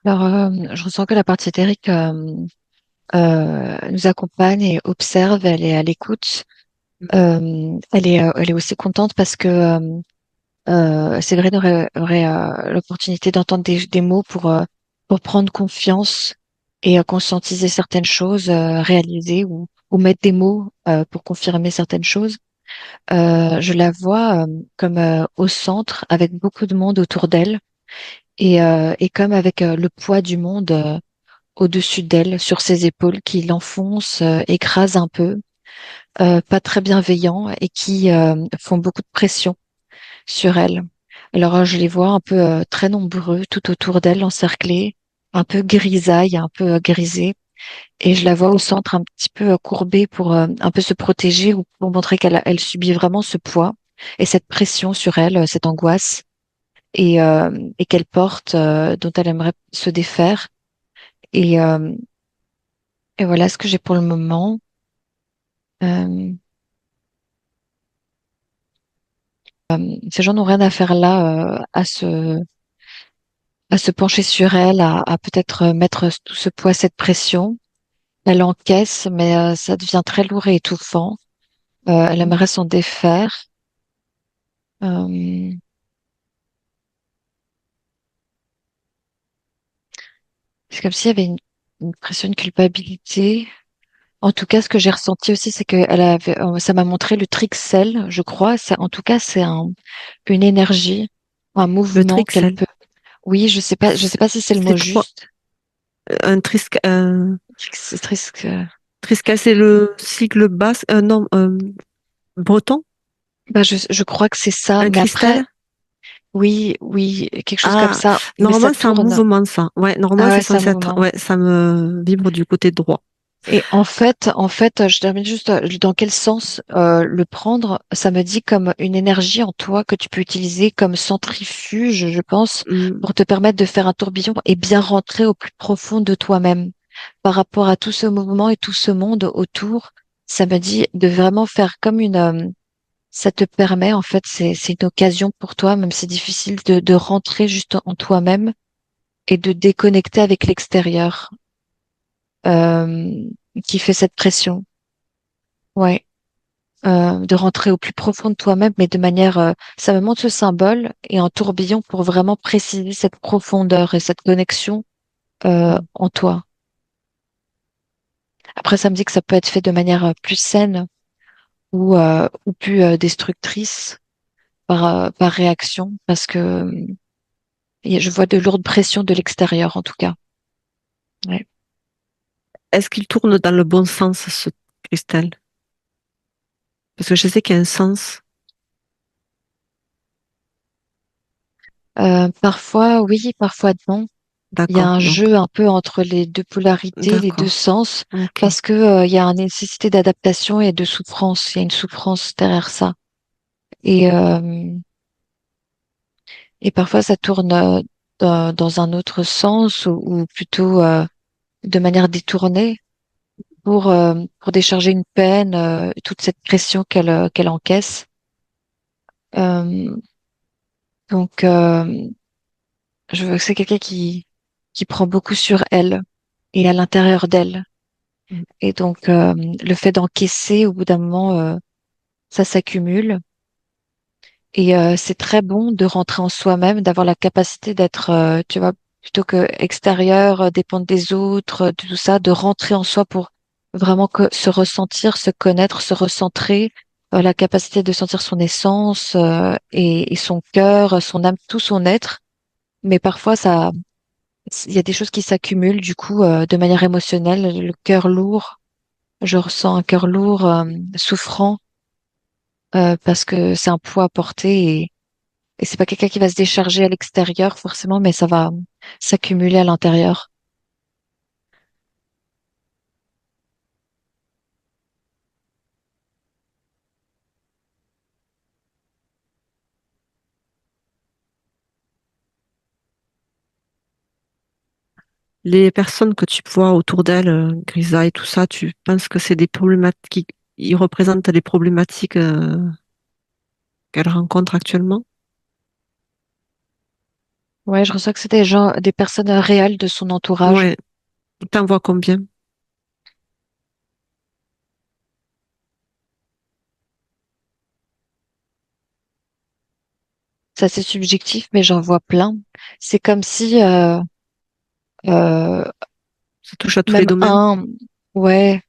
Alors, je ressens que la partie éthérique nous accompagne et observe, elle est à l'écoute. Elle est aussi contente parce que Séverine aurait l'opportunité d'entendre des mots pour prendre confiance et conscientiser certaines choses, réaliser ou mettre des mots pour confirmer certaines choses. Je la vois comme au centre, avec beaucoup de monde autour d'elle et comme avec le poids du monde au-dessus d'elle, sur ses épaules, qui l'enfonce, écrase un peu, pas très bienveillant et qui font beaucoup de pression sur elle. Alors je les vois un peu très nombreux tout autour d'elle, encerclés, un peu grisaille, un peu grisée, et je la vois au centre un petit peu courbée pour un peu se protéger ou pour montrer elle subit vraiment ce poids et cette pression sur elle, cette angoisse et qu'elle porte, dont elle aimerait se défaire. Et, euh, et voilà ce que j'ai pour le moment. Euh, Ces gens n'ont rien à faire là, à se pencher sur elle, à peut-être mettre tout ce poids, cette pression. Elle encaisse, mais ça devient très lourd et étouffant. Elle aimerait s'en défaire. Euh, c'est comme s'il y avait une pression, une culpabilité. En tout cas, ce que j'ai ressenti aussi, c'est que ça m'a montré le trixel, je crois. En tout cas, une énergie, un Le mouvement qu'elle Trixel. peut. Oui, je sais pas si c'est le mot C'est quoi? juste. Un Trix, Triskel, c'est le cycle basse, non, breton? bah, je crois que c'est ça. Un Mais après, cristal? oui, quelque chose comme Ah, ça. Mais ça normalement, c'est un tourne. mouvement, ça. Ouais, normalement, Ah c'est ouais, c'est un censé être, mouvement. ouais, ça me vibre du côté droit. Et en fait, je termine juste dans quel sens le prendre, ça me dit comme une énergie en toi que tu peux utiliser comme centrifuge, je pense, Hmm. pour te permettre de faire un tourbillon et bien rentrer au plus profond de toi-même. Par rapport à tout ce mouvement et tout ce monde autour, ça me dit de vraiment faire comme ça te permet, en fait, c'est une occasion pour toi, même si c'est difficile de rentrer juste en toi-même et de déconnecter avec l'extérieur, euh, qui fait cette pression. Ouais. De rentrer au plus profond de toi-même, mais de manière, ça me montre ce symbole et un tourbillon pour vraiment préciser cette profondeur et cette connexion en toi. Après, ça me dit que ça peut être fait de manière plus saine ou plus destructrice par réaction, parce que je vois de lourdes pressions de l'extérieur, en tout cas. Ouais. Est-ce qu'il tourne dans le bon sens, ce cristal? Parce que je sais qu'il y a un sens. Parfois oui, parfois non. Il y a D'accord, un donc, jeu un peu entre les deux polarités, les deux d'accord, sens, ok. parce que il y a une nécessité d'adaptation et de souffrance. Il y a une souffrance derrière ça. Et, euh, et parfois, ça tourne dans un autre sens ou plutôt de manière détournée pour décharger une peine, toute cette pression qu'elle encaisse. Euh, donc, je veux que c'est quelqu'un qui prend beaucoup sur elle et à l'intérieur d'elle. Mm. Et donc, le fait d'encaisser, au bout d'un moment, ça s'accumule. Et c'est très bon de rentrer en soi-même, d'avoir la capacité d'être, tu vois, plutôt que extérieur, dépendre des autres, de tout ça, de rentrer en soi pour vraiment se ressentir, se connaître, se recentrer, la capacité de sentir son essence et son cœur, son âme, tout son être. Mais parfois, il y a des choses qui s'accumulent, du coup, de manière émotionnelle, le cœur lourd. Je ressens un cœur lourd, souffrant, parce que c'est un poids à porter et c'est pas quelqu'un qui va se décharger à l'extérieur forcément, mais ça va s'accumuler à l'intérieur. Les personnes que tu vois autour d'elle, grisaille, tout ça, tu penses que c'est des problématiques, ils représentent les problématiques qu'elle rencontre actuellement? Ouais, je ressens que c'est des gens, des personnes réelles de son entourage. Ouais. T'en vois combien? C'est assez subjectif, mais j'en vois plein. C'est comme si euh, Ça touche à tous les même domaines? un, ouais,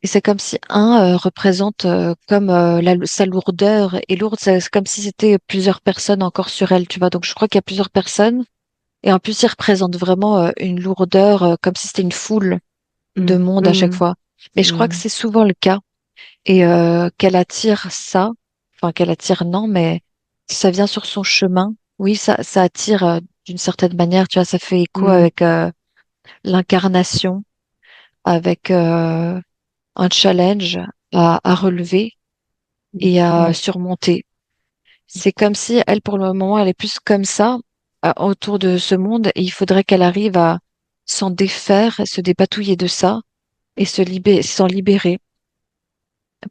et c'est comme si un représente comme sa lourdeur est lourde. C'est comme si c'était plusieurs personnes encore sur elle, tu vois. Donc je crois qu'il y a plusieurs personnes, et en plus il représente vraiment une lourdeur, comme si c'était une foule de Mm, monde à chaque mm, fois. Mais je crois que mm, c'est souvent le cas. Et qu'elle attire ça, enfin qu'elle attire non, mais si ça vient sur son chemin, oui, ça attire d'une certaine manière, tu vois, ça fait écho mm, avec l'incarnation, avec un challenge à relever mm, et à surmonter. C'est comme si elle, pour le moment, elle est plus comme ça autour de ce monde et il faudrait qu'elle arrive à s'en défaire, se dépatouiller de ça et s'en libérer.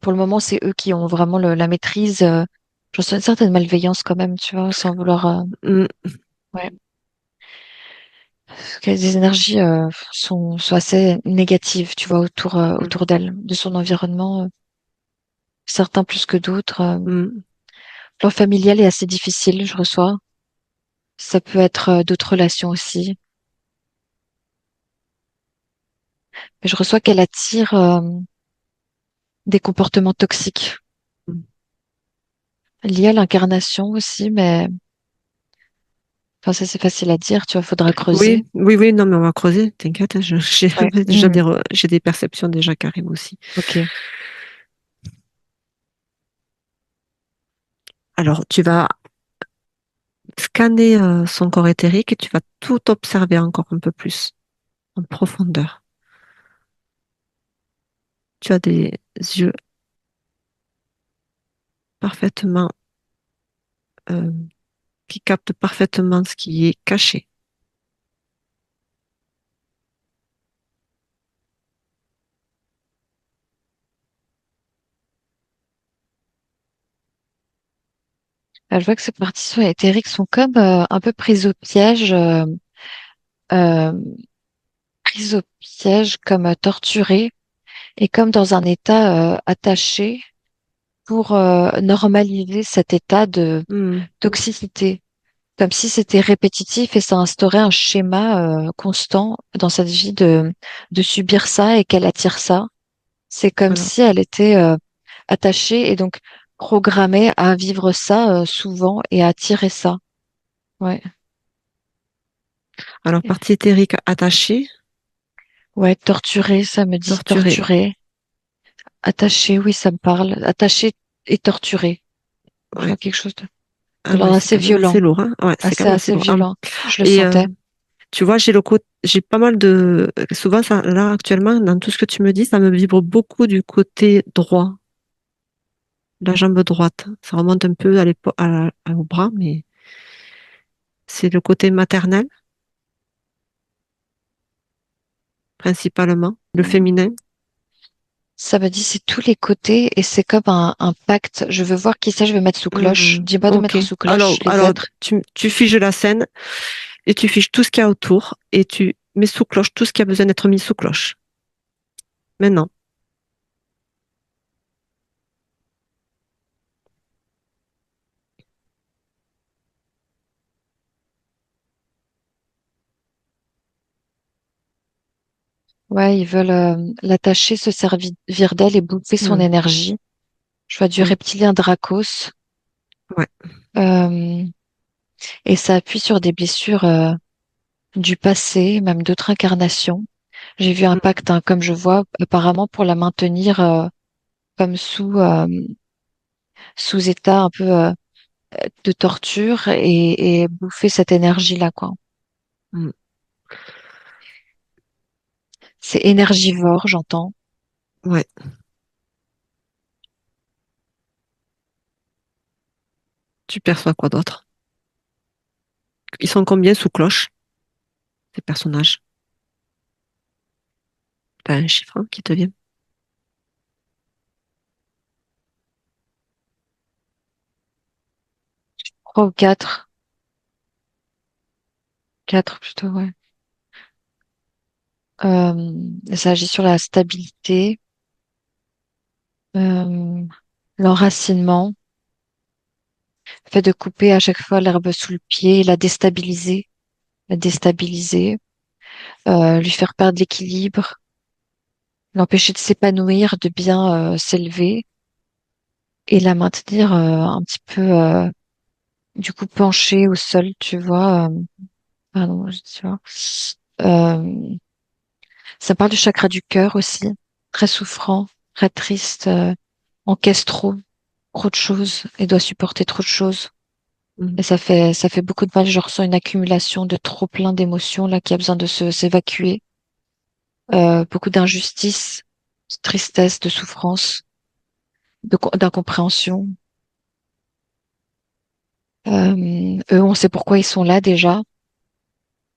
Pour le moment, c'est eux qui ont vraiment la maîtrise. Je ressens une certaine malveillance quand même, tu vois, sans vouloir. mm, Ouais. Parce que les énergies sont assez négatives, tu vois, mm, autour d'elle, de son environnement. Certains plus que d'autres. mm. Le plan familial est assez difficile, je reçois. Ça peut être d'autres relations aussi. Mais je reçois qu'elle attire des comportements toxiques Mm. liés à l'incarnation aussi, mais enfin, ça c'est facile à dire, tu vois, faudra creuser. Oui, oui, oui, non, mais on va creuser, t'inquiète, j'ai Ouais. déjà j'ai des perceptions déjà qui arrivent aussi. Ok. Alors, tu vas scanner son corps éthérique et tu vas tout observer encore un peu plus, en profondeur. Tu as des yeux parfaitement, euh, qui captent parfaitement ce qui est caché. Je vois que ces partitions éthériques sont comme un peu euh, prises au piège, comme torturées et comme dans un état attaché pour normaliser cet état de Hmm, toxicité, comme si c'était répétitif et ça instaurait un schéma constant dans sa vie de subir ça et qu'elle attire ça. C'est comme voilà. si elle était attachée et donc programmée à vivre ça souvent et à attirer ça. Ouais. Alors, partie éthérique attachée, Ouais, torturée, ça me dit torturée. torturée. Attachée, oui, ça me parle. Attachée et torturée. Je Ouais. vois quelque chose Ah de ouais, l'ordre c'est assez quand même assez violent. lourd, hein. Ouais, c'est quand Assez, même assez assez lourd. violent. Je le Et sentais. tu vois, j'ai pas mal de, souvent ça, là actuellement, dans tout ce que tu me dis, ça me vibre beaucoup du côté droit, la jambe droite. Ça remonte un peu au bras, mais c'est le côté maternel, principalement, le féminin. Ça me dit c'est tous les côtés et c'est comme un pacte. Je veux voir qui ça, je vais mettre sous cloche. Hmm, Dis-moi de ok. mettre sous cloche les Alors, êtres. tu figes la scène et tu figes tout ce qu'il y a autour et tu mets sous cloche tout ce qui a besoin d'être mis sous cloche. Maintenant. Ouais, ils veulent l'attacher, se servir d'elle et bouffer son Hmm, énergie. Je vois du hmm, reptilien Dracos. ouais. Euh, et ça appuie sur des blessures du passé, même d'autres incarnations. J'ai vu un Hmm. pacte, hein, comme je vois, apparemment pour la maintenir comme sous état un peu de torture et bouffer cette énergie-là, quoi. Hmm. C'est énergivore, j'entends. Ouais. Tu perçois quoi d'autre? Ils sont combien sous cloche, ces personnages? T'as un chiffre hein, qui te vient? 3 ou 4. 4 plutôt, ouais. Ça agit sur la stabilité, euh, l'enracinement, le fait de couper à chaque fois l'herbe sous le pied, la déstabiliser, lui faire perdre l'équilibre, l'empêcher de s'épanouir, de bien s'élever et la maintenir un petit peu du coup penchée au sol, tu vois. Pardon, tu vois. Euh, Ça parle du chakra du cœur aussi, très souffrant, très triste, encaisse trop de choses et doit supporter trop de choses. Et Mhm. ça fait beaucoup de mal. Je ressens une accumulation de trop plein d'émotions là qui a besoin de s'évacuer. Beaucoup d'injustice, de tristesse, de souffrance, d'incompréhension. Eux, on sait pourquoi ils sont là déjà.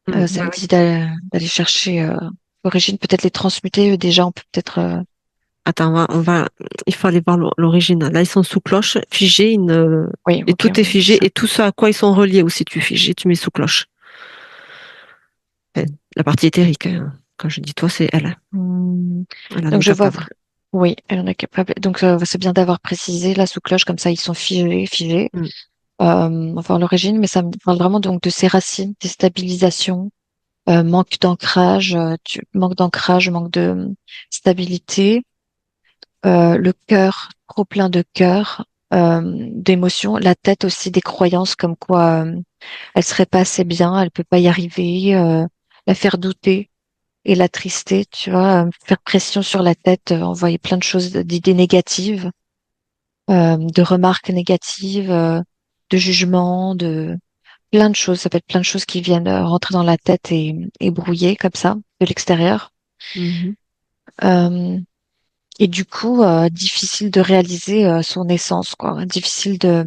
Ça Ouais, me ouais. dit d'aller chercher l'origine, peut-être les transmuter. Eux, déjà, on peut peut-être. Attends, il faut aller voir l'origine. Là, ils sont sous cloche, figés, Oui, et ok, tout est oui, figé, ça. et tout ce à quoi ils sont reliés aussi, tu figes et tu mets sous cloche. La partie éthérique, hein. Quand je dis toi, c'est elle. Hmm. Elle en Donc est je vois. capable. Oui, elle en est capable. Donc c'est bien d'avoir précisé là sous cloche, comme ça ils sont figés. Mm. Enfin l'origine, mais ça me parle vraiment donc de ses racines, déstabilisation, manque d'ancrage, manque de stabilité, le cœur trop plein de cœur, d'émotions, la tête aussi des croyances comme quoi elle serait pas assez bien, elle peut pas y arriver, la faire douter et la trister, tu vois, faire pression sur la tête, envoyer plein de choses, d'idées négatives, de remarques négatives, de jugements, de plein de choses. Ça peut être plein de choses qui viennent rentrer dans la tête et brouiller comme ça de l'extérieur. Mhm. Euh, et du coup, difficile de réaliser son essence, quoi. Difficile de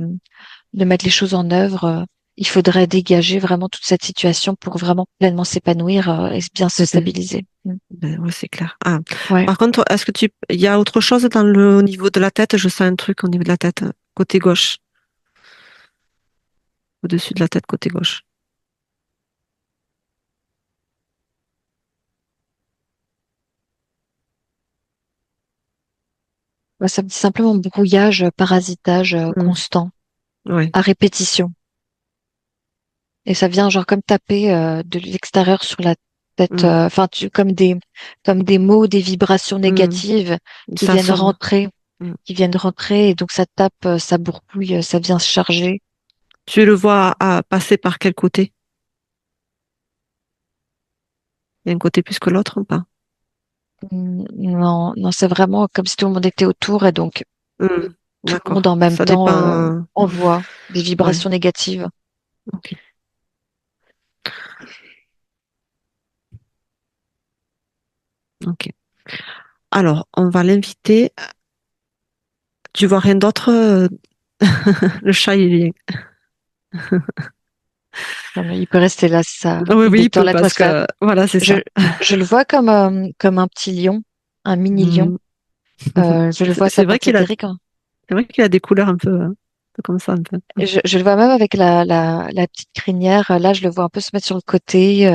mettre les choses en œuvre. Il faudrait dégager vraiment toute cette situation pour vraiment pleinement s'épanouir et bien se Bébé. stabiliser. Mm. Ouais, c'est clair. Ah. Ouais. Par contre, il y a autre chose au niveau de la tête? Je sens un truc au niveau de la tête, côté gauche, au-dessus de la tête, côté gauche. Bah, ça me dit simplement brouillage, parasitage Mm. constant, Ouais. à répétition. Et ça vient genre comme taper de l'extérieur sur la tête, Mm. enfin comme des mots, des vibrations Mm. négatives Ça sonne. Mm. qui viennent rentrer, et donc ça tape, ça bourrouille, ça vient se charger. Tu le vois passer par quel côté? Il y a un côté plus que l'autre ou pas? Non, non, c'est vraiment comme si tout le monde était autour et donc Mm. tout le monde D'accord. en même Ça temps dépend. envoie des Ouais. vibrations négatives. Ok. Ok. Alors, on va l'inviter. Tu vois rien d'autre? Le chat, il vient. Non, mais il peut rester là, ça, Oui, il oui, il détend peut parce l'atmosphère. que voilà, c'est Je, ça. je le vois comme un petit lion, un mini lion. Mm. Je le vois à C'est sa vrai partie éthérique, hein. c'est vrai qu'il a des couleurs un peu comme ça, un peu. Je le vois même avec la petite crinière. Là, je le vois un peu se mettre sur le côté,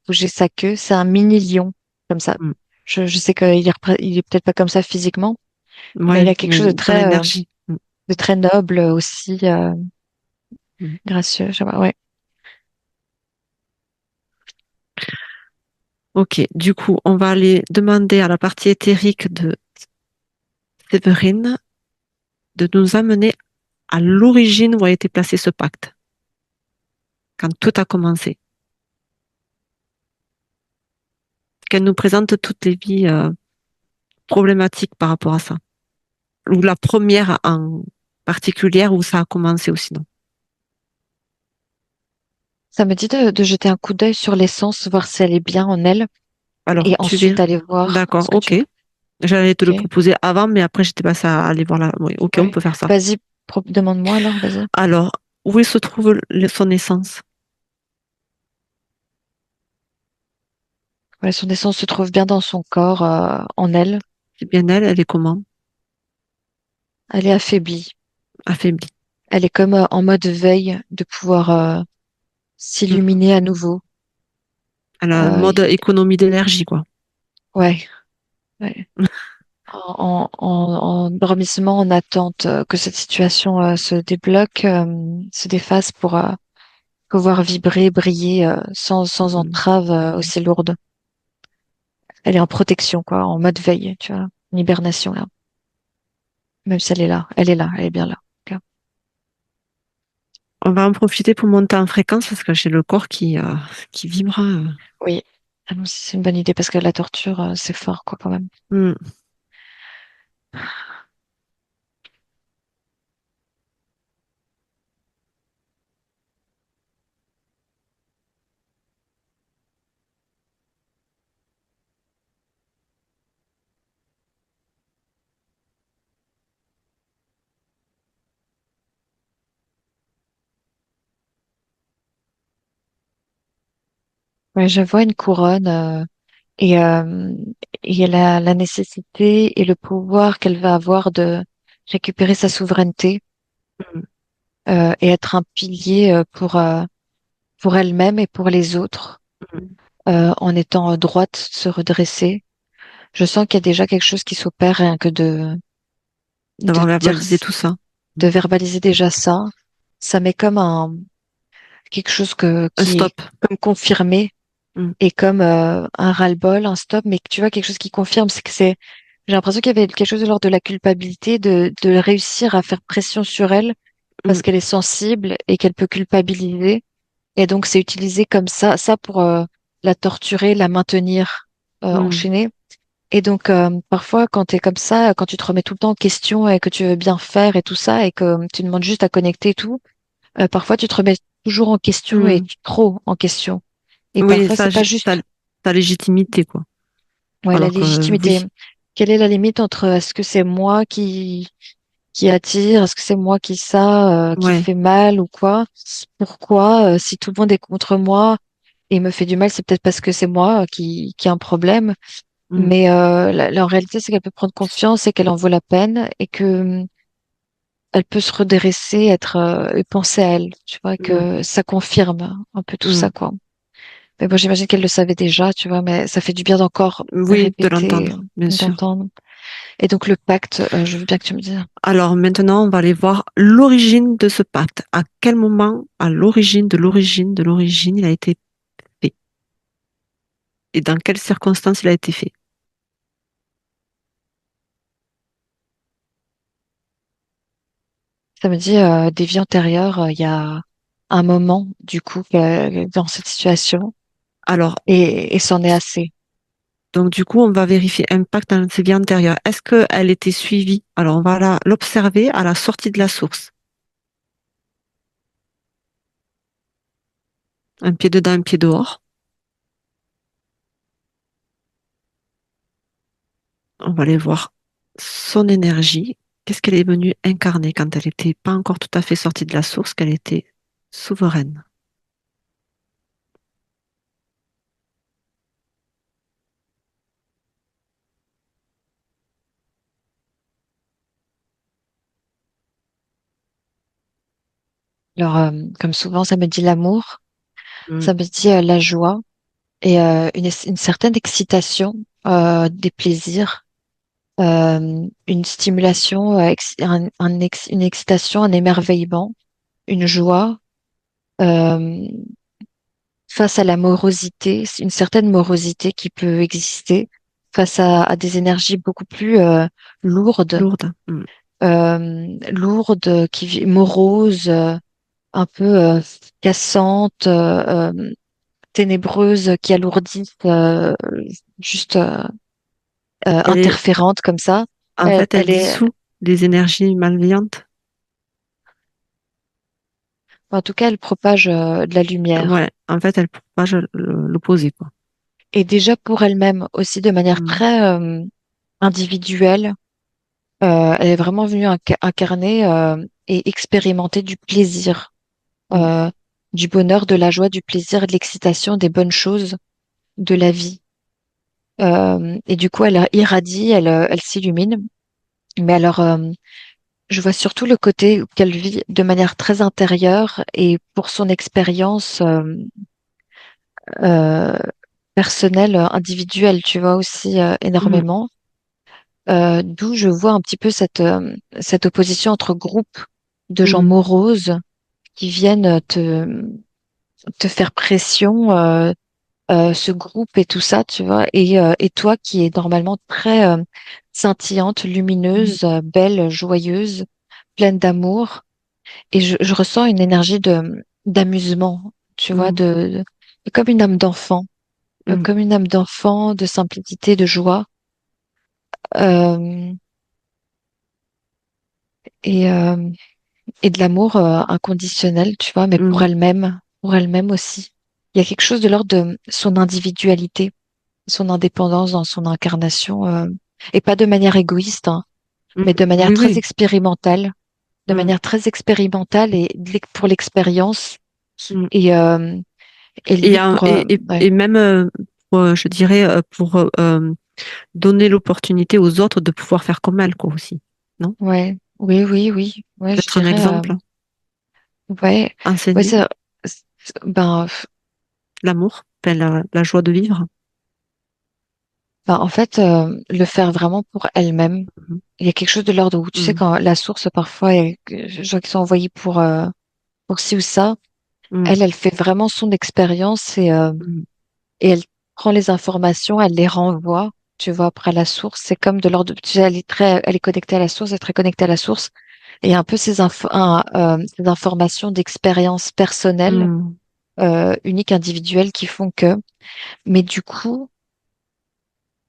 bouger sa queue. C'est un mini lion, comme ça. Mm. Je sais il est peut-être pas comme ça physiquement, mais Ouais, il a quelque mais chose dans l'énergie. Mm. de très noble aussi, Mm. gracieux. Je sais pas, ouais. Ok, du coup, on va aller demander à la partie éthérique de Séverine de nous amener à l'origine où a été placé ce pacte, quand tout a commencé. Qu'elle nous présente toutes les vies problématiques par rapport à ça. Ou la première en particulière où ça a commencé aussi, non? Ça me dit de jeter un coup d'œil sur l'essence, voir si elle est bien en elle, Alors, et tu ensuite verras. aller voir D'accord, ce que ok. tu. J'allais te le Ok. proposer avant, mais après, j'étais passée à aller voir là. Oui, ok, on Ouais. peut faire ça. Vas-y, demande-moi alors, vas-y. Alors, où il se trouve son essence? Ouais, son essence se trouve bien dans son corps, en elle. C'est bien elle, elle est comment? Elle est affaiblie. Affaiblie. Elle est comme en mode veille de pouvoir Mm. s'illuminer à nouveau. Elle a un Euh, mode économie d'énergie, quoi. ouais, ouais. En dormissement, en attente que cette situation se débloque, se défasse pour pouvoir vibrer, briller sans Mm. entrave aussi lourde. Elle est en protection, quoi, en mode veille, tu vois, en hibernation là. Même si elle est là, elle est là, elle est bien là. Ok. On va en profiter pour monter en fréquence parce que j'ai le corps qui vibre. Oui, ah non, c'est une bonne idée parce que la torture, c'est fort, quoi, quand même. Mm. Ouais, je vois une couronne et, euh, et la nécessité et le pouvoir qu'elle va avoir de récupérer sa souveraineté Mm. et être un pilier pour elle-même et pour les autres, Mm. en étant droite, se redresser. Je sens qu'il y a déjà quelque chose qui s'opère, rien que de D'avoir dire, verbalisé tout ça. de Mm. verbaliser déjà ça. Ça met comme quelque chose Un qui est stop. comme confirmé Mm. et comme un ras-le-bol, un stop, mais que tu vois, quelque chose qui confirme, c'est que j'ai l'impression qu'il y avait quelque chose de l'ordre de la culpabilité, de réussir à faire pression sur elle Mm. parce qu'elle est sensible et qu'elle peut culpabiliser. Et donc, c'est utilisé comme ça pour la torturer, la maintenir Mm. enchaînée. Et donc, parfois, quand tu es comme ça, quand tu te remets tout le temps en question et que tu veux bien faire et tout ça, et que tu demandes juste à connecter et tout, parfois, tu te remets toujours en question et Mm. trop en question. Et Oui, parfois, c'est pas juste. ta légitimité, quoi. Ouais, la Alors que légitimité. oui, Quelle est la limite entre est-ce que c'est moi qui attire, est-ce que c'est moi qui ouais. fait mal ou quoi? Pourquoi, si tout le monde est contre moi et me fait du mal, c'est peut-être parce que c'est moi qui a un problème. Mm. Mais la réalité, c'est qu'elle peut prendre confiance et qu'elle en vaut la peine et que elle peut se redresser, être et penser à elle, tu vois, Mm. que ça confirme un peu tout ça, Mm. quoi. Mais bon, j'imagine qu'elle le savait déjà, tu vois, mais ça fait du bien d'encore Oui, de répéter, l'entendre, bien sûr. d'entendre. Et donc le pacte, je veux bien que tu me dises. Alors maintenant, on va aller voir l'origine de ce pacte. À quel moment, à l'origine, il a été fait? Et dans quelles circonstances il a été fait? Ça me dit des vies antérieures, il y a un moment, du coup, dans cette situation, Alors, et c'en est assez. donc du coup, on va vérifier un pacte dans ses vies antérieures. Est-ce qu'elle était suivie? Alors, on va l'observer à la sortie de la source. Un pied dedans, un pied dehors. On va aller voir son énergie. Qu'est-ce qu'elle est venue incarner quand elle n'était pas encore tout à fait sortie de la source, qu'elle était souveraine. Alors, comme souvent, ça me dit l'amour, Mm. ça me dit la joie et une certaine excitation, des plaisirs, une stimulation, une excitation, un émerveillement, une joie euh, face à la morosité, c'est une certaine morosité qui peut exister face à des énergies beaucoup plus lourdes, Lourde. Mm. lourdes, moroses, un peu cassantes, ténébreuses, qui alourdissent, juste Elle est, interférentes comme ça. en fait, elle Elle est, dissout les énergies malveillantes. en tout cas, elle propage de la lumière. Ouais, en fait, elle propage l'opposé, quoi. Et déjà pour elle-même aussi de manière Mm. très individuelle, elle est vraiment venue incarner et expérimenter du plaisir, Mm. euh, du bonheur, de la joie, du plaisir, de l'excitation, des bonnes choses de la vie. Et du coup, elle irradie, elle s'illumine. Mais alors, je vois surtout le côté qu'elle vit de manière très intérieure et pour son expérience, personnel, individuel, tu vois, aussi mm, énormément. D'où je vois un petit peu cette opposition entre groupes de gens mm, moroses qui viennent te faire pression, ce groupe et tout ça, tu vois, et toi qui es normalement très scintillante, mm, lumineuse, belle, joyeuse, pleine d'amour, et je ressens une énergie d'amusement, tu vois, mm, comme une âme d'enfant, mm, comme une âme d'enfant, de simplicité, de joie, euh, et, euh, et de l'amour inconditionnel, tu vois, mais mm, pour elle-même aussi. Il y a quelque chose de l'ordre de son individualité, son indépendance dans son incarnation, et pas de manière égoïste, hein, mm. mais de manière Oui, oui. Mm, très expérimentale et pour l'expérience mm. et, et Et, limite pour, ouais, et même, je dirais, pour donner l'opportunité aux autres de pouvoir faire comme elle, quoi, aussi. Non? ouais, oui, oui, oui, ouais, je D'être un dirais, exemple, ouais, ouais, enseigner ben, l'amour, enfin, la joie de vivre. en fait, le faire vraiment pour elle-même. Mhm. Il y a quelque chose de l'ordre où, tu sais, Mm, quand la source, parfois, les gens qui sont envoyés pour ci ou ça, mm, elle fait vraiment son expérience mm, et elle prend les informations, elle les renvoie, tu vois, après à la source. C'est comme de l'ordre, tu sais, elle est connectée à la source, elle est très connectée à la source. Et il y a un peu ces informations d'expérience personnelle, mm. uniques, individuelles qui font que, mais du coup,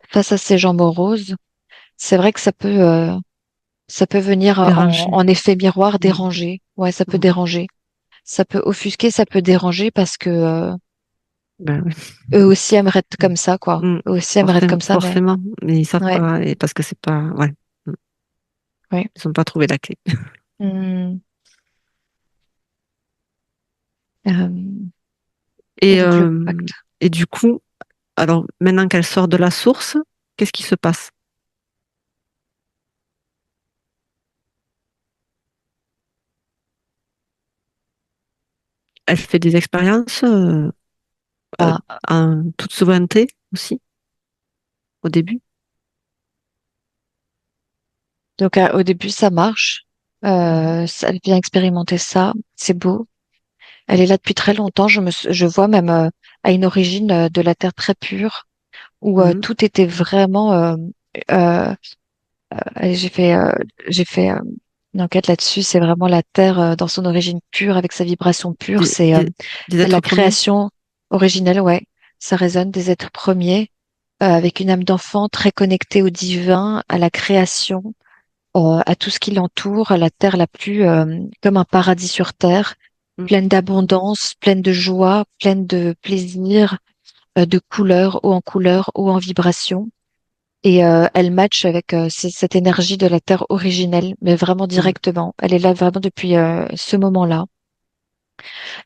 face à ces gens moroses, c'est vrai que ça peut venir Déranger. en effet miroir Mm, déranger. Ouais, ça peut mm. déranger. Ça peut offusquer, ça peut déranger parce que Ben oui. eux aussi aimeraient être comme ça, quoi. Mm. Eux aussi aimeraient être Forcément, comme ça, mais forcément, mais ils savent ouais, pas, et parce que c'est pas, ouais, Mm. ouais. Ils ont pas trouvé la clé. Hmm. Euh, Et, double pacte. et du coup, alors maintenant qu'elle sort de la source, qu'est-ce qui se passe? Elle fait des expériences euh, Bah, en toute souveraineté aussi, au début. donc au début ça marche. Mhm. Elle vient expérimenter ça, c'est beau. Elle est là depuis très longtemps. Je vois même à une origine de la terre très pure où Mhm. tout était vraiment. Euh, j'ai fait une enquête là-dessus. C'est vraiment la terre dans son origine pure avec sa vibration pure. Des, des, des C'est la êtres premiers. création originelle, ouais. Ça résonne des êtres premiers avec une âme d'enfant très connectée au divin, à la création, à tout ce qui l'entoure, à la terre la plus comme un paradis sur terre, Mm. pleine d'abondance, pleine de joie, pleine de plaisir, de couleurs, haut en vibration. Et elle match avec cette énergie de la terre originelle, mais vraiment Mm. directement. Elle est là vraiment depuis ce moment-là.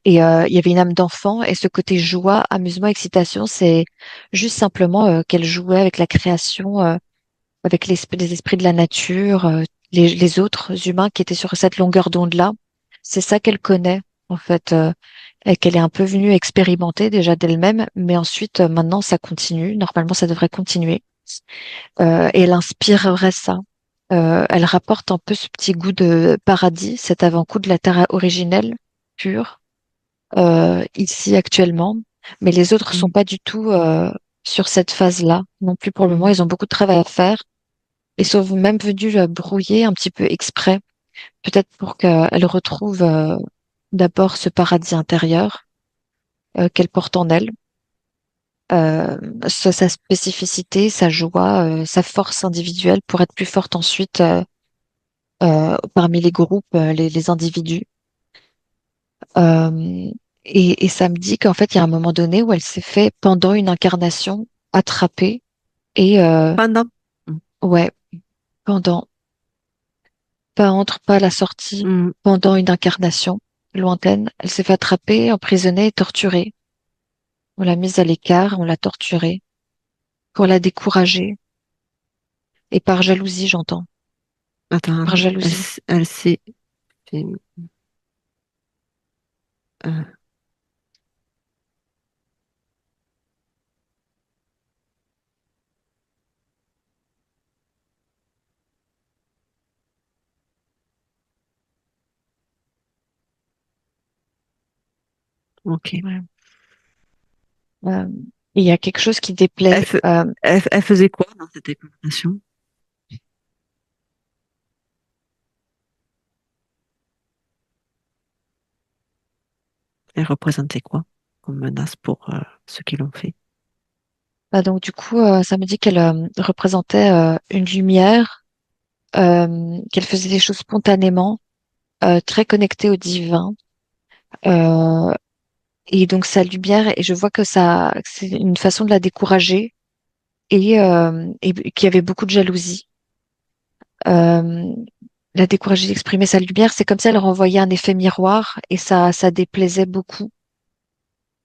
Et il y avait une âme d'enfant et ce côté joie, amusement, excitation, c'est juste simplement qu'elle jouait avec la création, avec les esprits de la nature, les autres humains qui étaient sur cette longueur d'onde-là. C'est ça qu'elle connaît, en fait, et qu'elle est un peu venue expérimenter déjà d'elle-même, mais ensuite, maintenant, ça continue. Normalement, ça devrait continuer. Et elle inspirerait ça. Elle rapporte un peu ce petit goût de paradis, cet avant-goût de la terre originelle, pure, ici actuellement. Mais les autres sont Mm. pas du tout sur cette phase-là non plus pour le moment. Mm. Ils ont beaucoup de travail à faire. Ils sont même venus brouiller un petit peu exprès, peut-être pour qu'elle retrouve d'abord ce paradis intérieur qu'elle porte en elle, euh, sa spécificité, sa joie, sa force individuelle pour être plus forte ensuite parmi les groupes, les individus. Euh, et ça me dit qu'en fait, il y a un moment donné où elle s'est fait, pendant une incarnation, attraper et Pendant. Mm. ouais, pendant, pas entre, pas à la sortie, Mm. pendant une incarnation lointaine, elle s'est fait attraper, emprisonner et torturer. On l'a mise à l'écart, on l'a torturée pour la décourager et par jalousie, j'entends, Attends, par attends. jalousie. Elle s'est fait, euh, Ok. Ouais. Euh, et il y a quelque chose qui Elle, déplaît. elle faisait quoi dans cette incantation? Elle représentait quoi comme menace pour ceux qui l'ont fait? Donc du coup, ça me dit qu'elle représentait une lumière, qu'elle faisait des choses spontanément, très connectée au divin. Euh, et donc sa lumière, et je vois que ça, que c'est une façon de la décourager et qu'il y avait beaucoup de jalousie. Euh, la décourager d'exprimer sa lumière, c'est comme si elle renvoyait un effet miroir et ça déplaisait beaucoup.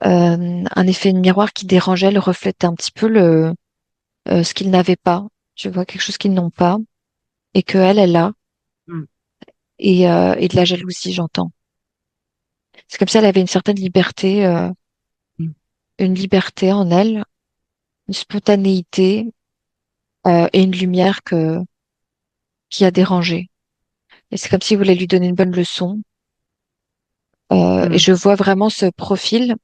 Un effet de miroir qui dérangeait, le reflétait un petit peu ce qu'ils n'avaient pas. Tu vois, quelque chose qu'ils n'ont pas et que elle a. Mm, Et de la jalousie, j'entends. C'est comme si elle avait une certaine liberté, mm, une liberté en elle, une spontanéité et une lumière qui a dérangé. Et c'est comme s'il voulait lui donner une bonne leçon. Et mm, je vois vraiment ce profil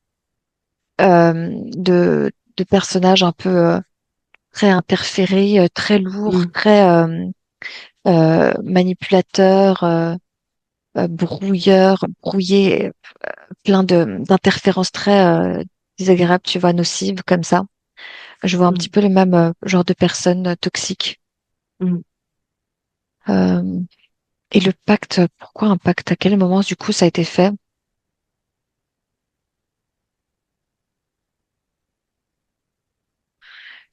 de personnage un peu très interféré, très lourd, mm, très manipulateur, brouilleur, brouillé, plein de d'interférences très désagréables, tu vois, nocives comme ça. Je vois un petit mm, peu le même genre de personnes toxiques. mm. Euh, et le pacte, pourquoi un pacte? À quel moment, du coup, ça a été fait?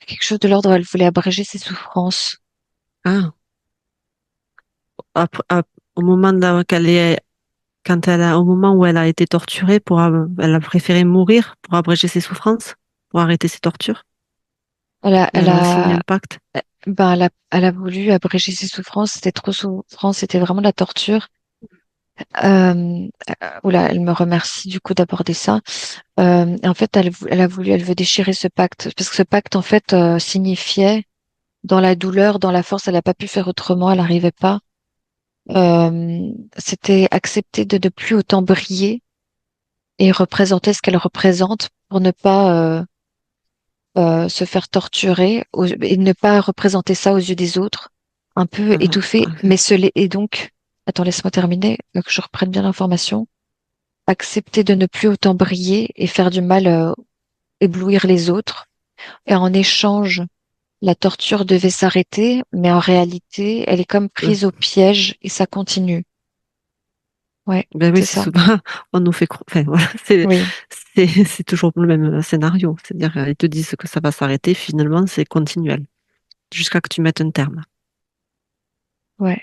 Quelque chose de l'ordre, elle voulait abréger ses souffrances. Ah, au moment qu'elle est, quand elle a, au moment où elle a été torturée elle a préféré mourir pour abréger ses souffrances, pour arrêter ses tortures. Elle a, Et elle elle a signé a, un pacte. ben, elle a voulu abréger ses souffrances. C'était trop souffrant, c'était vraiment de la torture. Oula, elle me remercie du coup d'aborder ça. Et en fait, elle veut déchirer ce pacte parce que ce pacte, en fait, signifiait dans la douleur, dans la force, elle n'a pas pu faire autrement, elle n'arrivait pas. C'était accepter de ne plus autant briller et représenter ce qu'elle représente pour ne pas se faire torturer et ne pas représenter ça aux yeux des autres, un peu Alors, étouffé, ok. mais et donc, attends, laisse-moi terminer, que je reprenne bien l'information. Accepter de ne plus autant briller et faire du mal, éblouir les autres. Et en échange, la torture devait s'arrêter, mais en réalité, elle est comme Ouais. prise au piège et ça continue. Ouais, Ben oui, c'est c'est ça. souvent, on nous fait croire, enfin, voilà, Oui, c'est toujours le même scénario. C'est-à-dire, ils te disent que ça va s'arrêter, finalement, c'est continuel, jusqu'à que tu mettes un terme. ouais.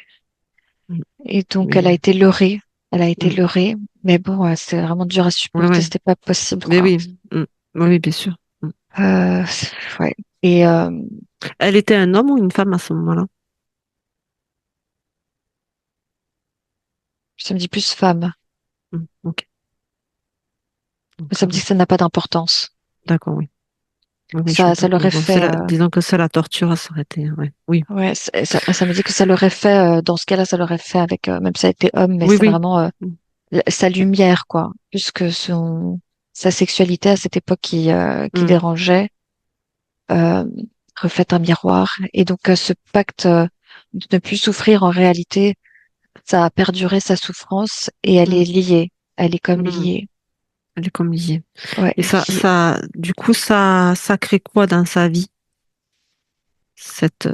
Mm. Et donc, elle Mais, a été leurrée. Elle a été mm. leurrée. Mais bon, c'est vraiment dur à Ouais, supporter. ouais. C'était pas possible, Mais quoi. oui, mm. Oui, oui, bien sûr. Mm. Euh, ouais. Et Elle était un homme ou une femme à ce moment-là? ça me dit plus femme. Mm. Ok, donc Mais ça ça me dit va. que ça n'a pas d'importance. D'accord, oui. Oui, oui, je Ça vois. Oui, l'aurait bon, fait. disons que c'est la torture, ça aurait été, ouais. Oui, Ouais, ça me dit que ça l'aurait fait. Dans ce cas-là, ça l'aurait fait avec. Même si ça a été homme, mais oui, c'est oui. vraiment Mm. sa lumière, quoi. Plus que sa sexualité à cette époque qui Mm. dérangeait. Euh, reflète un miroir. Et donc, ce pacte de ne plus souffrir en réalité, ça a perduré sa souffrance et elle est Mm. liée. Elle est comme Mm. liée. Elle est comme liée. Ouais, Et liée. du coup, ça crée quoi dans sa vie?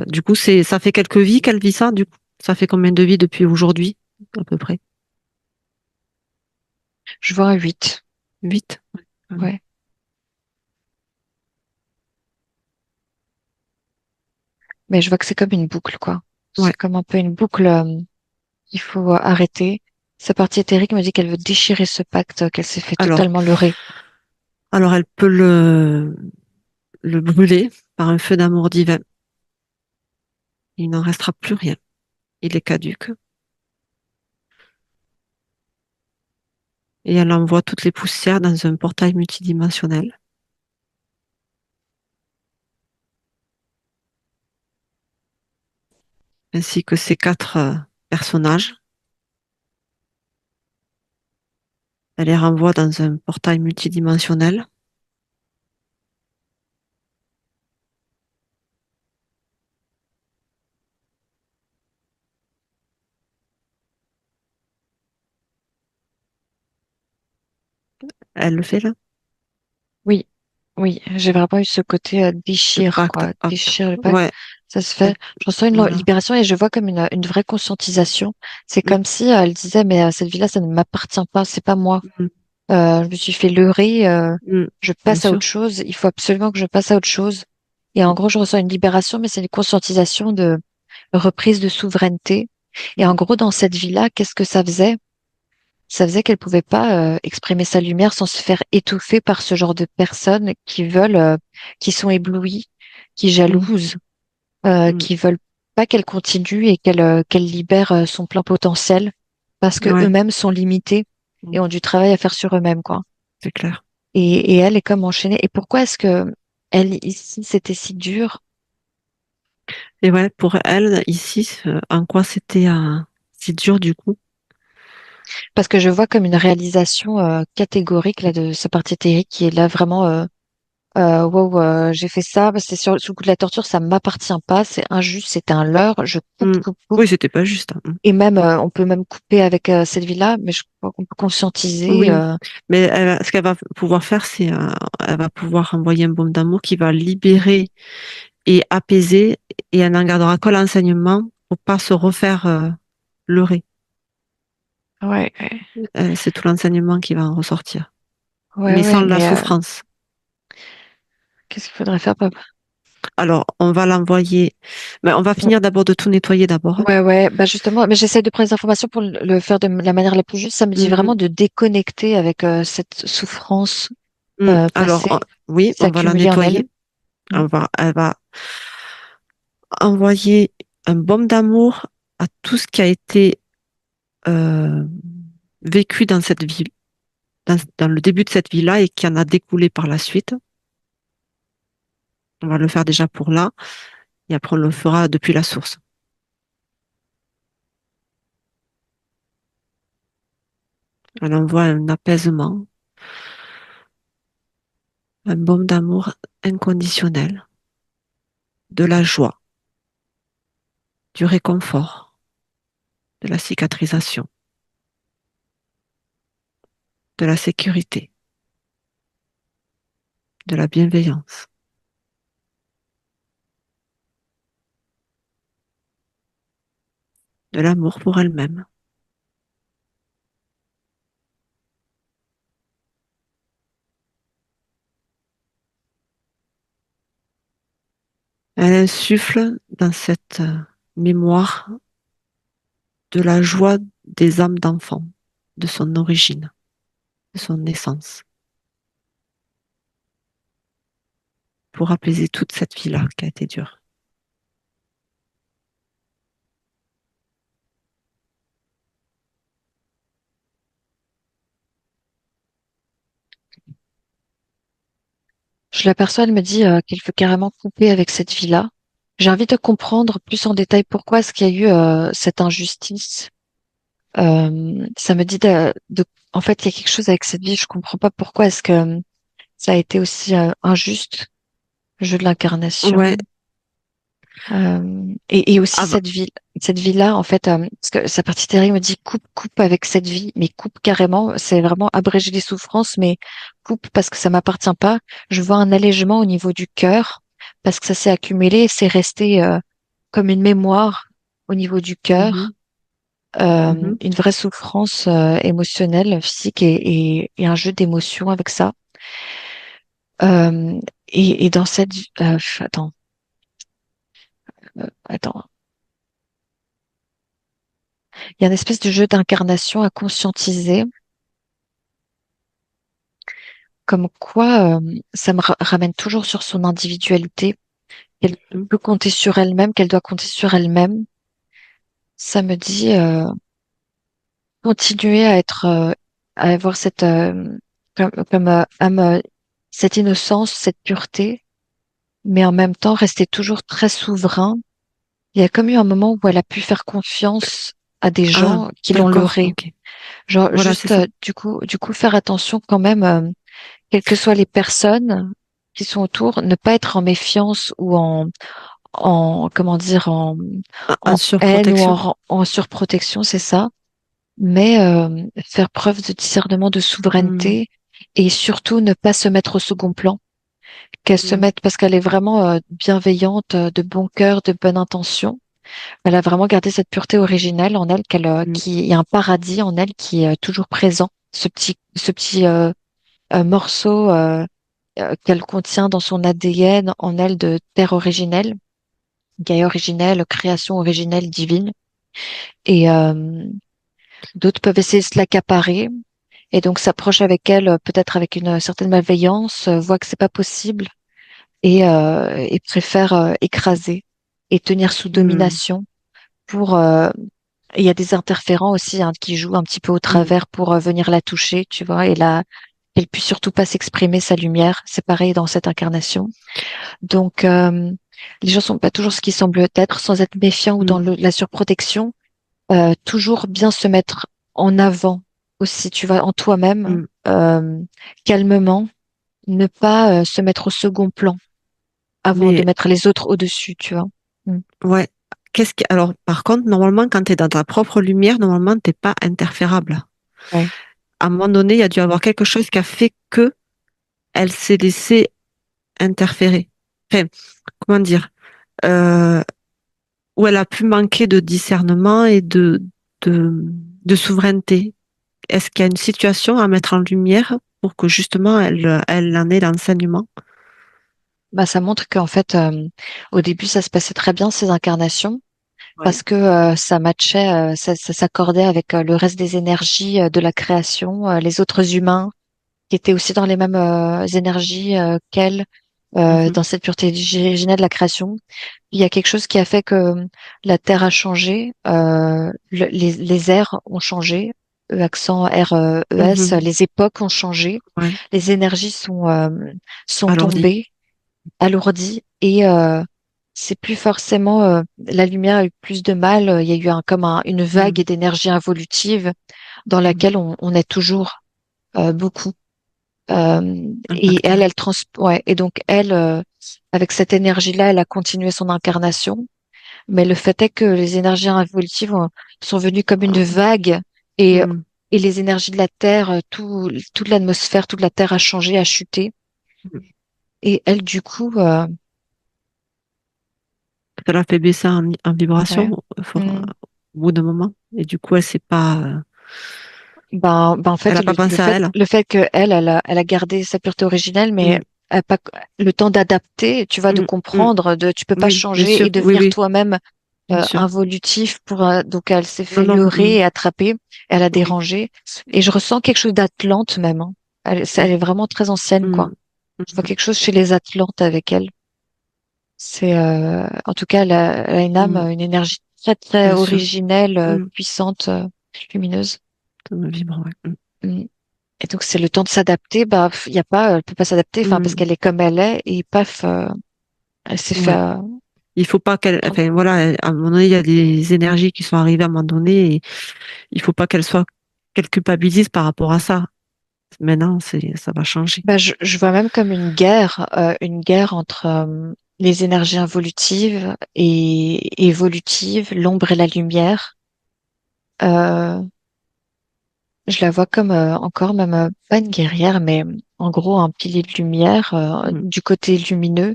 Du coup, ça fait quelques vies qu'elle vit ça, du coup. Ça fait combien de vies depuis aujourd'hui, à peu près? Je vois un 8. 8? Ouais. Ah oui. Ouais. Mais je vois que c'est comme une boucle, quoi. Ouais. C'est comme un peu une boucle qu'il faut arrêter. Sa partie éthérique me dit qu'elle veut déchirer ce pacte, qu'elle s'est fait Alors, totalement leurrer. elle peut le brûler par un feu d'amour divin. Il n'en restera plus rien. Il est caduque. Et elle envoie toutes les poussières dans un portail multidimensionnel, ainsi que ces quatre personnages. Elle les renvoie dans un portail multidimensionnel. Elle le fait là. Oui, oui, j'ai vraiment eu ce côté Le déchire, pacte. quoi. Hop. Déchire le pacte. Ouais. Ça se fait. Je ressens une Voilà. libération et je vois comme une vraie conscientisation. C'est Mm, comme si elle disait, mais cette vie-là, ça ne m'appartient pas, c'est pas moi. mm, Je me suis fait leurrer, je bien passe à sûr. autre chose. Il faut absolument que je passe à autre chose. Et en Mm, gros, je ressens une libération, mais c'est une conscientisation de reprise de souveraineté. Et en mm, gros, dans cette vie-là, qu'est-ce que ça faisait? Ça faisait qu'elle pouvait pas exprimer sa lumière sans se faire étouffer par ce genre de personnes qui veulent, qui sont éblouies, qui mm, jalousent, mm. qui veulent pas qu'elle continue et qu'elle libère son plein potentiel parce que Ouais. eux-mêmes sont limités Mm, et ont du travail à faire sur eux-mêmes, quoi. c'est clair. Et elle est comme enchaînée. Et pourquoi est-ce que elle ici c'était si dur? Et ouais, pour elle, ici, en quoi c'était si dur du coup? Parce que je vois comme une réalisation catégorique là de sa partie théorique qui est là vraiment. Wow, j'ai fait ça, c'est sous le coup de la torture, ça m'appartient pas, c'est injuste, c'est un leurre, je coupe, Mm. coupe, coupe. Oui, c'était pas juste, hein. Mm. Et même, on peut même couper avec cette vie-là, mais je crois qu'on peut conscientiser. Oui, mais ce qu'elle va pouvoir faire, c'est elle va pouvoir envoyer un baume d'amour qui va libérer et apaiser, et elle n'en gardera que l'enseignement pour pas se refaire leurrer. Ouais, ouais, C'est tout l'enseignement qui va en ressortir, ouais, mais sans ouais, la mais souffrance. qu'est-ce qu'il faudrait faire, papa? Alors, on va l'envoyer, mais on va finir d'abord de tout nettoyer d'abord. Ouais, ouais, bah justement, mais j'essaie de prendre des informations pour le faire de la manière la plus juste. Ça me dit Mhm. vraiment de déconnecter avec cette souffrance Alors, passée oui, qui s'est on va la accumulée en elle. nettoyer. Elle va envoyer un baume d'amour à tout ce qui a été euh, vécu dans cette vie, dans le début de cette vie-là et qui en a découlé par la suite. On va le faire déjà pour là, et après on le fera depuis la source. On envoie un apaisement, un baume d'amour inconditionnel, de la joie, du réconfort, de la cicatrisation, de la sécurité, de la bienveillance, de l'amour pour elle-même. Elle insuffle dans cette mémoire de la joie des âmes d'enfants, de son origine, de son naissance, pour apaiser toute cette vie-là qui a été dure. Je l'aperçois, elle me dit qu'elle veut carrément couper avec cette vie-là. J'ai envie de comprendre plus en détail pourquoi est-ce qu'il y a eu cette injustice. Ça me dit en fait, il y a quelque chose avec cette vie. Je comprends pas pourquoi est-ce que ça a été aussi injuste, le jeu de Ouais, l'incarnation. Et aussi av- cette vie-là, en fait, parce que sa partie terrible me dit coupe, coupe avec cette vie, mais coupe carrément. C'est vraiment abréger les souffrances, mais coupe parce que ça m'appartient pas. Je vois un allègement au niveau du cœur parce que ça s'est accumulé, c'est resté comme une mémoire au niveau du cœur, mhm, mhm. une vraie souffrance émotionnelle, physique et un jeu d'émotions avec ça. Et dans cette, attends, il y a une espèce de jeu d'incarnation à conscientiser, comme quoi ça me ramène toujours sur son individualité, qu'elle Mhm. peut compter sur elle-même, qu'elle doit compter sur elle-même. Ça me dit continuer à être, à avoir cette, comme cette innocence, cette pureté, mais en même temps rester toujours très souverain. Il y a comme eu un moment où elle a pu faire confiance à des Ah, gens qui l'ont d'accord, leurré. ok. Genre Voilà, c'est juste ça. du coup faire attention quand même, quelles que soient les personnes qui sont autour, ne pas être en méfiance ou en comment dire En en haine ou surprotection. en surprotection, c'est ça. Mais faire preuve de discernement, de Mm, souveraineté et surtout ne pas se mettre au second plan. Qu'elle se mm, mette parce qu'elle est vraiment bienveillante, de bon cœur, de bonne intention. Elle a vraiment gardé cette pureté originelle en elle, mm, qui il y a un paradis en elle qui est toujours présent. Ce petit morceau qu'elle contient dans son ADN en elle de terre originelle, gaïa originelle, création originelle divine. Et d'autres peuvent essayer de se l'accaparer et donc s'approchent avec elle, peut-être avec une certaine malveillance, voient que c'est pas possible et préfèrent écraser et tenir sous mm, domination pour il y a des interférents aussi hein, qui jouent un petit peu au mm, travers pour venir la toucher, tu vois, et là, qu'elle puisse surtout pas s'exprimer sa lumière. C'est pareil dans cette incarnation. Donc, les gens sont pas toujours ce qu'ils semblent être, sans être méfiants ou dans mm, la surprotection. Toujours bien se mettre en avant aussi, tu vois, en toi-même, mm. calmement, ne pas se mettre au second plan avant de Mais mettre les autres au-dessus, tu vois. Mm. ouais, alors par contre, normalement, quand tu es dans ta propre lumière, normalement, t'es pas interférable. Ouais. À un moment donné, il y a dû avoir quelque chose qui a fait que elle s'est laissée interférer. Enfin, comment dire, euh, où elle a pu manquer de discernement et de, de souveraineté. Est-ce qu'il y a une situation à mettre en lumière pour que justement elle en ait l'enseignement? Bah, ça montre qu'en fait, au début, ça se passait très bien, ces incarnations, Ouais. parce que ça matchait, ça s'accordait avec le reste des énergies de la création, les autres humains qui étaient aussi dans les mêmes énergies qu'elle, Mhm, dans cette pureté originelle de la création. Il y a quelque chose qui a fait que la Terre a changé, les airs ont changé, E accent R E S, mhm, les époques ont changé, ouais. les énergies sont Alourdi. tombées, alourdies et c'est plus forcément la lumière a eu plus de mal. Il y a eu une vague Mm, d'énergie involutive dans mm, laquelle on est toujours beaucoup. Et impacté. ouais, et donc elle, avec cette énergie-là, elle a continué son incarnation. Mais le fait est que les énergies involutives sont venues comme une vague et, Mm. et les énergies de la Terre, toute l'atmosphère, toute la Terre a changé, a chuté. Et elle, du coup, Ça l'a fait baisser en ouais. vibration Hmm. au bout d'un moment. Et du coup, elle s'est pas, Ben, en elle fait, a pas pensé à elle. le fait que elle a gardé sa pureté originelle, mais Mm, elle a pas le temps d'adapter, tu vois, de mm, mm. comprendre, tu peux pas Oui, bien changer et sûr. Oui, devenir oui, toi-même bien sûr. involutif donc elle s'est Non, fait non. leurrer et attraper, elle a Oui. dérangé et je ressens quelque chose d'Atlante même. Hein. Elle est vraiment très ancienne quoi. Mm, Je vois mm, quelque chose chez les Atlantes avec elle. C'est en tout cas elle a une âme, mm. une énergie très très Bien sûr. originelle, Mm. puissante, lumineuse. Ça me vibre, ouais. Mm. Et donc c'est le temps de s'adapter. Bah il y a pas, elle peut pas s'adapter, enfin parce Mm. qu'elle est comme elle est et paf, elle s'est fait Ouais. Il faut pas qu'elle, prendre. enfin voilà, à un moment donné, il y a des énergies qui sont arrivées à un moment donné et il faut pas qu'elle culpabilise par rapport à ça. Maintenant, ça va changer. Bah, je vois même comme une guerre entre les énergies involutives et évolutives, l'ombre et la lumière. Euh, je la vois comme encore même pas une guerrière, mais en gros un pilier de lumière Mm. du côté lumineux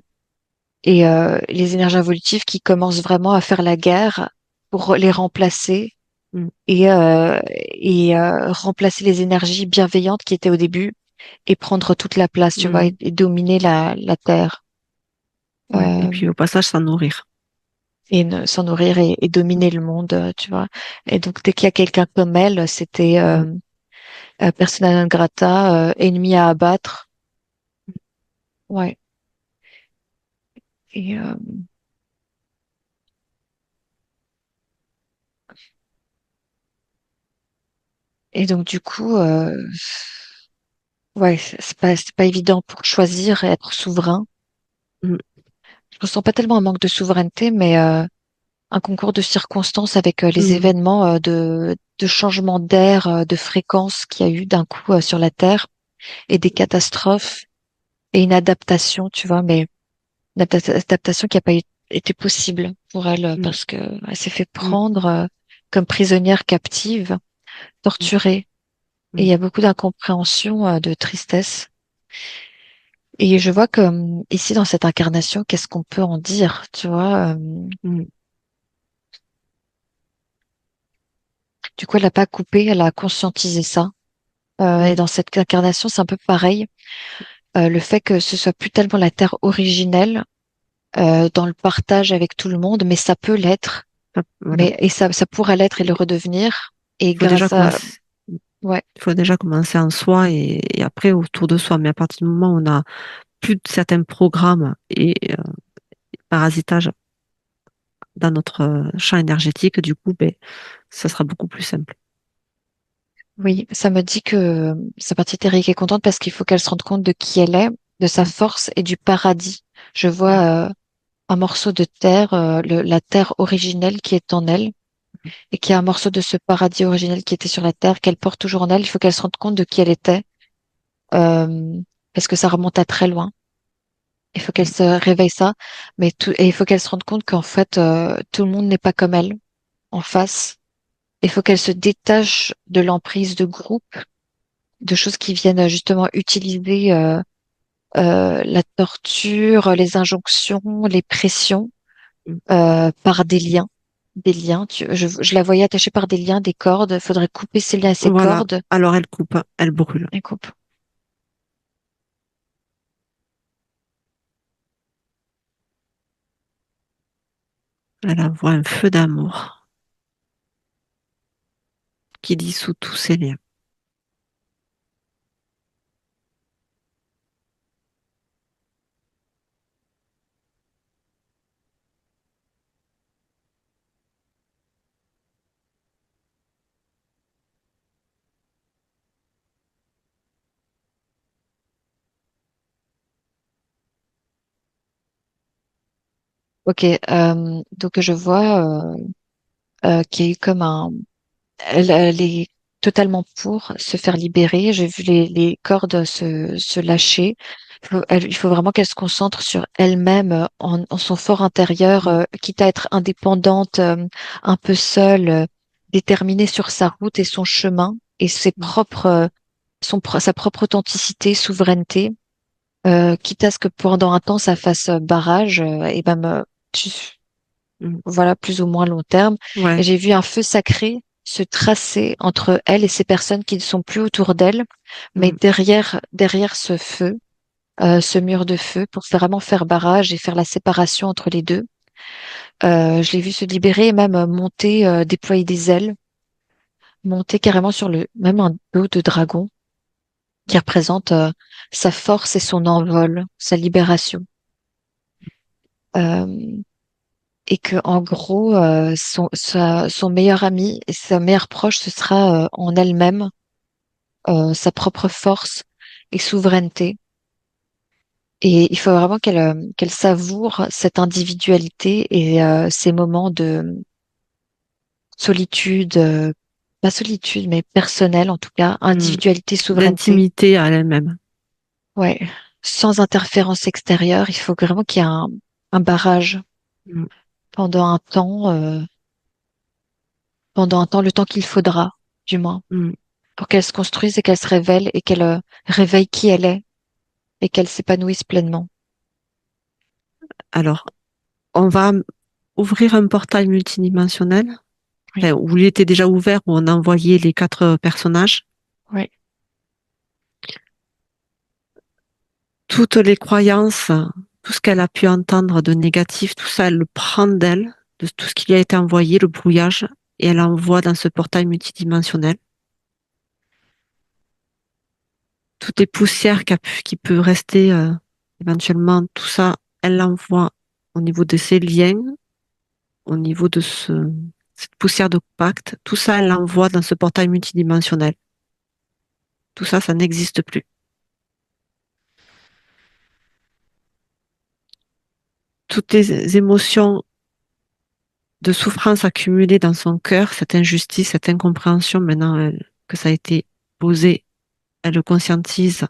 et les énergies involutives qui commencent vraiment à faire la guerre pour les remplacer Mm. et remplacer les énergies bienveillantes qui étaient au début et prendre toute la place, tu vois, Mm. et dominer la terre. Ouais. Et Euh, puis au passage, s'en nourrir. et s'en nourrir et dominer le monde, tu vois. Et donc, dès qu'il y a quelqu'un comme elle, c'était Mm. persona non grata, ennemi à abattre. Ouais. Et, euh, et donc, du coup, ouais, c'est pas évident pour choisir et être souverain. Mm. Je ressens pas tellement un manque de souveraineté, mais un concours de circonstances avec les mm, événements de changement d'air, de fréquence qu'il y a eu d'un coup sur la Terre et des catastrophes et une adaptation, tu vois, mais une adaptation qui n'a pas été possible pour elle mm, parce que elle s'est fait mm, prendre comme prisonnière captive, mm, torturée. Et il mm, y a beaucoup d'incompréhension, de tristesse. Et je vois que ici dans cette incarnation, qu'est-ce qu'on peut en dire, tu vois? mm, Du coup, elle n'a pas coupé, elle a conscientisé ça. Et mm. dans cette incarnation, c'est un peu pareil. Le fait que ce soit plus tellement la terre originelle dans le partage avec tout le monde, mais ça peut l'être. Voilà. Mais et ça pourrait l'être et le redevenir. Et Il faut déjà grâce à commencer. ouais, Il faut déjà commencer en soi et après autour de soi. Mais à partir du moment où on a plus de certains programmes et parasitage dans notre champ énergétique, du coup, ben, ça sera beaucoup plus simple. oui, ça me dit que sa partie Eric est contente parce qu'il faut qu'elle se rende compte de qui elle est, de sa Mm, force et du paradis. Je mm, vois un morceau de terre, la terre originelle qui est en elle, et qu'il y a un morceau de ce paradis originel qui était sur la terre, qu'elle porte toujours en elle. Il faut qu'elle se rende compte de qui elle était, euh, parce que ça remonte à très loin. Il faut qu'elle mm. se réveille ça, et il faut qu'elle se rende compte qu'en fait, tout le monde n'est pas comme elle en face. Il faut qu'elle se détache de l'emprise de groupe, de choses qui viennent justement utiliser la torture, les injonctions, les pressions Mm. par des liens. Des liens. Je la voyais attachée par des liens, des cordes. Il faudrait couper ces liens et ces Voilà. cordes. Alors elle coupe, elle brûle. Elle coupe. Elle envoie un feu d'amour qui dissout tous ses liens. Ok. Donc je vois qu'il y a eu comme un. Elle est totalement pour se faire libérer. J'ai vu les cordes se lâcher. Il faut vraiment qu'elle se concentre sur elle-même, en son fort intérieur, Mm, quitte à être indépendante, un peu seule, déterminée sur sa route et son chemin et ses mm, propres, sa propre authenticité, souveraineté, quitte à ce que pendant un temps ça fasse barrage et même mm. voilà, plus ou moins long terme. Et Ouais. j'ai vu un feu sacré se tracer entre elle et ces personnes qui ne sont plus autour d'elle, mais Mm, derrière ce feu, ce mur de feu, pour vraiment faire barrage et faire la séparation entre les deux. Je l'ai vu se libérer et même monter, déployer des ailes, monter carrément sur même un dos de dragon qui représente sa force et son envol, sa libération. Euh, et que en gros son meilleur ami et sa meilleure proche ce sera en elle-même, sa propre force et souveraineté, et il faut vraiment qu'elle savoure cette individualité et ces moments de solitude, pas solitude mais personnelle, en tout cas mm. individualité, souveraineté, D'intimité à elle-même. ouais, sans interférence extérieure. Il faut vraiment qu'il y ait un barrage Mm, pendant un temps, le temps qu'il faudra, du moins, mm. pour qu'elle se construise et qu'elle se révèle et qu'elle réveille qui elle est et qu'elle s'épanouisse pleinement. Alors, on va ouvrir un portail multidimensionnel, Oui, enfin, où il était déjà ouvert, où on a envoyé les quatre personnages. oui, Toutes les croyances, tout ce qu'elle a pu entendre de négatif, tout ça, elle le prend d'elle, de tout ce qui lui a été envoyé, le brouillage, et elle envoie dans ce portail multidimensionnel. Toutes les poussières qui peut rester éventuellement, tout ça, elle l'envoie au niveau de ses liens, au niveau de cette poussière de pacte, tout ça, elle l'envoie dans ce portail multidimensionnel. Tout ça, ça n'existe plus. Toutes les émotions de souffrance accumulée dans son cœur, cette injustice, cette incompréhension, maintenant que ça a été posé, elle le conscientise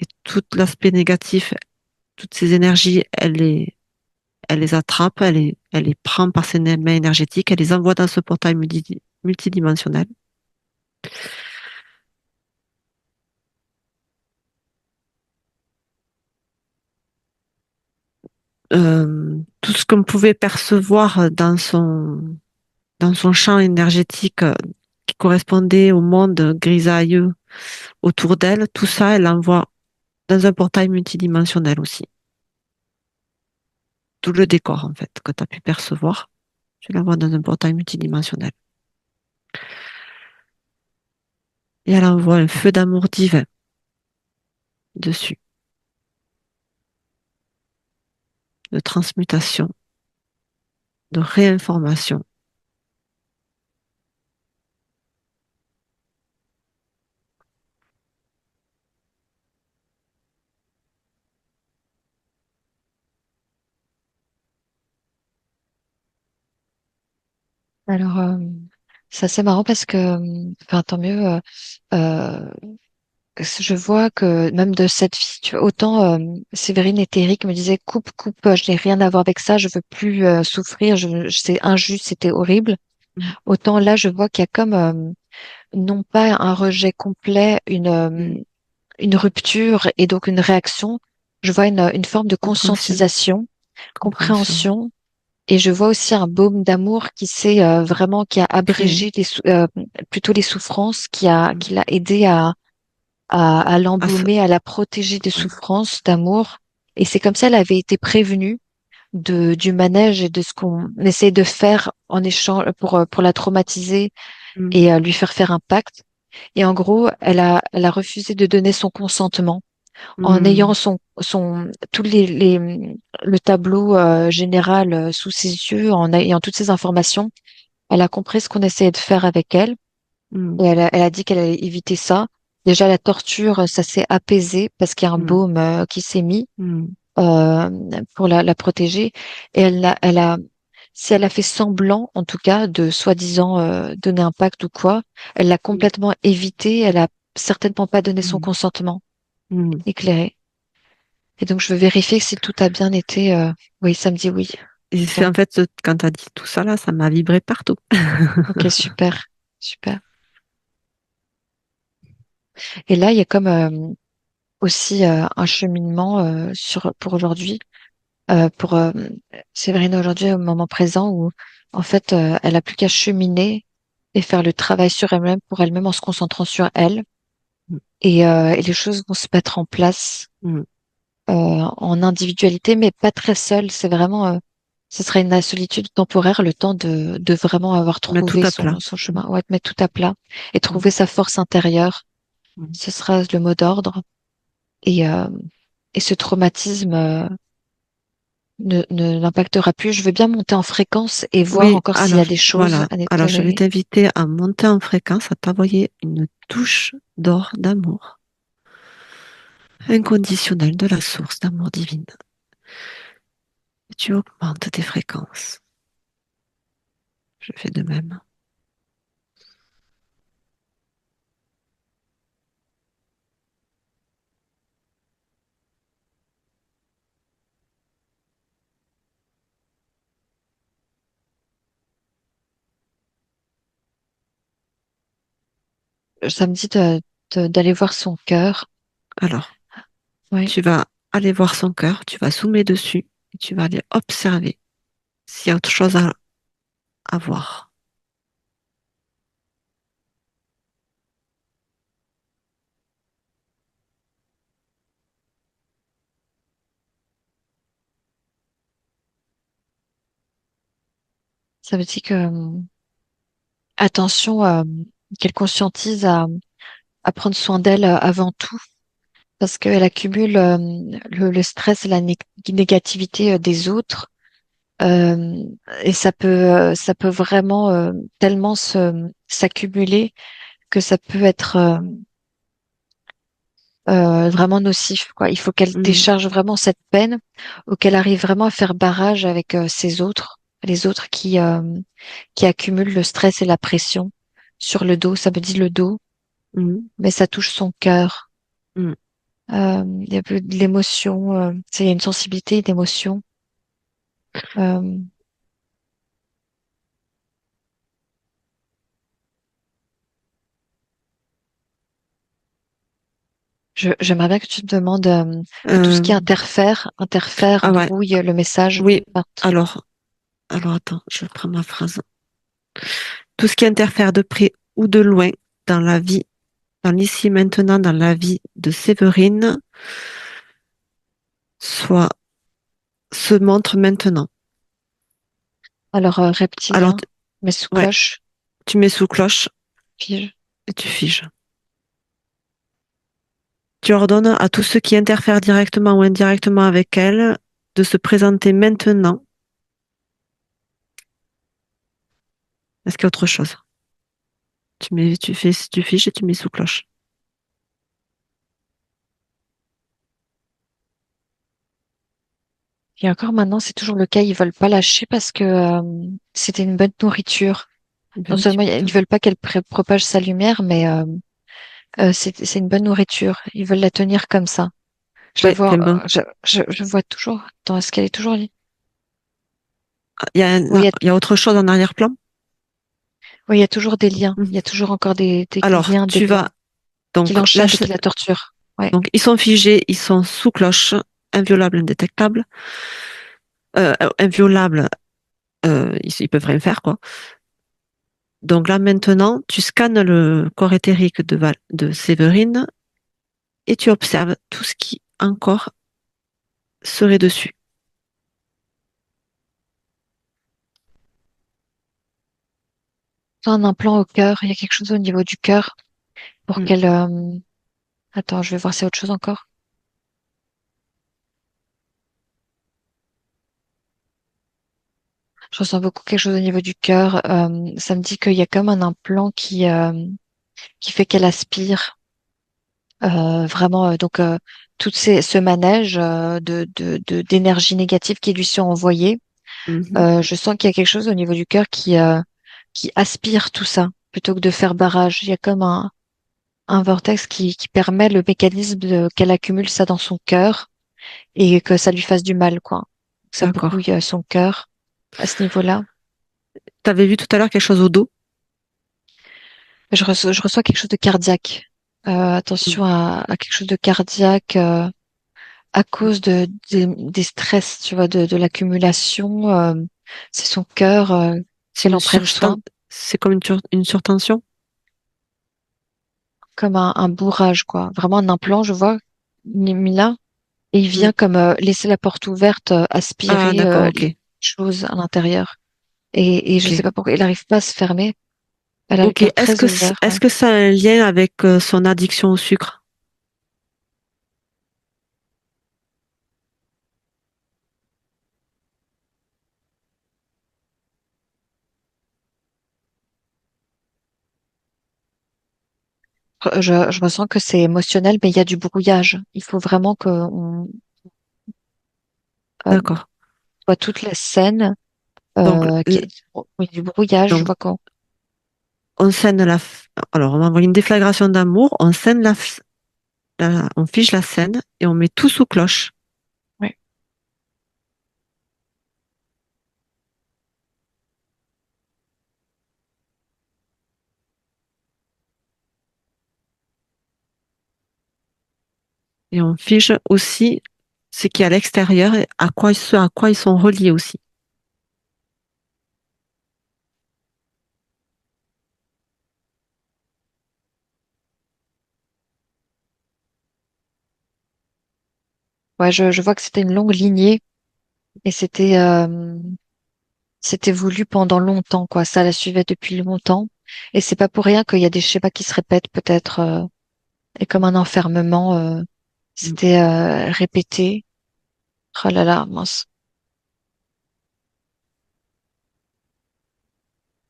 et tout l'aspect négatif, toutes ces énergies, elle les attrape, elle les prend par ses mains énergétiques, elle les envoie dans ce portail multidimensionnel. Tout ce qu'on pouvait percevoir dans son champ énergétique qui correspondait au monde grisailleux autour d'elle, tout ça, elle l'envoie dans un portail multidimensionnel aussi. Tout le décor, en fait, que tu as pu percevoir, tu l'envoies dans un portail multidimensionnel. Et elle envoie un feu d'amour divin dessus, de transmutation, de réinformation. Alors, c'est assez marrant parce que, enfin, tant mieux. Euh, je vois que même de cette fille, tu vois, autant Séverine et Eric me disaient coupe, coupe, je n'ai rien à voir avec ça, je veux plus souffrir, c'est injuste, c'était horrible. Mm, Autant là, je vois qu'il y a comme non pas un rejet complet, mm. une rupture et donc une réaction. Je vois une forme de Compréhension, conscientisation, compréhension. compréhension, et je vois aussi un baume d'amour qui s'est vraiment qui a Créer. abrégé plutôt les souffrances, Mm. qui l'a aidé à Ah, l'embaumer, à la protéger des ouais. souffrances d'amour. Et c'est comme ça, elle avait été prévenue du manège et de ce qu'on essaie de faire en échange pour la traumatiser Mm, et lui faire faire un pacte. Et en gros, elle a refusé de donner son consentement en ayant mm, le tableau général sous ses yeux, en ayant toutes ces informations. Elle a compris ce qu'on essayait de faire avec elle mm, et elle a dit qu'elle allait éviter ça. Déjà, la torture, ça s'est apaisé parce qu'il y a un mm, baume qui s'est mis mm, euh, pour la protéger. Et si elle a fait semblant, en tout cas, de soi-disant donner un pacte ou quoi, elle l'a mm, complètement évité. Elle a certainement pas donné son mm, consentement mm. éclairé. Et donc, je veux vérifier si tout a bien été. Oui, ça me dit oui. Et C'est c'est bon. en fait, quand tu as dit tout ça là, ça m'a vibré partout. Ok, super. Super. Et là, il y a comme aussi un cheminement pour aujourd'hui, pour Séverine aujourd'hui au moment présent où en fait elle a plus qu'à cheminer et faire le travail sur elle-même pour elle-même en se concentrant sur elle Mm, et les choses vont se mettre en place mm. en individualité mais pas très seule. C'est vraiment ce serait une solitude temporaire, le temps de vraiment avoir Mettre trouvé tout à plat. son Mm, chemin, ouais, de mettre tout à plat et mm, trouver sa force intérieure. mm. Ce sera le mot d'ordre et, euh, et ce traumatisme ne l'impactera plus. Je veux bien monter en fréquence et voir Oui, encore s'il y alors a des choses voilà. à Alors je vais nettoyer. t'inviter à monter en fréquence, à t'envoyer une touche d'or d'amour inconditionnel de la source d'amour divine. Et tu augmentes tes fréquences. Je fais de même. Ça me dit d'aller voir son cœur. Alors, Oui, tu vas aller voir son cœur, tu vas zoomer dessus et tu vas aller observer s'il y a autre chose à voir. ça me dit que attention, qu'elle conscientise à prendre soin d'elle avant tout, parce qu'elle accumule le stress et la négativité des autres. Euh, et ça peut vraiment tellement s'accumuler que ça peut être vraiment nocif, quoi. Il faut qu'elle Hmm, décharge vraiment cette peine ou qu'elle arrive vraiment à faire barrage avec ses autres. les autres qui accumulent le stress et la pression sur le dos. Ça me dit le dos, Mhm. mais ça touche son cœur. Mhm. Il y a peu de l'émotion, il y a une sensibilité, une émotion. Euh, j'aimerais bien que tu te demandes que tout ce qui Euh, interfère, ah ouais, brouille le message. oui. Parte. Alors attends, je prends ma phrase. Tout ce qui interfère de près ou de loin dans la vie, dans l'ici maintenant, dans la vie de Séverine, soit se montre maintenant. Alors, Alors, reptilien, mais sous ouais, cloche, tu mets sous cloche pige. et tu figes. Tu ordonnes à tous ceux qui interfèrent directement ou indirectement avec elle de se présenter maintenant. Est-ce qu'il y a autre chose? Tu fiches et tu mets sous cloche. Et encore maintenant, c'est toujours le cas, ils veulent pas lâcher parce que c'était une bonne nourriture. Non Ben oui, tu seulement ils m'étonnes. veulent pas qu'elle propage sa lumière, mais c'est une bonne nourriture. Ils veulent la tenir comme ça. Je la Ouais, vois, enfin bon. je vois toujours. Attends, est-ce qu'elle est toujours là? Ah, il y a, Oui, il y a autre chose en arrière-plan? oui, il y a toujours des liens. Il y Mhm. a toujours encore des Alors, liens tu vas, qui donc, l'enchaînent et qui la torturent. Ouais. donc, ils sont figés, ils sont sous cloche, inviolables, indétectables, inviolables, ils peuvent rien faire, quoi. Donc là, maintenant, tu scannes le corps éthérique de Séverine et tu observes tout ce qui encore serait dessus. Un implant au cœur. Il y a quelque chose au niveau du cœur pour Mm. qu'elle. Attends, je vais voir s'il y a autre chose encore. Je ressens beaucoup quelque chose au niveau du cœur. Ça me dit qu'il y a comme un implant qui fait qu'elle aspire vraiment tout ce manège d'énergie négative qui lui sont envoyées. Mhm. Je sens qu'il y a quelque chose au niveau du cœur qui aspire tout ça plutôt que de faire barrage. Il y a comme un vortex qui permet le mécanisme qu'elle accumule ça dans son cœur et que ça lui fasse du mal, quoi. Que ça D'accord. brouille son cœur à ce niveau-là. Tu avais vu tout à l'heure quelque chose au dos? Je reçois quelque chose de cardiaque. Mm. Attention à quelque chose de cardiaque à cause des stress, tu vois, de l'accumulation. C'est son cœur C'est qu'elle une en prenne soin, c'est comme une surtension? comme un bourrage, quoi. Vraiment un implant, je vois, mis là, et il Mm. vient comme laisser la porte ouverte, Ah, aspirer d'accord, les ok. choses à l'intérieur. Et je sais Ok. pas pourquoi, il n'arrive pas à se fermer. Elle a le Ok. cœur très ouvert. Ouais. Est-ce que ça a un lien avec son addiction au sucre? Je ressens que c'est émotionnel, mais il y a du brouillage. Il faut vraiment qu'on D'accord. voit toute la scène. Donc, Oui, du brouillage, je donc vois quand. on scène alors, on envoie une déflagration d'amour, on scène on fige la scène et on met tout sous cloche. Ouais. Et on fige aussi ce qui est à l'extérieur et ce à quoi ils sont reliés aussi. Ouais, je vois que c'était une longue lignée et c'était voulu pendant longtemps, quoi. Ça la suivait depuis longtemps. Et c'est pas pour rien qu'il y a des schémas qui se répètent peut-être et comme un enfermement, Mm. c'était répété. Oh là là, mince.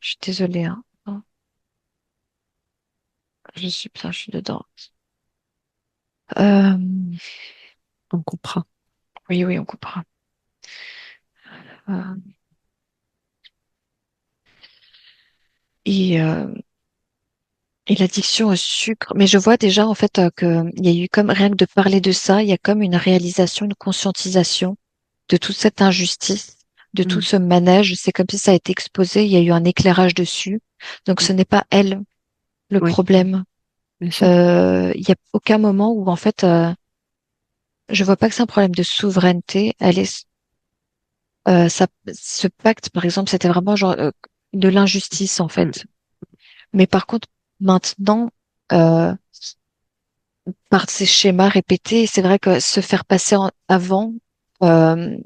Je suis désolée, hein. Oh, je suis dedans. Euh, On coupera. oui, oui, on coupera. Euh, et, euh, et l'addiction au sucre. Mais je vois déjà en fait que il y a eu comme rien que de parler de ça, il y a comme une réalisation, une conscientisation de toute cette injustice, de tout mm, ce manège. C'est comme si ça a été exposé, il y a eu un éclairage dessus. Donc mm. ce n'est pas elle le Oui, problème. bien sûr. Il y a aucun moment où en fait je vois pas que c'est un problème de souveraineté. Ce pacte par exemple, c'était vraiment genre de l'injustice en Mm, fait. Mais par contre maintenant euh, par ces schémas répétés. C'est vrai que se faire passer avant, euh,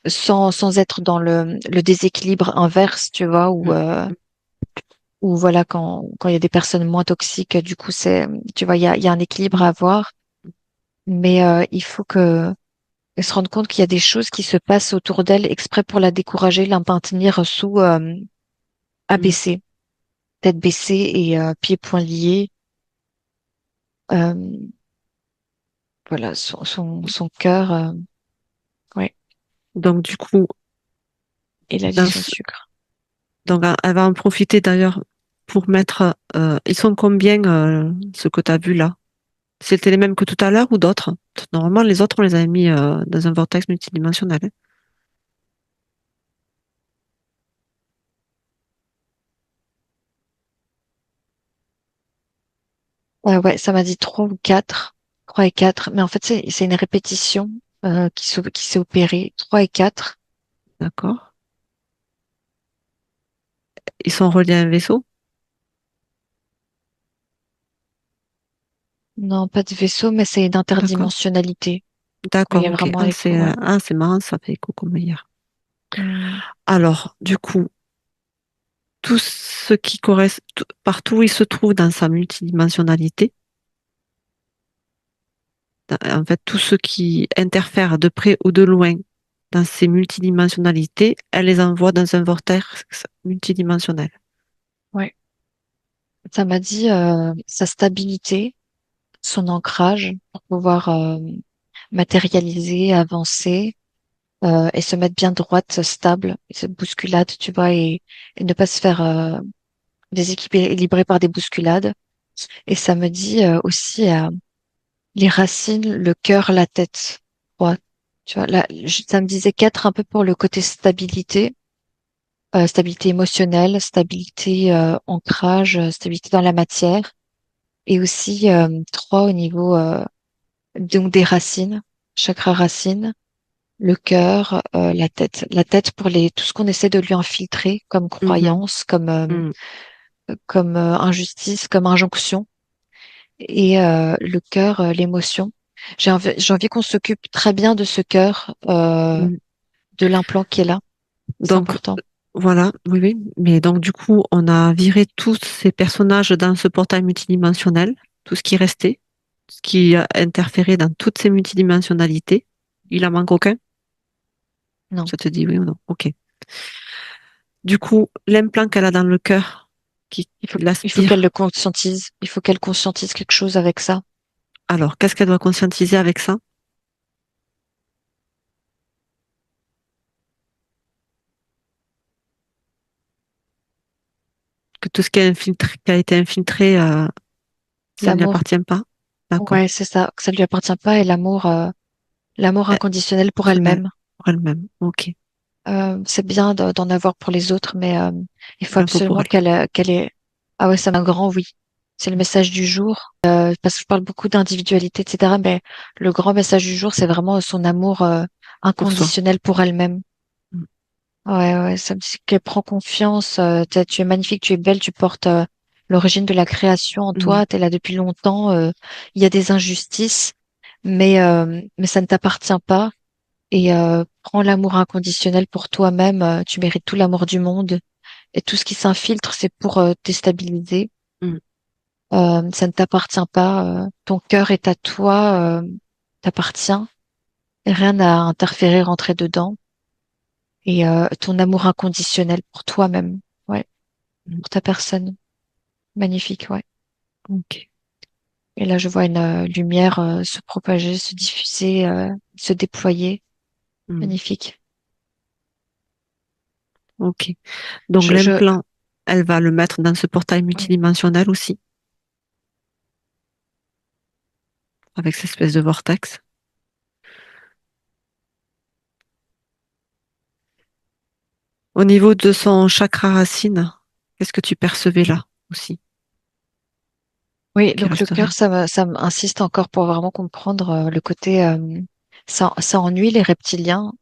sans être dans le déséquilibre inverse, tu vois, mm, ou voilà, quand il y a des personnes moins toxiques, du coup, tu vois, il y a un équilibre mm, à avoir, mais il faut qu'elle se rende compte qu'il y a des choses qui se passent autour d'elle exprès pour la décourager, la maintenir sous mm. abaissée, tête baissée et pieds poings liés. Euh, voilà, son cœur, ouais, Donc, du coup, et dans l'addiction au ce- sucre. donc, elle va en profiter d'ailleurs pour mettre, ils sont combien, ce que tu as vu là? C'était les mêmes que tout à l'heure ou d'autres? Normalement, les autres, on les avait mis, dans un vortex multidimensionnel, hein. Ouais, ça m'a dit trois ou quatre, trois et quatre, mais en fait c'est une répétition qui s'est opérée, trois et quatre. D'accord? Ils sont reliés à un vaisseau? Non, pas de vaisseau, mais c'est D'accord. d'interdimensionnalité. Il D'accord, y a ok. vraiment écho, ouais. C'est marrant, ça fait écho comme hier. Hmm. Alors, du coup, tout ce qui correspond, partout où il se trouve dans sa multidimensionnalité, en fait, tout ce qui interfère de près ou de loin dans ces multidimensionnalités, elle les envoie dans un vortex multidimensionnel. Ouais. Ça m'a dit sa stabilité, son ancrage pour pouvoir matérialiser, avancer et se mettre bien droite, stable, et cette bousculade, tu vois, et ne pas se faire déséquilibrer par des bousculades. Et ça me dit aussi les racines, le cœur, la tête. Ouais. Tu vois, là, ça me disait quatre un peu pour le côté stabilité, stabilité émotionnelle, stabilité ancrage, stabilité dans la matière, et aussi trois au niveau donc des racines, chakra racine, le cœur, la tête. La tête pour les tout ce qu'on essaie de lui infiltrer comme Mhm, croyance, mhm. comme injustice, comme injonction, et le cœur, l'émotion. J'ai envie qu'on s'occupe très bien de ce cœur, Mhm. de l'implant qui est là. C'est Donc, important. voilà, oui, oui. Mais donc, du coup, on a viré tous ces personnages dans ce portail multidimensionnel, tout ce qui restait, ce qui a interféré dans toutes ces multidimensionnalités. Il en manque aucun? Non. Ça te dit oui ou non? Ok. Du coup, l'implant qu'elle a dans le cœur, qui Il faut qu'elle le l'aspire. conscientise. Il faut qu'elle conscientise quelque chose avec ça. Alors, qu'est-ce qu'elle doit conscientiser avec ça? Que tout ce qui a été infiltré, ça ne lui L'amour. appartient pas? Ouais, D'accord. c'est ça. Que ça lui appartient pas et l'amour Euh, inconditionnel pour Pour elle, elle-même. pour elle-même. Ok. C'est bien d'en avoir pour les autres, mais il faut Il en faut pour absolument elle. qu'elle ait. Ah ouais, ça m'a un grand oui. C'est le message du jour. Parce que je parle beaucoup d'individualité, etc. Mais le grand message du jour, c'est vraiment son amour Pour soi. inconditionnel pour elle-même. Mm. Ouais, ouais, ça me dit qu'elle prend confiance. Tu es magnifique, tu es belle, tu portes l'origine de la création en Mm. toi. Tu es là depuis longtemps. Il y a des injustices, mais ça ne t'appartient pas. Et prends l'amour inconditionnel pour toi-même. Tu mérites tout l'amour du monde. Et tout ce qui s'infiltre, c'est pour déstabiliser. Mm. Ça ne t'appartient pas. Ton cœur est à toi, t'appartient. Et rien n'a interféré, rentrer dedans. Et ton amour inconditionnel pour toi-même. Ouais, Mm. pour ta personne. Magnifique, ouais. Ok. Et là, je vois une lumière se propager, se diffuser, se déployer. Mm. Magnifique. Ok. Donc Je, je, l'implant. elle va le mettre dans ce portail multidimensionnel aussi, avec cette espèce de vortex. Au niveau de son chakra racine, qu'est-ce que tu percevais là aussi, Oui, qui donc le cœur, resterait? ça m'insiste encore pour vraiment comprendre le côté, ça ennuie les reptiliens.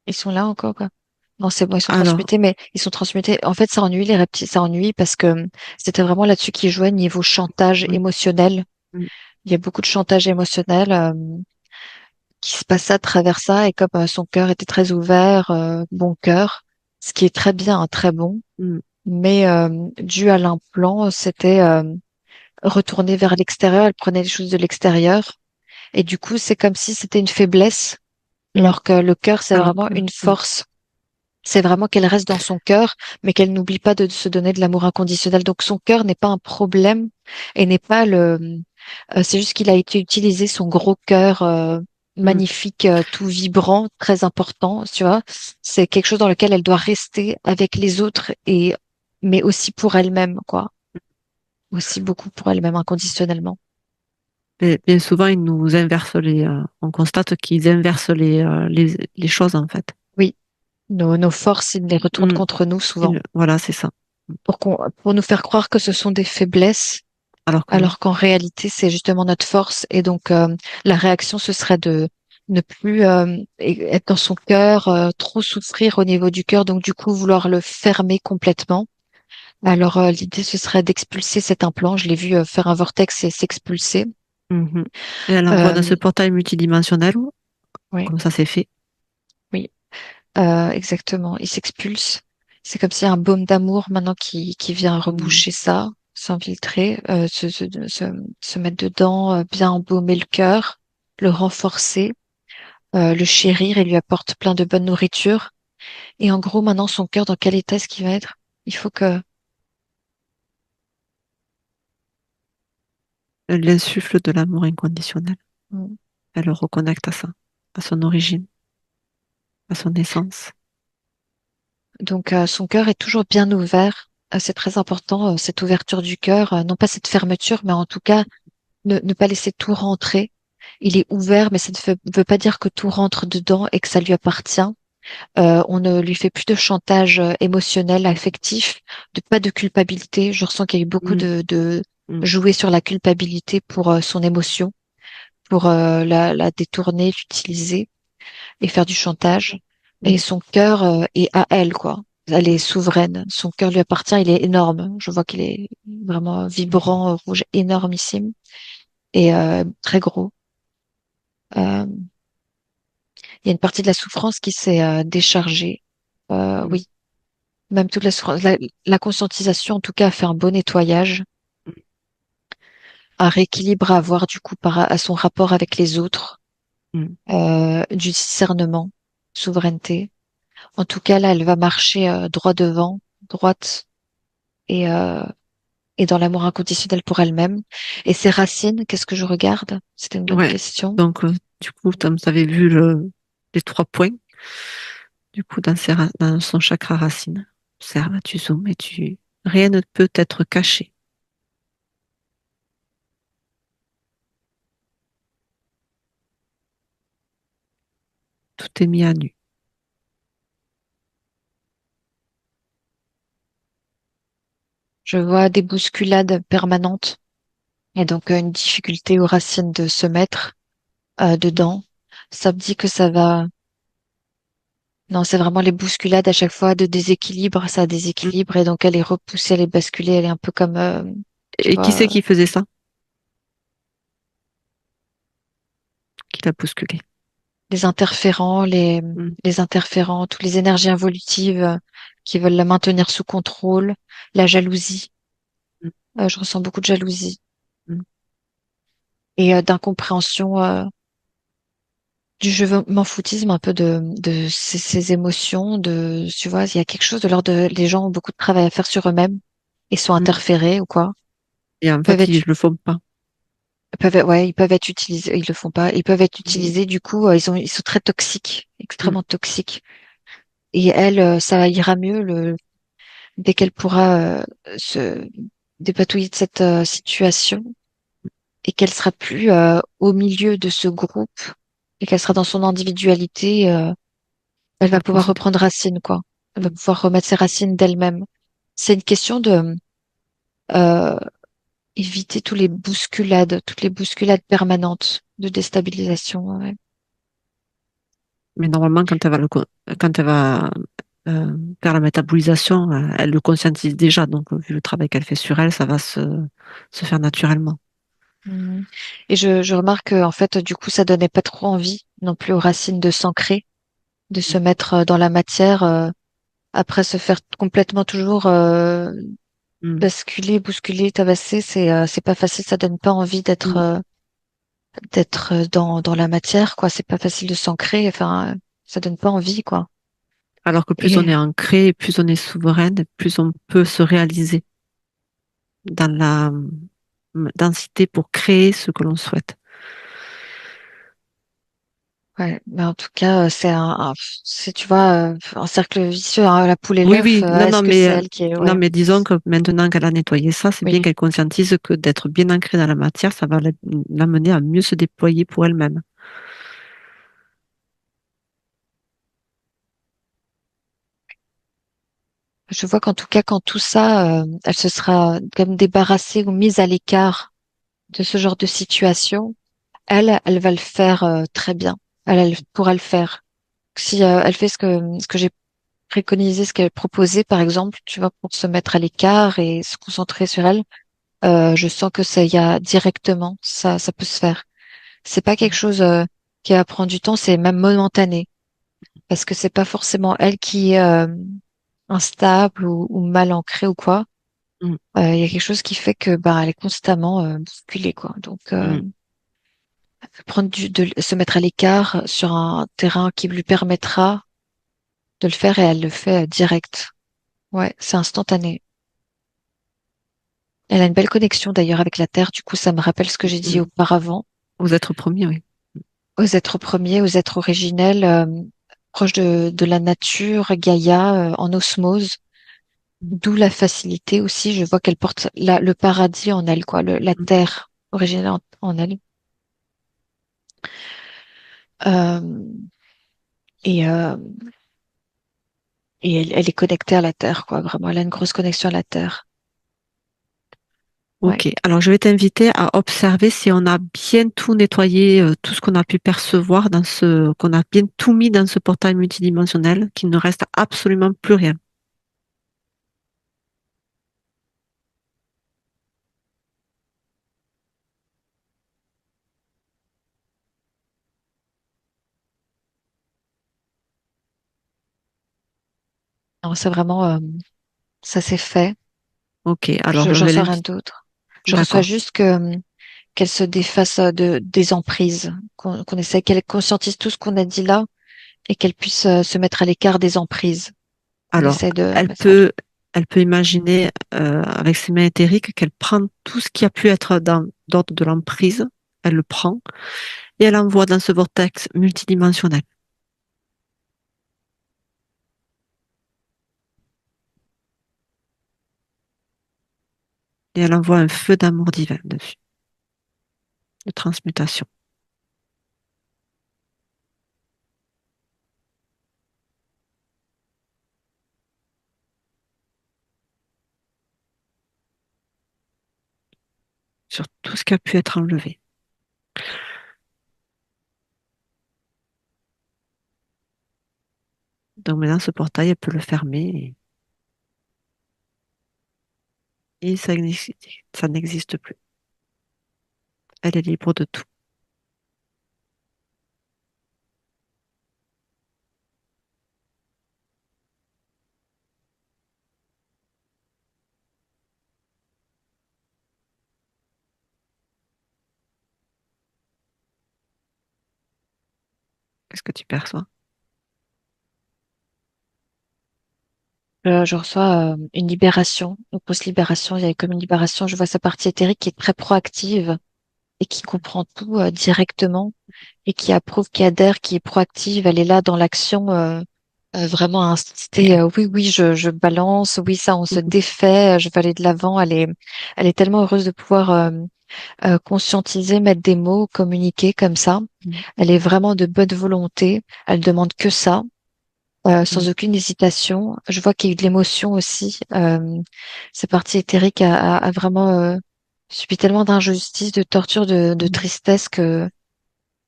Ils sont là encore, quoi. Non, c'est bon, ils sont Alors, transmutés, mais ils sont transmutés. En fait, ça ennuie les reptiles, ça ennuie parce que c'était vraiment là-dessus qu'ils jouaient niveau chantage oui, émotionnel. mm, Il y a beaucoup de chantage émotionnel qui se passait à travers ça, et comme son cœur était très ouvert, bon cœur, ce qui est très bien, hein, très bon, mm, mais dû à l'implant, c'était retourné vers l'extérieur, elle prenait les choses de l'extérieur, et du coup, c'est comme si c'était une faiblesse, mm. alors que le cœur, c'est Alors vraiment que, une force. C'est vraiment qu'elle reste dans son cœur, mais qu'elle n'oublie pas de se donner de l'amour inconditionnel. Donc son cœur n'est pas un problème et n'est pas c'est juste qu'il a été utilisé, son gros cœur mm, magnifique, tout vibrant, très important, tu vois. C'est quelque chose dans lequel elle doit rester avec les autres, et mais aussi pour elle-même, quoi. Aussi beaucoup pour elle-même inconditionnellement. mais bien souvent, ils nous inversent on constate qu'ils inversent les choses, en fait. Oui, nos forces, ils les retournent Mm. contre nous souvent, Voilà, c'est ça. pour nous faire croire que ce sont des faiblesses, Alors que non. alors qu'en réalité, c'est justement notre force. Et donc, la réaction, ce serait de ne plus être dans son cœur, trop souffrir au niveau du cœur, donc du coup, vouloir le fermer complètement. Alors, l'idée, ce serait d'expulser cet implant. Je l'ai vu faire un vortex et s'expulser. Mhm. Et elle envoie dans ce Euh, portail multidimensionnel, oui, comme ça c'est fait. oui, exactement. Il s'expulse. C'est comme si un baume d'amour maintenant qui vient Mm. reboucher ça, s'infiltrer, se mettre dedans, bien embaumer le cœur, le renforcer, le chérir et lui apporte plein de bonne nourriture. Et en gros, maintenant, son cœur, dans quel état est-ce qu'il va être? Il faut que... Elle insuffle de l'amour inconditionnel. Mm. Elle le reconnecte à ça, à son origine, à son essence. Donc, son cœur est toujours bien ouvert. C'est très important, cette ouverture du cœur, non pas cette fermeture, mais en tout cas, ne pas laisser tout rentrer. Il est ouvert, mais ça ne veut pas dire que tout rentre dedans et que ça lui appartient. On ne lui fait plus de chantage émotionnel, affectif, pas de culpabilité. Je ressens qu'il y a eu beaucoup Mm, de mm, jouer sur la culpabilité pour son émotion, pour la détourner, l'utiliser et faire du chantage. Et mm, son cœur est à elle, quoi. Elle est souveraine. Son cœur lui appartient. Il est énorme. Je vois qu'il est vraiment vibrant, rouge, énormissime et très gros. Euh, il y a une partie de la souffrance qui s'est déchargée. mm, Oui, même toute la souffrance, la conscientisation, en tout cas, a fait un beau nettoyage, un rééquilibre à avoir du coup à son rapport avec les autres, mm. du discernement, souveraineté. En tout cas, là, elle va marcher droit devant, droite et, euh, et dans l'amour inconditionnel pour elle-même. Et ses racines, qu'est-ce que je regarde? C'était une bonne Ouais. question. Donc, du coup, comme tu avais vu les 3 points, du coup, dans son chakra racine, observe, tu zoomes et rien ne peut être caché. Tout est mis à nu. Je vois des bousculades permanentes et donc une difficulté aux racines de se mettre dedans. Ça me dit que ça va. Non, c'est vraiment les bousculades à chaque fois de déséquilibre, ça Mm. déséquilibre et donc elle est repoussée, elle est basculée, elle est un peu comme, tu Et qui c'est vois, qui faisait ça? Qui l'a bousculé? les interférents, Mm, les interférents, toutes les énergies involutives qui veulent la maintenir sous contrôle, la jalousie. mm, Je ressens beaucoup de jalousie mm, et d'incompréhension, du je m'en foutisme un peu de ces émotions, tu vois, il y a quelque chose de l'ordre de, les gens ont beaucoup de travail à faire sur eux-mêmes et sont mm. interférés ou quoi. Et en Peuvent fait, être ils le font pas. Ouais, ils peuvent être utilisés, ils le font pas, ils peuvent être Mm, utilisés, du coup, ils sont très toxiques, mm, extrêmement toxiques. Et elle, ça ira mieux, dès qu'elle pourra se dépatouiller de cette situation et qu'elle sera plus au milieu de ce groupe et qu'elle sera dans son individualité, elle va Elle pourra pouvoir se... reprendre racine, quoi. Elle va Mm. pouvoir remettre ses racines d'elle-même. C'est une question de euh, éviter toutes les bousculades permanentes de déstabilisation. Ouais. Mais normalement, quand elle va faire la métabolisation, elle le conscientise déjà. Donc, vu le travail qu'elle fait sur elle, ça va se faire naturellement. Mhm. Et je remarque que, en fait, du coup, ça donnait pas trop envie non plus aux racines de s'ancrer, de se mettre dans la matière, après se faire complètement toujours Mm. basculer, bousculer, tabasser, c'est pas facile, ça donne pas envie Mm. d'être dans la matière, quoi. C'est pas facile de s'ancrer, enfin, ça donne pas envie, quoi. Alors que plus on Et est ancré, plus on est souveraine, plus on peut se réaliser dans la densité pour créer ce que l'on souhaite. ouais, mais en tout cas, c'est, tu vois, un cercle vicieux, hein, la poule et Oui, l'œuf. oui, non, Est-ce que c'est elle qui est, non, ouais, mais disons que maintenant qu'elle a nettoyé ça, c'est bien oui. qu'elle conscientise que d'être bien ancrée dans la matière, ça va l'amener à mieux se déployer pour elle-même. Je vois qu'en tout cas, quand tout ça, elle se sera comme débarrassée ou mise à l'écart de ce genre de situation, elle va le faire très bien. Elle pourra le faire. Si elle fait ce que j'ai préconisé, ce qu'elle proposait, par exemple, tu vois, pour se mettre à l'écart et se concentrer sur elle, je sens que ça y a directement, ça peut se faire. C'est pas quelque chose qui va prendre du temps, c'est même momentané, parce que c'est pas forcément elle qui est instable ou mal ancrée ou quoi. Mm, Il y a quelque chose qui fait que bah elle est constamment bousculée, quoi. Donc mm, de se mettre à l'écart sur un terrain qui lui permettra de le faire et elle le fait direct. Ouais, c'est instantané. Elle a une belle connexion d'ailleurs avec la Terre. Du coup, ça me rappelle ce que j'ai dit mm. auparavant. Aux êtres premiers, oui. Aux êtres premiers, aux êtres originels, proches de la nature, Gaïa, en osmose. D'où la facilité aussi. Je vois qu'elle porte le paradis en elle, quoi, la Mm. Terre originelle en elle. Euh, et euh, et elle est connectée à la Terre, quoi, vraiment. Elle a une grosse connexion à la Terre. Ouais. Ok, alors je vais t'inviter à observer si on a bien tout nettoyé, tout ce qu'on a pu percevoir qu'on a bien tout mis dans ce portail multidimensionnel, qu'il ne reste absolument plus rien. Non, c'est vraiment, ça s'est fait. Ok, alors je J'en vais reçois rien l'inviter. d'autre. Je reçois D'accord. juste que qu'elle se défasse des emprises, qu'on essaie, qu'elle conscientise tout ce qu'on a dit là et qu'elle puisse se mettre à l'écart des emprises. On Alors, essaie de elle mettre ça. peut, elle peut imaginer avec ses mains éthériques qu'elle prend tout ce qui a pu être d'ordre de l'emprise, elle le prend et elle envoie dans ce vortex multidimensionnel. Et elle envoie un feu d'amour divin dessus, de transmutation. Sur tout ce qui a pu être enlevé. Donc maintenant, ce portail, elle peut le fermer et ça n'existe plus. Elle est libre de tout. Qu'est-ce que tu perçois? Je reçois une libération, une grosse libération. Il y a comme une libération. Je vois sa partie éthérique qui est très proactive et qui comprend tout directement et qui approuve, qui adhère, qui est proactive. Elle est là dans l'action. vraiment insister, oui, oui, je balance, oui, ça, on se Mhm. défait, je vais aller de l'avant. Elle est tellement heureuse de pouvoir conscientiser, mettre des mots, communiquer comme ça. Mhm. Elle est vraiment de bonne volonté. Elle demande que ça, sans aucune hésitation. Je vois qu'il y a eu de l'émotion aussi. Cette partie éthérique a vraiment subi tellement d'injustice, de torture, de Mhm. tristesse que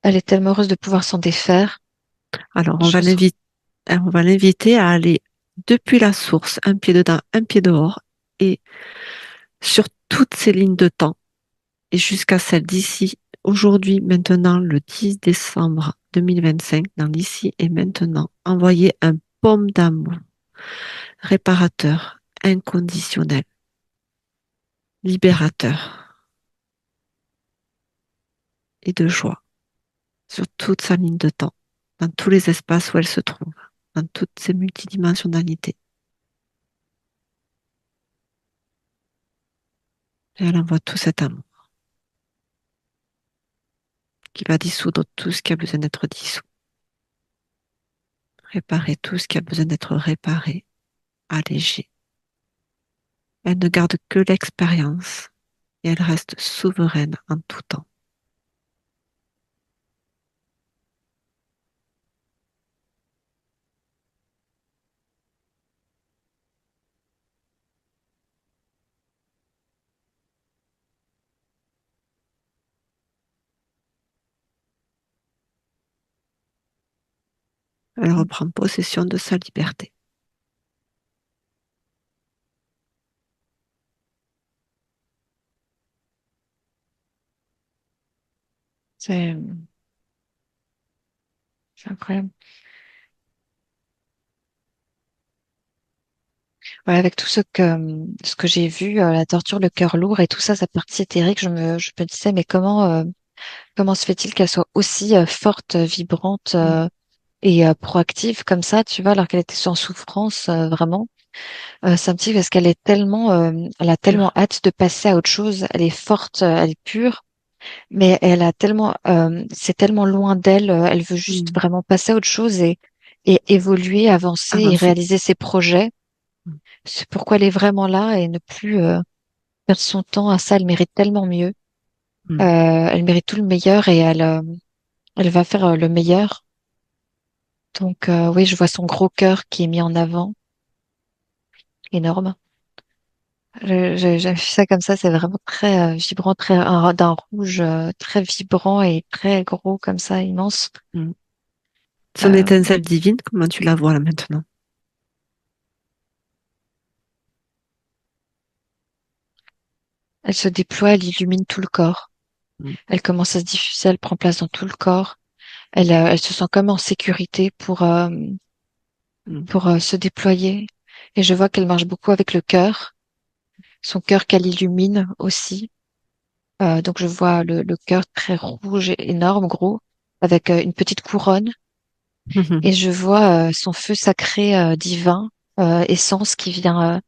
elle est tellement heureuse de pouvoir s'en défaire. Alors, Je sens. on va l'inviter à aller depuis la source, un pied dedans, un pied dehors, et sur toutes ces lignes de temps, et jusqu'à celle d'ici, aujourd'hui, maintenant, le 10 décembre 2025, dans l'ici et maintenant, envoyer un baume d'amour réparateur, inconditionnel, libérateur et de joie sur toute sa ligne de temps, dans tous les espaces où elle se trouve, dans toutes ses multidimensionnalités. Et elle envoie tout cet amour qui va dissoudre tout ce qui a besoin d'être dissous, réparer tout ce qui a besoin d'être réparé, allégé. Elle ne garde que l'expérience et elle reste souveraine en tout temps. Elle reprend possession de sa liberté. C'est c'est incroyable. Ouais, avec tout ce que j'ai vu, la torture, le cœur lourd et tout ça, sa partie éthérique, je me disais, mais comment se fait-il qu'elle soit aussi forte, vibrante Mm. et proactive comme ça, tu vois, alors qu'elle était en souffrance, vraiment. Ça me dit parce qu'elle est tellement, elle a tellement Pure. hâte de passer à autre chose. Elle est forte, elle est pure, mais elle a tellement, c'est tellement loin d'elle. Elle veut juste Mm. vraiment passer à autre chose et évoluer, avancer et Avancer. réaliser ses projets. Mm. C'est pourquoi elle est vraiment là et ne plus perdre son temps à ça. Elle mérite tellement mieux. Mm. Elle mérite tout le meilleur et elle va faire le meilleur. Donc oui, je vois son gros cœur qui est mis en avant, énorme. J'ai vu ça comme ça, c'est vraiment très vibrant, très d'un rouge très vibrant et très gros comme ça, immense. Mm. Son Euh, étincelle divine, comment tu la vois là maintenant? Elle se déploie, elle illumine tout le corps. Mm. Elle commence à se diffuser, elle prend place dans tout le corps. Elle se sent comme en sécurité Mm. pour se déployer. Et je vois qu'elle marche beaucoup avec le cœur, son cœur qu'elle illumine aussi. Donc je vois le cœur très rouge, et énorme, gros, avec une petite couronne. Et je vois son feu sacré divin, essence qui vient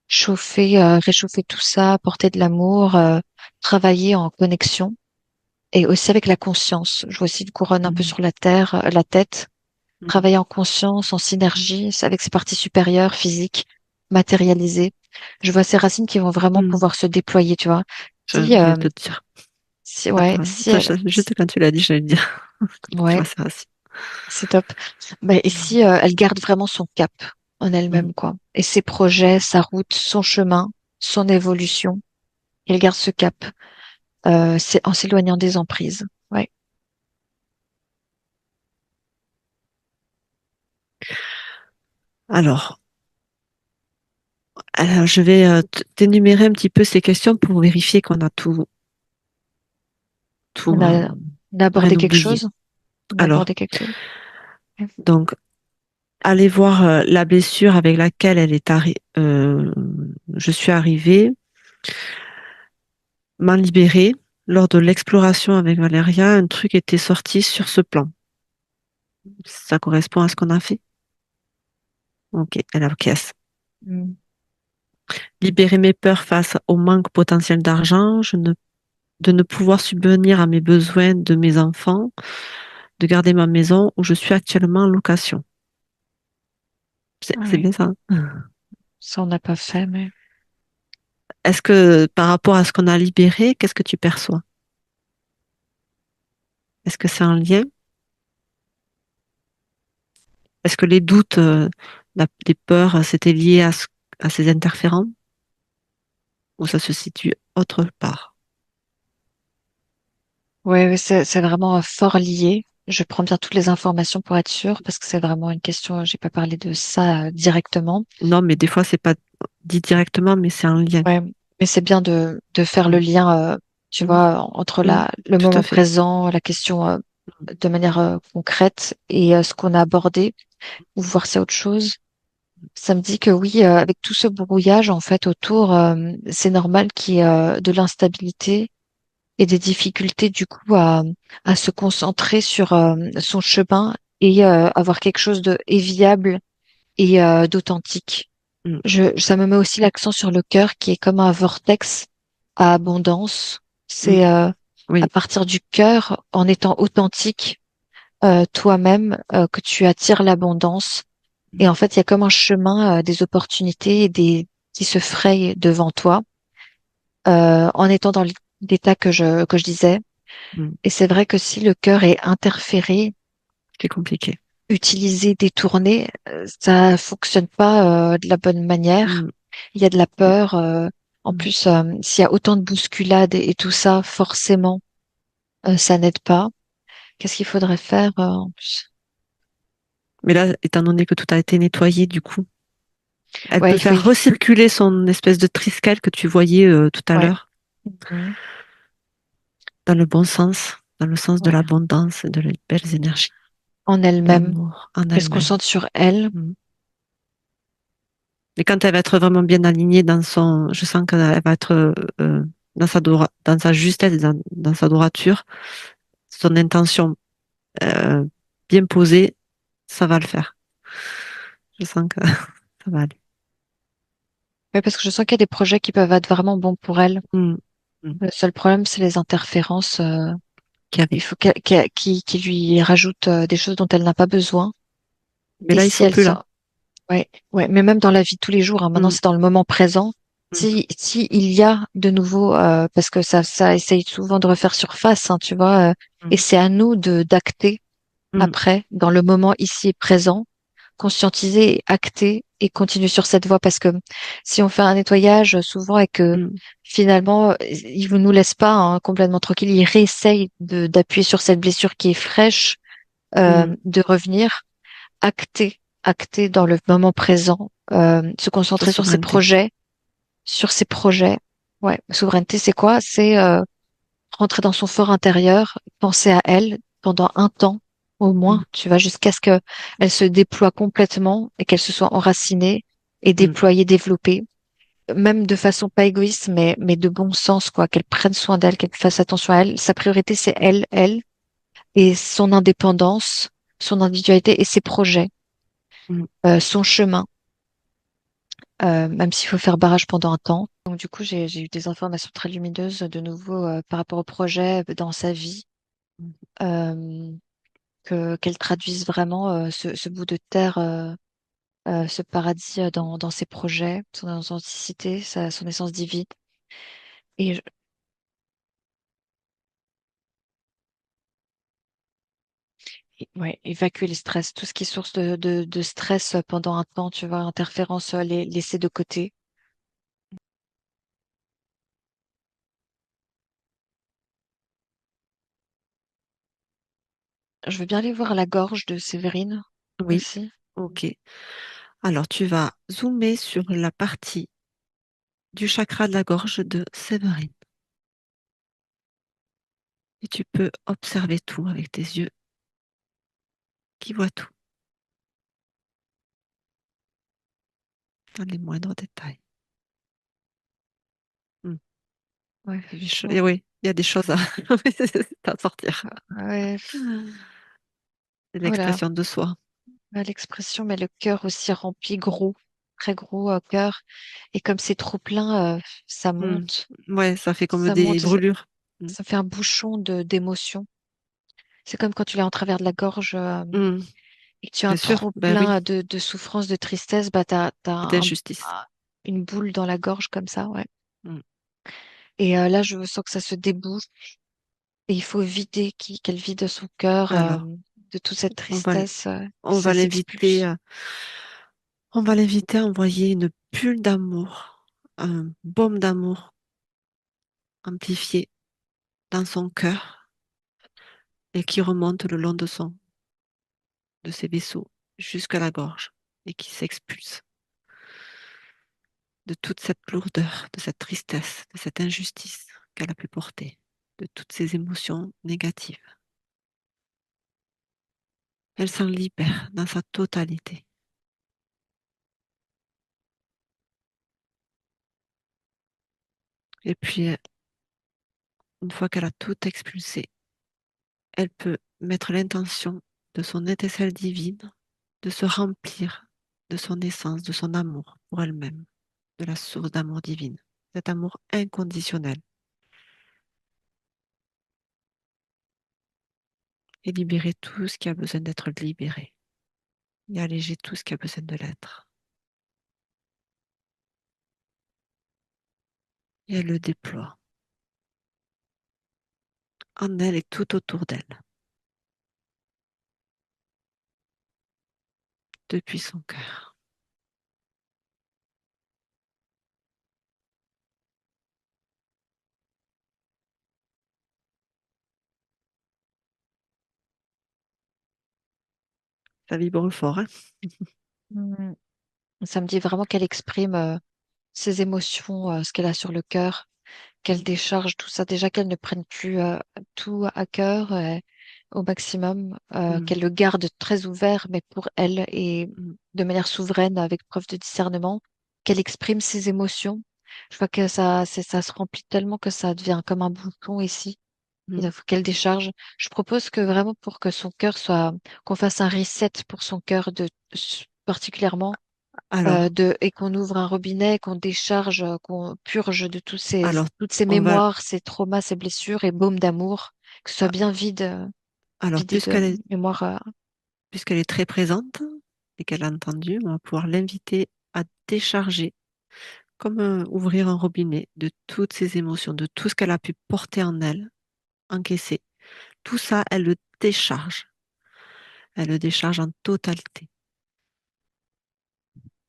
chauffer, réchauffer tout ça, apporter de l'amour, travailler en connexion. Et aussi avec la conscience. Je vois aussi une couronne un peu Mm. sur la terre, la tête. Mm. Travailler en conscience, en synergie, c'est avec ses parties supérieures, physiques, matérialisées. Je vois ces racines qui vont vraiment Mm. pouvoir se déployer, tu vois. Je Si, viens de te dire. si, ouais, Attends, si, juste quand tu l'as dit, j'allais te dire. Tu ouais, vois, c'est rassis. c'est top. Mais et Mm. si elle garde vraiment son cap en Mm. elle-même, quoi, et ses projets, sa route, son chemin, son évolution, elle garde ce cap, c'est en s'éloignant des emprises. Ouais. Alors, je vais t'énumérer un petit peu ces questions pour vérifier qu'on a tout On a, on a rien abordé quelque oublié. chose. On a Alors, abordé quelque chose. Ouais. donc, aller voir la blessure avec laquelle je suis arrivée, m'en libérer. Lors de l'exploration avec Valéria, un truc était sorti sur ce plan. Ça correspond à ce qu'on a fait? Ok, elle acquiesce. Mm. Libérer mes peurs face au manque potentiel d'argent, de ne pouvoir subvenir à mes besoins de mes enfants, de garder ma maison où je suis actuellement en location. C'est Ouais. bien ça. Ça, on n'a pas fait, mais Est-ce que par rapport à ce qu'on a libéré, qu'est-ce que tu perçois? Est-ce que c'est un lien? Est-ce que les doutes, les peurs, c'était lié à ces interférents ou ça se situe autre part? ouais, ouais, c'est vraiment fort lié. Je prends bien toutes les informations pour être sûre, parce que c'est vraiment une question, j'ai pas parlé de ça directement. Non, mais des fois, c'est pas dit directement, mais c'est un lien. Ouais, mais c'est bien de faire le Mm, lien, tu mm, vois, entre mm. le Tout à moment fait. présent, la question Mm, de manière concrète et ce qu'on a abordé, ou voir c'est autre chose. Ça me dit que oui, avec tout ce brouillage en fait autour, c'est normal qu'il y ait de l'instabilité et des difficultés du coup à se concentrer sur son chemin et avoir quelque chose de et viable et d'authentique. mm. Ça me met aussi l'accent sur le cœur qui est comme un vortex à abondance. Mm. C'est à Oui. partir du cœur, en étant authentique toi-même, que tu attires l'abondance. Et Mm, en fait, il y a comme un chemin des opportunités et des qui se frayent devant toi en étant dans l'état que je disais. mm. Et c'est vrai que si le cœur est interféré, C'est compliqué. utilisé, détourné, ça fonctionne pas de la bonne manière. Mm, Il y a de la peur. En mm. plus, s'il y a autant de bousculades et tout ça, forcément, ça n'aide pas. Qu'est-ce qu'il faudrait faire en plus? Mais là, étant donné que tout a été nettoyé, du coup, elle Ouais, peut il faut. faire recirculer son espèce de triskel que tu voyais tout à Ouais. l'heure Mhm. dans le bon sens, dans le sens de Ouais. l'abondance et de les belles énergies, En elle-même. d'amour en Elle se elle-même. concentre sur elle. Mm. Et quand elle va être vraiment bien alignée dans son, je sens qu'elle va être dans sa justesse, dans sa droiture, son intention euh, bien posée, ça va le faire. Je sens que ça va aller. Ouais, parce que je sens qu'il y a des projets qui peuvent être vraiment bons pour elle. Mm. Mm. Le seul problème, c'est les interférences. Qu'il y Il avait. faut qu'il lui rajoute des choses dont elle n'a pas besoin. Mais Et là, ils si sont elle plus sent, là. ouais, ouais, mais même dans la vie de tous les jours, hein, maintenant Mm. c'est dans le moment présent. Mm. Si il y a de nouveau, parce que ça essaye souvent de refaire surface, hein, tu vois, et Mm. c'est à nous de d'acter Mm. après, dans le moment ici et présent, conscientiser, acter et continuer sur cette voie, parce que si on fait un nettoyage souvent et que Mm. finalement il ne nous laisse pas hein, complètement tranquille, il réessaye de d'appuyer sur cette blessure qui est fraîche, Mm. de revenir acter dans le moment présent, se Sa concentrer souveraineté. sur ses projets. Ouais, souveraineté, c'est quoi? C'est rentrer dans son fort intérieur, penser à elle pendant un temps au Mm. moins, tu vois, jusqu'à ce que elle se déploie complètement et qu'elle se soit enracinée et Mm. déployée, développée, même de façon pas égoïste, mais de bon sens, quoi, qu'elle prenne soin d'elle, qu'elle fasse attention à elle. Sa priorité, c'est elle, et son indépendance, son individualité et ses projets, Mm. son chemin, même s'il faut faire barrage pendant un temps. Donc du coup, j'ai eu des informations très lumineuses de nouveau par rapport au projet dans sa vie, euh, qu'elle traduise vraiment ce bout de terre, ce paradis dans ses projets, son authenticité, son essence divine. Et ouais, évacuer les stress, tout ce qui est source de stress pendant un temps, tu vois, interférence, les laisser de côté. Je veux bien aller voir la gorge de Sévérine Oui. aussi. Ok. Alors, tu vas zoomer sur la partie du chakra de la gorge de Séverine. Et tu peux observer tout avec tes yeux qui voient tout dans les moindres détails. Hmm. Ouais, fait Et chaud. oui, il y a des choses à, à sortir. Ouais, C'est voilà, l'expression de soi. l'expression, mais le cœur aussi rempli, gros, très gros cœur. Et comme c'est trop plein, Hmm. Ouais, ça fait comme ça des monte, ça, brûlures. Hmm. ça fait un bouchon de d'émotions. C'est comme quand tu l'as en travers de la gorge. Hmm. et que tu as un bien sûr, trop ben oui, plein de souffrance, de tristesse, bah t'as et d'injustice. une boule dans la gorge comme ça, ouais. Mm. Et là, je sens que ça se débouche et il faut vider, qu'elle vide son cœur Alors, de toute cette on va, tristesse, on ça va l'inviter, s'expulse. on va l'inviter à envoyer une bulle d'amour, un baume d'amour amplifié dans son cœur et qui remonte le long de ses vaisseaux jusqu'à la gorge et qui s'expulse de toute cette lourdeur, de cette tristesse, de cette injustice qu'elle a pu porter, de toutes ces émotions négatives. Elle s'en libère dans sa totalité. Et puis, une fois qu'elle a tout expulsé, elle peut mettre l'intention de son étincelle divine de se remplir de son essence, de son amour pour elle-même, de la source d'amour divine, cet amour inconditionnel, et libérer tout ce qui a besoin d'être libéré, et alléger tout ce qui a besoin de l'être. Et elle le déploie en elle et tout autour d'elle, depuis son cœur. Ça vibre fort, hein. Mm. Ça me dit vraiment qu'elle exprime ses émotions, ce qu'elle a sur le cœur, qu'elle Mm, décharge tout ça. Déjà qu'elle ne prenne plus tout à cœur au maximum, mm, qu'elle le garde très ouvert, mais pour elle et mm, de manière souveraine, avec preuve de discernement, qu'elle exprime ses émotions. Je vois que ça se remplit tellement que ça devient comme un bouton ici. mm. Il faut qu'elle décharge. Je propose que vraiment pour que son cœur soit, qu'on fasse un reset pour son cœur particulièrement Alors, et qu'on ouvre un robinet, qu'on décharge, qu'on purge de alors, toutes ces on va, mémoires, ces traumas, ces blessures et baume d'amour, que ce soit bien vide, alors, vidé de mémoire. puisqu'elle est très présente et qu'elle a entendu, on va pouvoir l'inviter à décharger, comme ouvrir un robinet de toutes ses émotions, de tout ce qu'elle a pu porter en elle, encaisser. Tout ça, elle le décharge. Elle le décharge en totalité.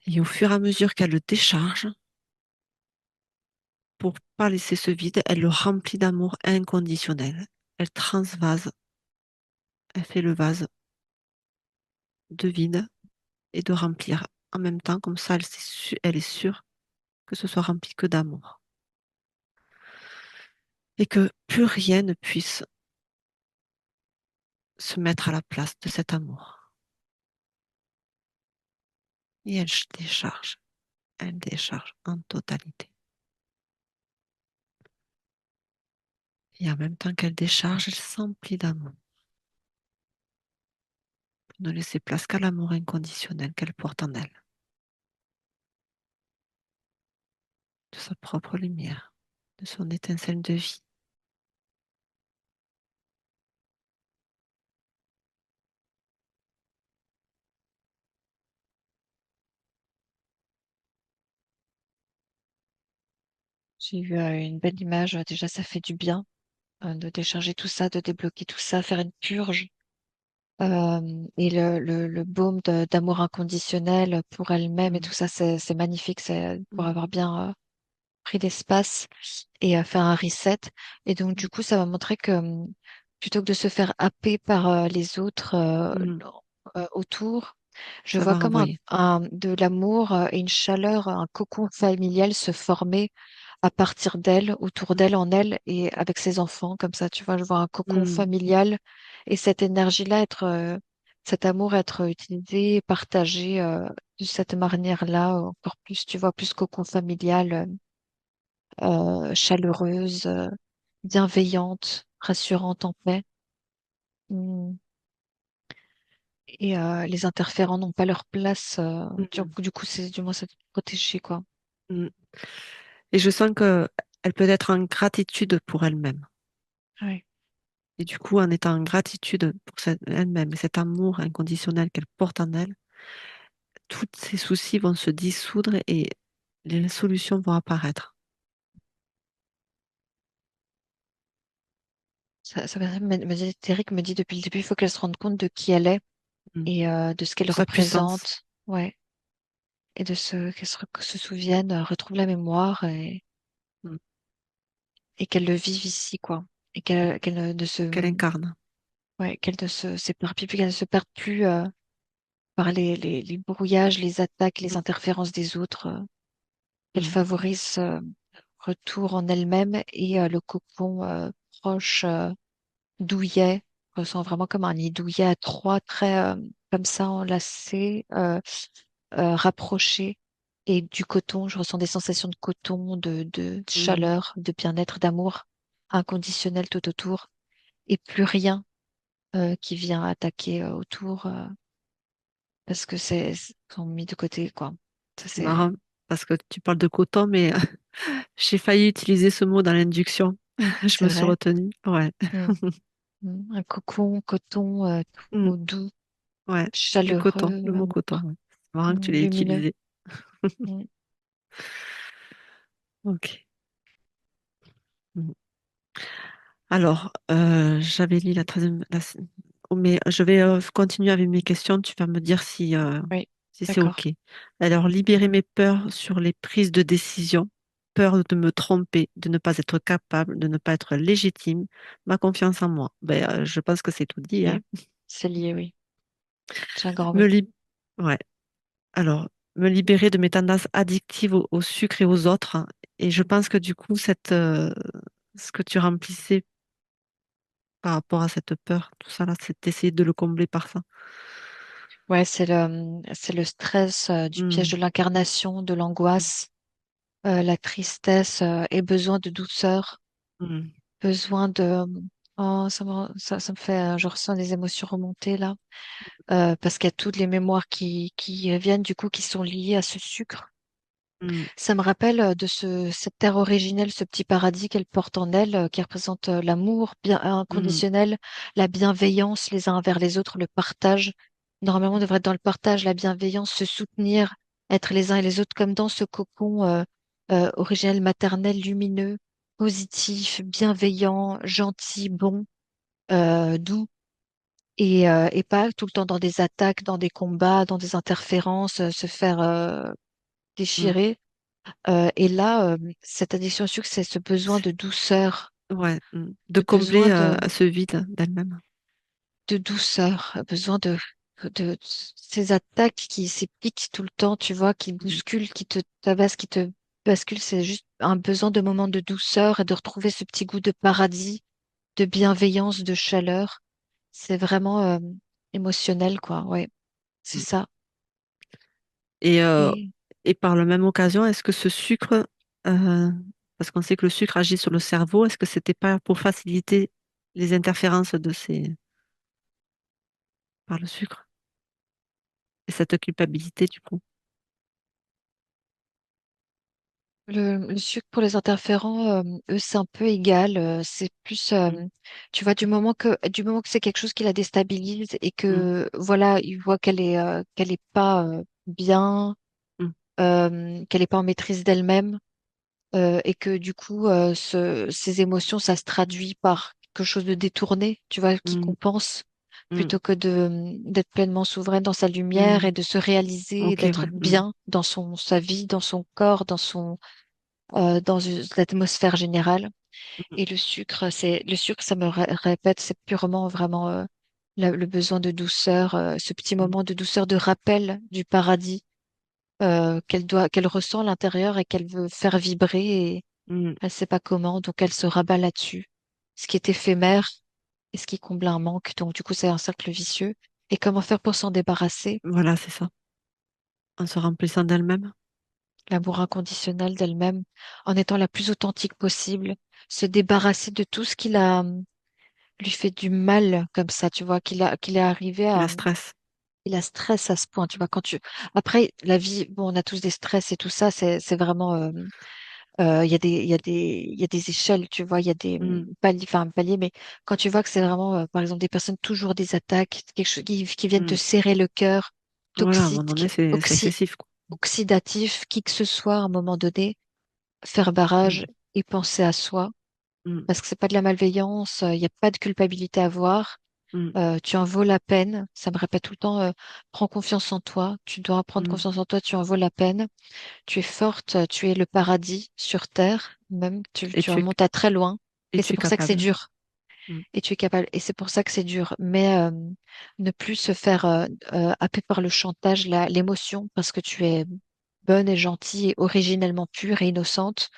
Et au fur et à mesure qu'elle le décharge, pour pas laisser ce vide, elle le remplit d'amour inconditionnel. Elle transvase, elle fait le vase de vide et de remplir en même temps, comme ça, elle est sûre que ce soit rempli que d'amour. Et que plus rien ne puisse se mettre à la place de cet amour. Et elle décharge en totalité. Et en même temps qu'elle décharge, elle s'emplit d'amour. Pour ne laisser place qu'à l'amour inconditionnel qu'elle porte en elle, de sa propre lumière, de son étincelle de vie. J'ai eu une belle image. Déjà, ça fait du bien de décharger tout ça, de débloquer tout ça, faire une purge. Et le baume d'amour inconditionnel pour elle-même et Mm, tout ça, c'est magnifique. C'est pour mm, avoir bien pris l'espace et faire un reset. Et donc, mm, du coup, ça va montrer que plutôt que de se faire happer par les autres mm. autour, je Ça vois va comme renvoyer. de l'amour et une chaleur, un cocon familial se former à partir d'elle, autour Mm, d'elle, en elle et avec ses enfants. Comme ça, tu vois, je vois un cocon mm, familial et cette énergie-là cet amour être utilisé, partagé de cette manière-là, encore plus, tu vois, plus cocon familial. Chaleureuse, bienveillante, rassurante en paix. Mm. Et les interférents n'ont pas leur place. mm, Du coup, c'est du moins c'est protégé, quoi. mm. Et je sens que elle peut être en gratitude pour elle-même. Ouais. Et du coup, en étant en gratitude pour elle-même, et cet amour inconditionnel qu'elle porte en elle, tous ces soucis vont se dissoudre et les solutions vont apparaître. Eric me dit depuis le début, il faut qu'elle se rende compte de qui elle est Mm. et de ce qu'elle Sa puissance. représente. Ouais. Et qu'elle se souvienne, retrouve la mémoire Mm. et qu'elle le vive ici, quoi. Et qu'elle ne Qu'elle incarne. ouais, qu'elle ne se s'éparpille plus, qu'elle ne se perde plus par les brouillages, les attaques, les Mm. interférences des autres, qu'elle Mm. favorise retour en elle-même et le cocon proche, douillet. Je ressens vraiment comme un nid douillet à trois, très comme ça, enlacé, rapproché. Et du coton, je ressens des sensations de coton, de Mm. chaleur, de bien-être, d'amour inconditionnel tout autour. Et plus rien qui vient attaquer autour parce que sont mis de côté, quoi. Ça, C'est marrant c'est parce que tu parles de coton, mais j'ai failli utiliser ce mot dans l'induction. Je c'est me suis vrai. retenue. Ouais. Mm. Mm. Un cocon, coton, Mm. tout doux, Ouais. Du coton, chaleureux, le mot coton. Ouais. C'est marrant que tu l'aies lumineux. utilisé. Mm. Ok. Mm. Alors, j'avais lu la 13e, oh, mais je vais continuer avec mes questions. Tu vas me dire Oui, si c'est d'accord. OK. Alors, libérer mes peurs sur les prises de décision, peur de me tromper, de ne pas être capable, de ne pas être légitime, ma confiance en moi. Ben, je pense que c'est tout dit, hein. Lié. C'est lié, oui. C'est un grand Me oui. lib- ouais. Alors, me libérer de mes tendances addictives au sucre et aux autres, hein. Et je pense que du coup, ce que tu remplissais par rapport à cette peur, tout ça là, c'est d'essayer de le combler par ça. Ouais, c'est le stress du piège de Hmm, l'incarnation, de l'angoisse, la tristesse et besoin de douceur, hmm, besoin de... Oh, ça me fait... je ressens des émotions remonter là, parce qu'il y a toutes les mémoires qui reviennent, du coup, qui sont liées à ce sucre. hmm, Ça me rappelle cette terre originelle, ce petit paradis qu'elle porte en elle, qui représente l'amour bien hmm, inconditionnel, la bienveillance les uns envers les autres, le partage. Normalement, on devrait être dans le partage, la bienveillance, se soutenir, être les uns et les autres comme dans ce cocon originel, maternel, lumineux, positif, bienveillant, gentil, bon, doux. Et pas tout le temps dans des attaques, dans des combats, dans des interférences, se faire hmm. déchirer. Et là, cette addiction au sucre, c'est ce besoin de douceur, Ouais, de de besoin combler ce vide d'elle-même. de douceur, besoin de ces attaques ces pics tout le temps, tu vois, qui Hmm, bousculent, qui te tabassent, qui te basculent. C'est juste un besoin de moments de douceur et de retrouver ce petit goût de paradis, de bienveillance, de chaleur. C'est vraiment émotionnel, quoi. Ouais, c'est hmm. ça. Et, euh, Et et par la même occasion, est-ce que ce sucre, euh, parce qu'on sait que le sucre agit sur le cerveau, est-ce que c'était pas pour faciliter les interférences par le sucre et cette culpabilité du coup? le sucre pour les interférents, eux, c'est un peu égal. C'est plus, Hmm, tu vois, du moment que c'est quelque chose qui la déstabilise et hmm, que, voilà, il voit qu'elle est pas bien, hmm, qu'elle est pas en maîtrise d'elle-même, et que du coup, ces émotions, ça se traduit par quelque chose de détourné, tu vois, qui hmm, compense, hmm, plutôt que d'être pleinement souveraine dans sa lumière hmm. et de se réaliser, et Ok, d'être ouais. Hmm, bien dans sa vie, dans son corps, dans l'atmosphère générale. hmm, Et le sucre, ça me répète, c'est purement vraiment le besoin de douceur, ce petit hmm, moment de douceur, de rappel du paradis qu'elle ressent à l'intérieur et qu'elle veut faire vibrer et hmm. elle sait pas comment, donc elle se rabat là-dessus. Ce qui est éphémère et ce qui comble un manque, donc du coup c'est un cercle vicieux. Et comment faire pour s'en débarrasser? Voilà, c'est ça. En se remplissant d'elle-même. L'amour inconditionnel d'elle-même, en étant la plus authentique possible, se débarrasser de tout ce lui fait du mal comme ça, tu vois, qu'il est arrivé Qui à, la stresse. il a stress à ce point, tu vois, après, la vie, bon, on a tous des stress et tout ça, c'est vraiment Il y a des échelles, tu vois, il y a des mm. paliers, enfin paliers, mais quand tu vois que c'est vraiment, par exemple, des personnes toujours des attaques, quelque chose qui viennent te Mm. serrer le cœur, Voilà, à un moment donné, toxiques, c'est excessif, quoi. oxydatif, qui que ce soit, à un moment donné, faire barrage Mm. et penser à soi, Mm. parce que c'est pas de la malveillance, il n'y a pas de culpabilité à avoir. Mm. Tu en vaux la peine. Ça me répète tout le temps, prends confiance en toi. Tu dois prendre Mm. confiance en toi. Tu en vaux la peine. Tu es forte. Tu es le paradis sur terre. Même, Et tu remontes à très loin. et Et c'est tu es pour ça que c'est capable. dur. Mm. Et tu es capable. Et c'est pour ça que c'est dur. Mais ne plus se faire happer par le chantage, l'émotion, parce que tu es bonne et gentille et originellement pure et innocente.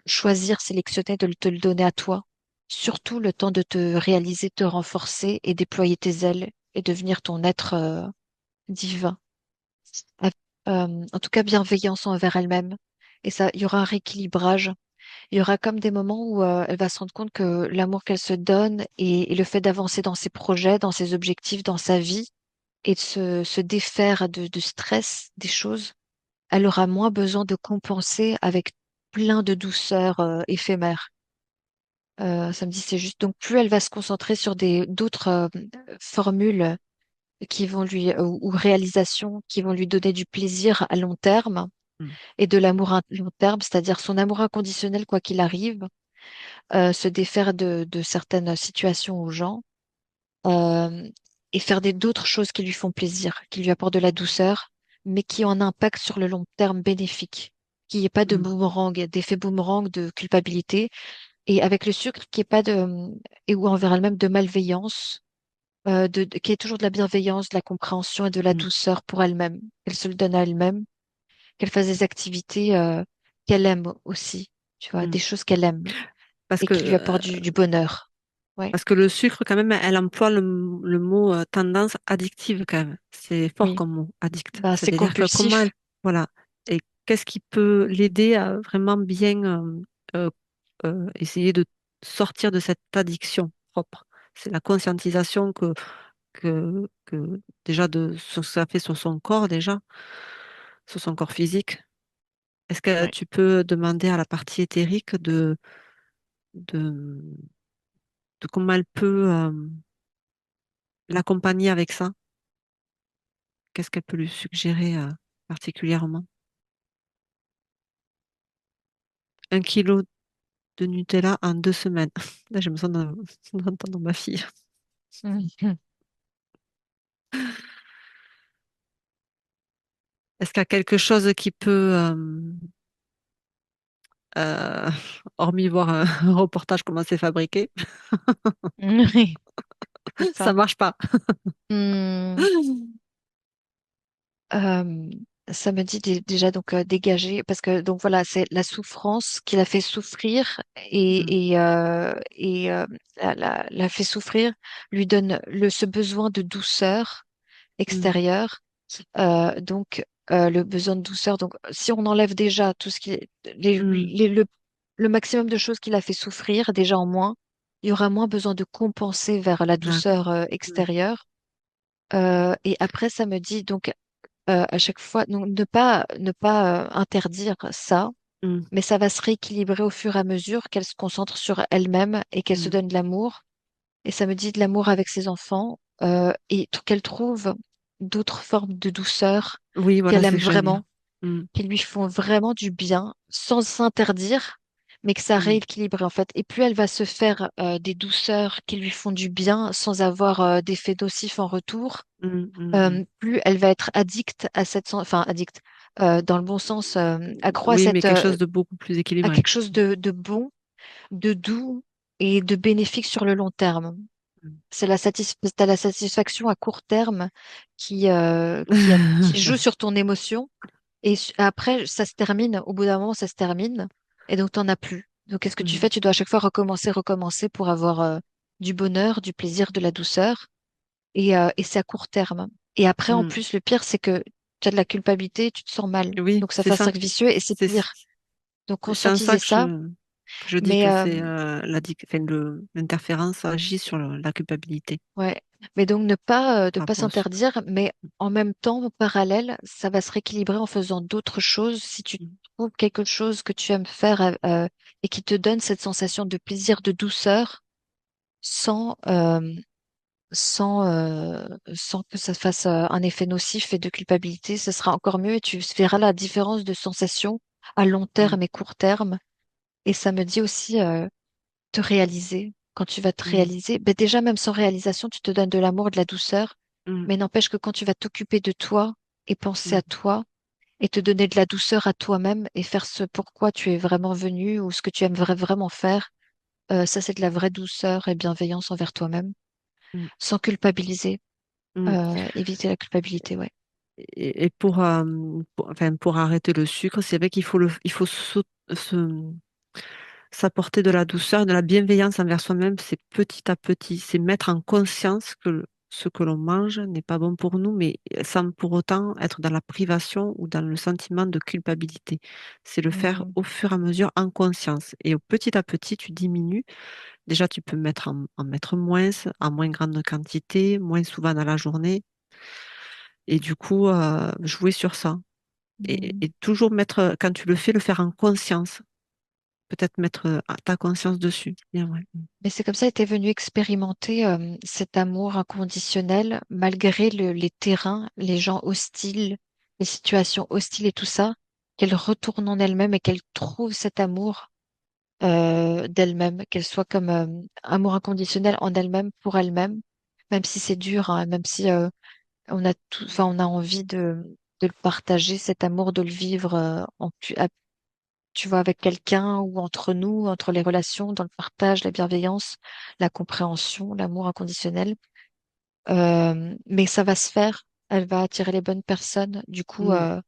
Choisir, sélectionner, de te le donner à toi. Surtout le temps de te réaliser, te renforcer et déployer tes ailes et devenir ton être divin. Avec, en tout cas, bienveillance envers elle-même. Et ça, il y aura un rééquilibrage. Il y aura comme des moments où elle va se rendre compte que l'amour qu'elle se donne et le fait d'avancer dans ses projets, dans ses objectifs, dans sa vie et de se défaire de stress des choses, elle aura moins besoin de compenser avec plein de douceur éphémère. Ça me dit c'est juste. Donc plus elle va se concentrer sur des d'autres formules qui vont lui ou réalisations qui vont lui donner du plaisir à long terme Mm. et de l'amour à long terme, c'est-à-dire son amour inconditionnel quoi qu'il arrive, se défaire de certaines situations aux gens euh, et faire d'autres choses qui lui font plaisir, qui lui apportent de la douceur, mais qui ont un impact sur le long terme bénéfique. Qu'il n'y ait pas de Mm. boomerang, d'effet boomerang, de culpabilité, et avec le sucre, qu'il n'y ait pas et ou envers elle-même de malveillance, qu'il y ait toujours de la bienveillance, de la compréhension et de la Mm. douceur pour elle-même, qu'elle se le donne à elle-même, qu'elle fasse des activités qu'elle aime aussi, tu vois, Mm. des choses qu'elle aime Parce et que qui lui apportent du bonheur. Ouais, Parce que le sucre, quand même, elle emploie le mot tendance addictive, quand même. C'est fort oui, comme mot, addict. bah, c'est C'est-à-dire que comment elle, compulsif. voilà. Et qu'est-ce qui peut l'aider à vraiment bien euh, essayer de sortir de cette addiction propre? C'est la conscientisation que déjà de ce que ça fait sur son corps, déjà, sur son corps physique. Est-ce que Ouais. tu peux demander à la partie éthérique de, de comment elle peut l'accompagner avec ça? Qu'est-ce qu'elle peut lui suggérer particulièrement? 1 kilo de Nutella en 2 semaines. Là, je me sens d'entendre ma fille. Mhm. Est-ce qu'il y a quelque chose qui peut, euh, hormis voir un reportage comment c'est fabriqué, Oui, c'est ça ça. marche pas. Hmm. Euh, Ça me dit déjà donc dégager parce que donc voilà c'est la souffrance qui l'a fait souffrir Mm, la fait souffrir lui donne ce besoin de douceur mm, extérieure le besoin de douceur donc si on enlève déjà tout ce qui mm. le maximum de choses qui l'a fait souffrir déjà en moins il y aura moins besoin de compenser vers la D'accord. douceur Mm, extérieure et après ça me dit donc à chaque fois, donc ne pas interdire ça, mm, mais ça va se rééquilibrer au fur et à mesure qu'elle se concentre sur elle-même et qu'elle se mm. donne de l'amour. Et ça me dit de l'amour avec ses enfants qu'elle trouve d'autres formes de douceur Oui, voilà, qu'elle c'est ce aime que je veux dire. vraiment, Mm, qui lui font vraiment du bien, sans s'interdire, mais que ça mm, rééquilibre en fait. Et plus elle va se faire des douceurs qui lui font du bien sans avoir d'effets nocifs en retour mm, mm, mm. plus elle va être addicte à enfin addicte dans le bon sens, accro Oui, mais quelque chose de beaucoup plus à équilibré. quelque chose de bon, de doux et de bénéfique sur le long terme. Mm. T'as la satisfaction à court terme qui joue sur ton émotion et après ça se termine, au bout d'un moment ça se termine et donc t'en as plus. Donc qu'est-ce que tu Mm, fais? Tu dois à chaque fois recommencer, recommencer pour avoir du bonheur, du plaisir, de la douceur et c'est à court terme. Et après, en mm. plus, le pire, c'est que tu as de la culpabilité, tu te sens mal. Oui, Donc ça c'est fait un ça. cercle vicieux et c'est C'est pire. Donc c'est en ça conscientiser ça. que je dis Mais que c'est l'interférence agit sur la culpabilité. ouais. Mais donc ne par pas rapport au sucre. s'interdire, mais en même temps, en parallèle, ça va se rééquilibrer en faisant d'autres choses. Si tu Mm, trouves quelque chose que tu aimes faire et qui te donne cette sensation de plaisir, de douceur, sans sans que ça fasse un effet nocif et de culpabilité, ce sera encore mieux et tu verras la différence de sensation à long mm, terme et court terme. Et ça me dit aussi te réaliser. Quand tu vas te mm, réaliser, ben déjà même sans réalisation, tu te donnes de l'amour, de la douceur. mm, Mais n'empêche que quand tu vas t'occuper de toi et penser à mm, toi et te donner de la douceur à toi-même et faire ce pourquoi tu es vraiment venu ou ce que tu aimerais vraiment faire, ça c'est de la vraie douceur et bienveillance envers toi-même, mm, sans culpabiliser, mm. éviter la culpabilité, ouais. Et enfin, pour arrêter le sucre, c'est vrai il faut s'apporter de la douceur, de la bienveillance envers soi-même. C'est petit à petit, c'est mettre en conscience que ce que l'on mange n'est pas bon pour nous, mais sans pour autant être dans la privation ou dans le sentiment de culpabilité. C'est le faire Mm. au fur et à mesure en conscience. Et au petit à petit, tu diminues. Déjà, tu peux en mettre moins, en moins grande quantité, moins souvent dans la journée. Et du coup, jouer sur ça. Mm. Et toujours mettre, quand tu le fais, le faire en conscience. Peut-être mettre ta conscience dessus. Bien, ouais. Mais c'est comme ça, tu es venu expérimenter cet amour inconditionnel malgré les terrains, les gens hostiles, les situations hostiles et tout ça, qu'elle retourne en elle-même et qu'elle trouve cet amour d'elle-même, qu'elle soit comme amour inconditionnel en elle-même, pour elle-même, même si c'est dur, hein, même si on a tout, enfin, on a envie de le partager, cet amour, de le vivre tu vois, avec quelqu'un ou entre nous, entre les relations, dans le partage, la bienveillance, la compréhension, l'amour inconditionnel. Mais ça va se faire. Elle va attirer les bonnes personnes. Du coup, Mm.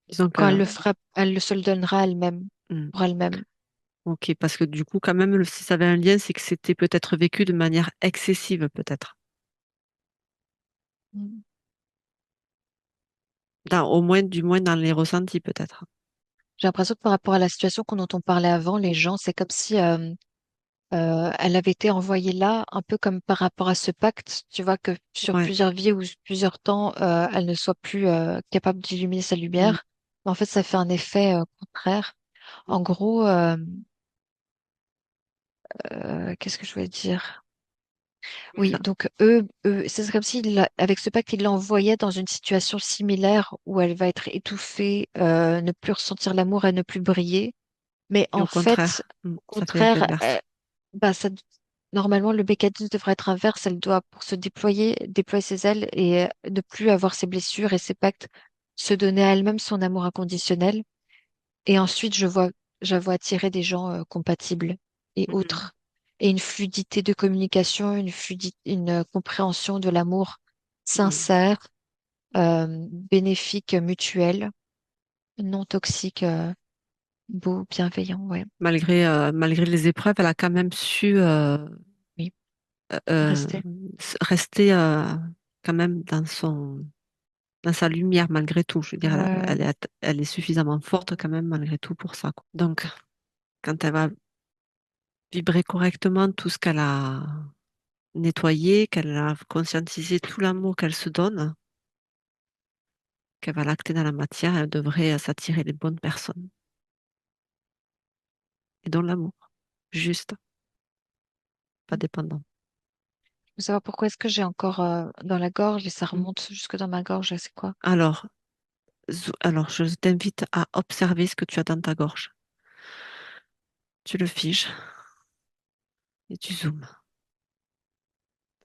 Disons quand elle que, le fera, elle le se le donnera elle-même, mm, pour elle-même. ok, parce que du coup, quand même, si ça avait un lien, c'est que c'était peut-être vécu de manière excessive, peut-être. Mm. Au moins, du moins dans les ressentis, peut-être. J'ai l'impression que par rapport à la situation dont on parlait avant, les gens, c'est comme si elle avait été envoyée là, un peu comme par rapport à ce pacte. Tu vois que sur Ouais. plusieurs vies ou plusieurs temps, elle ne soit plus capable d'illuminer sa Mm. lumière. Mais en fait, ça fait un effet contraire. En gros, qu'est-ce que je voulais dire? Oui, Ça. donc c'est comme si avec ce pacte, il l'envoyait dans une situation similaire où elle va être étouffée, ne plus ressentir l'amour et ne plus briller. Mais Et en au fait, contraire, au ça fait l'effet contraire, inverse. bah ça, normalement, le mécanisme devrait être inverse. Elle doit, pour se déployer ses ailes et ne plus avoir ses blessures et ses pactes, se donner à elle-même son amour inconditionnel. Et ensuite, je vois attirer des gens compatibles et Mm. autres. Et une fluidité de communication, une compréhension de l'amour Mm. sincère, bénéfique, mutuel, non toxique, beau, bienveillant, ouais. Malgré les épreuves, elle a quand même su Oui, euh, rester. rester quand même dans sa lumière malgré tout. Je veux dire, Ouais. elle est suffisamment forte quand même malgré tout pour ça, quoi. Donc, quand elle va vibrer correctement tout ce qu'elle a nettoyé, qu'elle a conscientisé tout l'amour qu'elle se donne, qu'elle va l'acter dans la matière, elle devrait s'attirer les bonnes personnes et dans l'amour, juste, pas dépendant. Faut savoir pourquoi est-ce que j'ai encore dans la gorge et ça Mm. remonte jusque dans ma gorge, c'est quoi? Alors, alors, je t'invite à observer ce que tu as dans ta gorge. Tu le figes et tu zoomes.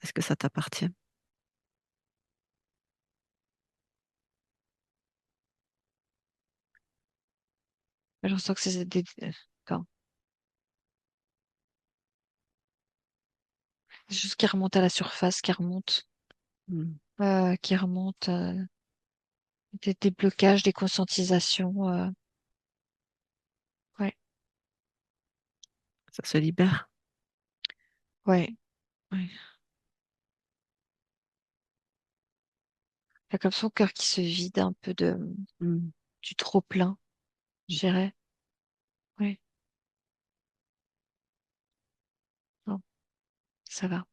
Est-ce que ça t'appartient? Je ressens que c'est d'accord. C'est juste qui remonte à la surface, Mm. qui remonte des blocages, des conscientisations. Ouais, Ça se libère. ouais, ouais. Il y a comme son cœur qui se vide un peu Mm. du trop plein, je dirais. Ouais, non, ça va.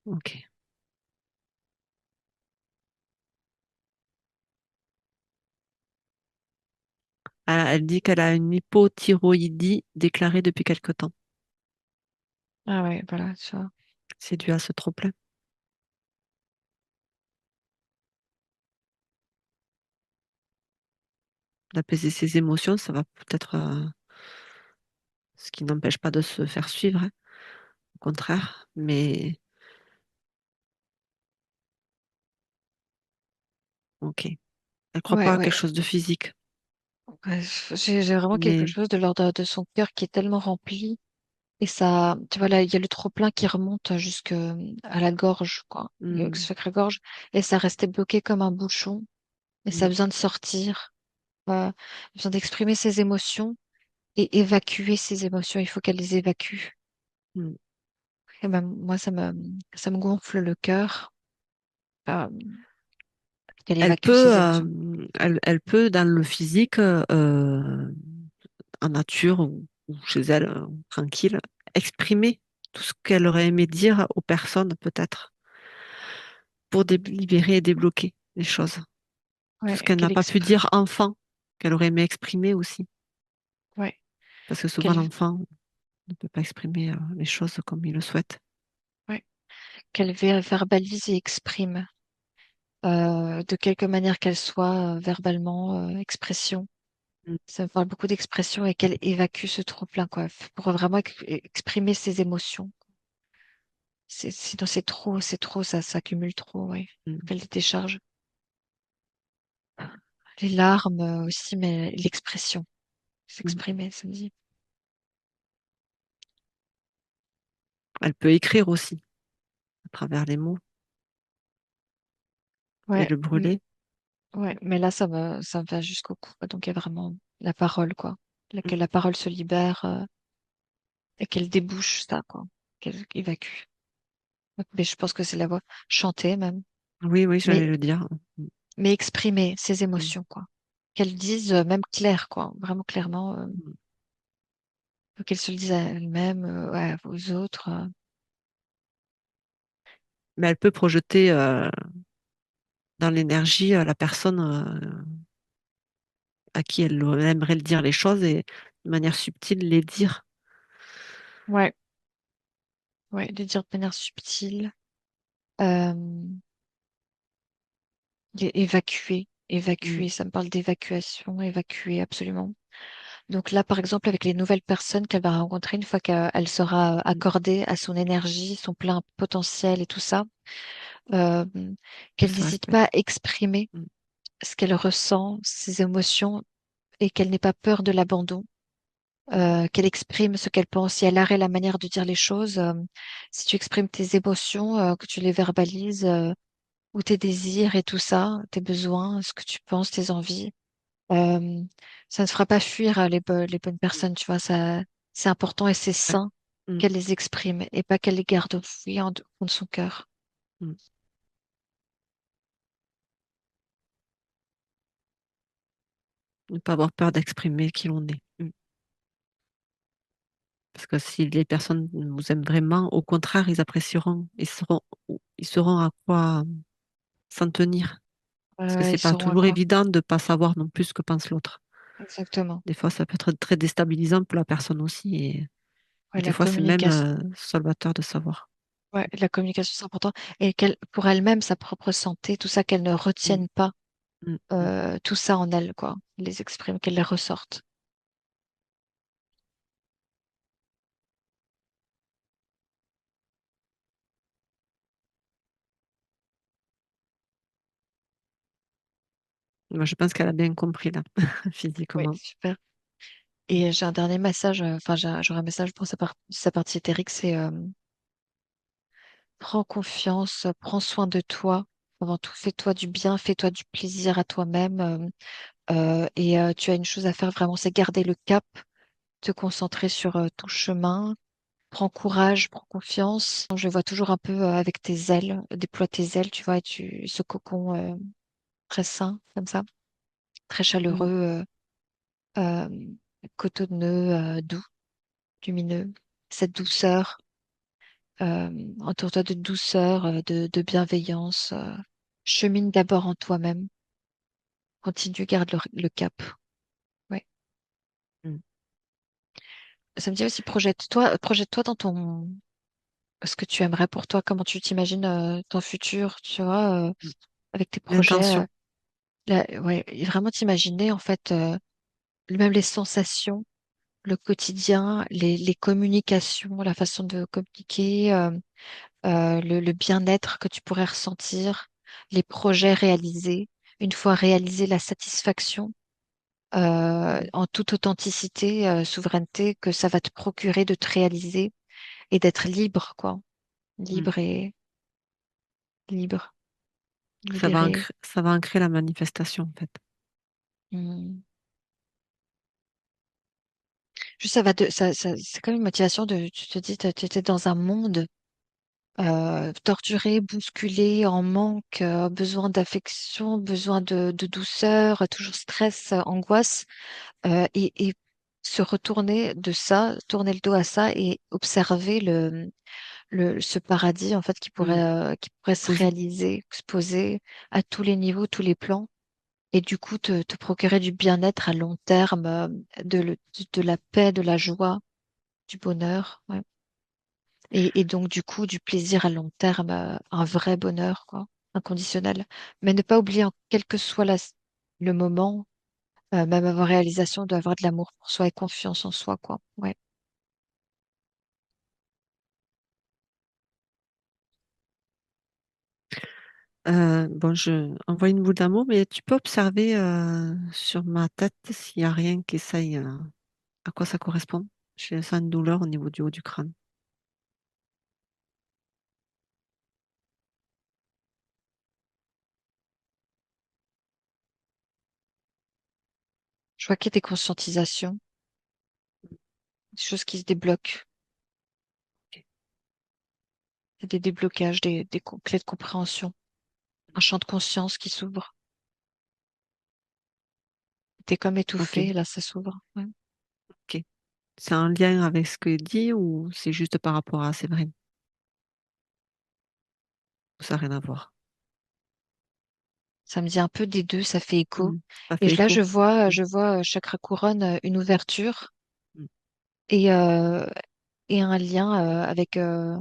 Ok. Elle dit qu'elle a une hypothyroïdie déclarée depuis quelque temps. Ah ouais, voilà, tu vois. C'est dû à ce trop-plein. D'apaiser ses émotions, ça va peut-être, ce qui n'empêche pas de se faire suivre, hein, au contraire. Mais ok. Elle croit Ouais, pas à ouais. quelque chose de physique. Ouais, j'ai vraiment quelque Mais chose de l'ordre de son cœur qui est tellement rempli. Et ça, tu vois, là, il y a le trop-plein qui remonte jusque à la gorge, quoi, le hmm, sacré-gorge. Et ça restait bloqué comme un bouchon. Et ça a hmm, besoin de sortir, besoin d'exprimer ses émotions et évacuer ses émotions. Il faut qu'elle les évacue. hmm. Et ben, moi, ça me gonfle le cœur, euh, qu'elle Elle évacue peut, ses émotions. elle peut dans le physique, en nature ou chez elle, tranquille, exprimer tout ce qu'elle aurait aimé dire aux personnes, peut-être, pour libérer et débloquer les choses. Tout Ouais, ce qu'elle n'a qu'elle pas pu exprime, dire enfant, qu'elle aurait aimé exprimer aussi. ouais, Parce que souvent, qu'elle, l'enfant ne peut pas exprimer les choses comme il le souhaite. ouais, qu'elle verbalise et exprime, de quelque manière qu'elle soit, verbalement, expression. Mm, Ça me parle beaucoup d'expression et qu'elle évacue ce trop-plein, quoi, pour vraiment exprimer ses émotions. Sinon, c'est trop, ça s'accumule trop, ouais. mm, Faut qu'elle les décharge. Les larmes aussi, mais l'expression, mm. s'exprimer, ça me dit. Elle peut écrire aussi, à travers les mots, et Ouais, le brûler. ouais, mais là, ça me va jusqu'au cou, quoi. Donc, il y a vraiment la parole, quoi. Que Mm. la parole se libère, et qu'elle débouche ça, quoi. Qu'elle évacue. Mais je pense que c'est la voix chantée, même. Oui, oui, j'allais Mais, le dire. Mm, mais exprimer ses mm, émotions, quoi. Qu'elle dise, même clair, quoi. Vraiment clairement, mm. qu'elle se le dise à elle-même, ouais, aux autres. Mais elle peut projeter dans l'énergie la personne à qui elle aimerait le dire les choses et de manière subtile les dire. Ouais, ouais, de dire de manière subtile. Euh, évacuer, Mm, évacuer. Ça me parle d'évacuation, évacuer, absolument. Donc là, par exemple, avec les nouvelles personnes qu'elle va rencontrer, une fois qu'elle sera mm. accordée à son énergie, son plein potentiel et tout ça, euh, Oui, qu'elle c'est vrai. n'hésite pas à exprimer Mm, ce qu'elle ressent, ses émotions, et qu'elle n'ait pas peur de l'abandon, qu'elle exprime ce qu'elle pense. Si elle arrête la manière de dire les choses, si tu exprimes tes émotions, que tu les verbalises, ou tes désirs et tout ça, tes besoins, ce que tu penses, tes envies, euh, ça ne fera pas fuir les bonnes personnes, tu vois. Ça, c'est important et c'est ouais. sain Mm, qu'elle les exprime et pas qu'elle les garde enfouies en fond de son cœur. mm. Ne pas avoir peur d'exprimer qui l'on est. Mm. Parce que si les personnes vous aiment vraiment, au contraire, ils apprécieront, ils sauront à quoi s'en tenir. Parce que c'est Ils pas sauront à toujours quoi. évident de pas savoir non plus ce que pense l'autre. Exactement. Des fois, ça peut être très déstabilisant pour la personne aussi. Et Ouais, des fois, c'est même salvateur de savoir. la communication, c'est important. Et qu'elle, pour elle-même, sa propre santé, tout ça, qu'elle ne Mm, retienne pas, mm, mm. tout ça en elle, quoi. Qu'elle les exprime, qu'elle les ressorte. Moi, je pense qu'elle a bien compris là, Oui, physiquement. super. Mm, Et j'ai un dernier message, enfin, j'aurai un message pour sa partie éthérique, c'est prends confiance, prends soin de toi. Avant tout, fais-toi du bien, fais-toi du plaisir à toi-même. Tu as une chose à faire vraiment, c'est garder le cap, te concentrer sur ton chemin. Prends courage, prends confiance. Je vois toujours un peu avec tes ailes, déploie tes ailes, tu vois, ce cocon très sain, comme ça, très mm, chaleureux, euh, cotonneux, doux, lumineux. Cette douceur, entoure-toi de douceur, de bienveillance. Chemine d'abord en toi-même. Continue, garde le cap. Ouais. Mm. Ça me dit aussi, projette-toi dans ton, ce que tu aimerais pour toi, comment tu t'imagines ton futur, tu vois, Mm. avec tes projets. L'intention. Ouais, et vraiment t'imaginer en fait même les sensations, le quotidien, les communications, la façon de communiquer, le bien-être que tu pourrais ressentir, les projets réalisés. Une fois réalisé, la satisfaction Mm. en toute authenticité, souveraineté que ça va te procurer de te réaliser et d'être libre, quoi. Mm. Libre et libre, Ça va libéré. ça va ancrer la manifestation, en fait. Hmm. Juste, c'est comme une motivation tu te dis, tu étais dans un monde torturé, bousculé, en manque, besoin d'affection, besoin de douceur, toujours stress, angoisse, et se retourner de ça, tourner le dos à ça et observer ce paradis en fait Mm. qui pourrait se Posi- réaliser, se poser à tous les niveaux, tous les plans, et du coup te procurer du bien-être à long terme, de la paix, de la joie, du bonheur, ouais. Et donc du coup du plaisir à long terme, un vrai bonheur, quoi, inconditionnel. Mais ne pas oublier, quel que soit le moment, même avant réalisation, d'avoir de l'amour pour soi et confiance en soi, quoi. Ouais. bon, je envoie une boule d'amour, mais tu peux observer sur ma tête s'il n'y a rien qui essaye à quoi ça correspond. Je sens une douleur au niveau du haut du crâne. Je vois qu'il y a des conscientisations, des choses qui se débloquent, Ok. il y a des déblocages, clés de compréhension, un champ de conscience qui s'ouvre. T'es comme Ok. étouffé, là ça s'ouvre. Ouais. Ok. C'est en lien avec ce que dit ou c'est juste par rapport à Séverine? Ou ça n'a rien à voir? Ça me dit un peu des deux, ça fait écho. Mm. Ça Et fait là écho. Mm. je vois chakra couronne, une ouverture Mm. et, euh, et un lien avec le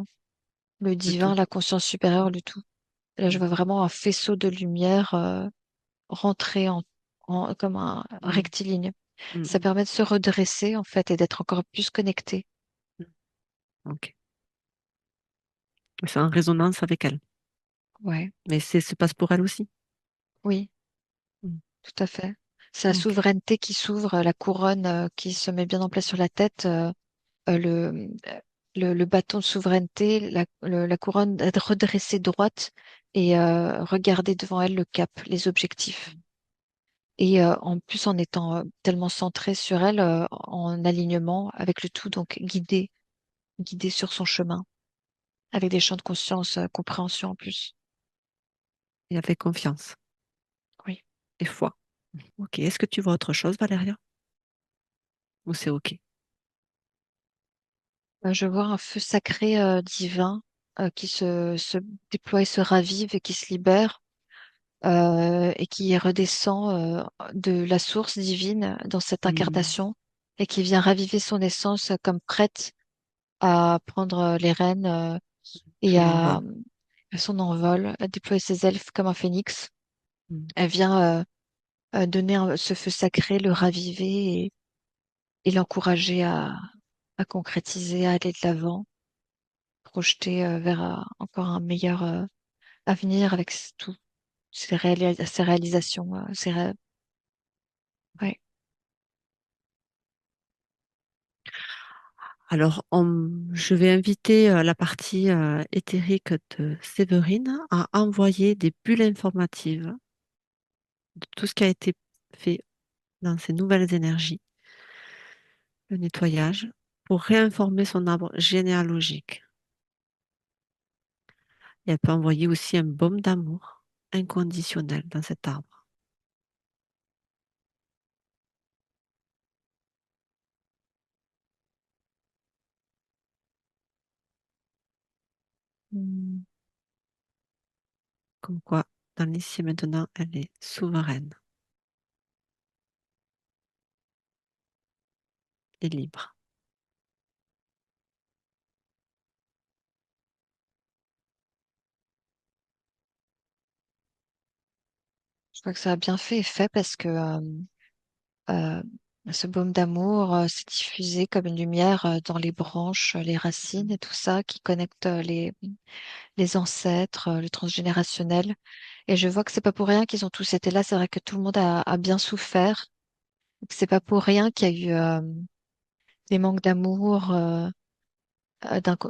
Le divin, tout. la conscience supérieure, Mm. le tout. Et là, je Mm. vois vraiment un faisceau de lumière rentrer comme un Mm. rectiligne. Ça Mm. permet de se redresser, en fait, et d'être encore plus connecté. Mm. Ok. C'est en résonance avec elle. Ouais, Mais c'est se passe pour elle aussi. oui, Mm. tout à fait. C'est la Ok. souveraineté qui s'ouvre, la couronne qui se met bien en place sur la tête, euh, le, le bâton de souveraineté, la couronne d'être redressée droite et regarder devant elle le cap, les objectifs. Et en plus, en étant tellement centré sur elle, en alignement avec le tout, donc guidé sur son chemin, avec des champs de conscience, compréhension en plus. Et avec confiance Oui. et foi. Ok. Est-ce que tu vois autre chose, Valéria? Ou c'est ok? Je vois un feu sacré divin qui se déploie et se ravive et qui se libère et qui redescend de la source divine dans cette Mm. incarnation et qui vient raviver son essence comme prête à prendre les rênes et Son envol. à son envol, à déployer ses ailes comme un phénix. Mm. Elle vient donner ce feu sacré, le raviver et l'encourager à concrétiser, à aller de l'avant, projeter vers encore un meilleur avenir avec tout, ses réalisations, ses rêves. Ouais. Alors, je vais inviter la partie éthérique de Séverine à envoyer des bulles informatives de tout ce qui a été fait dans ces nouvelles énergies, le nettoyage, pour réinformer son arbre généalogique. Et elle peut envoyer aussi un baume d'amour inconditionnel dans cet arbre. Hmm. Comme quoi, dans l'ici et maintenant, elle est souveraine. et libre. Je crois que ça a bien fait effet parce que euh, ce baume d'amour s'est diffusé comme une lumière dans les branches, les racines et tout ça qui connecte les ancêtres, le transgénérationnel. Et je vois que c'est pas pour rien qu'ils ont tous été là. C'est vrai que tout le monde a bien souffert. C'est pas pour rien qu'il y a eu des manques d'amour,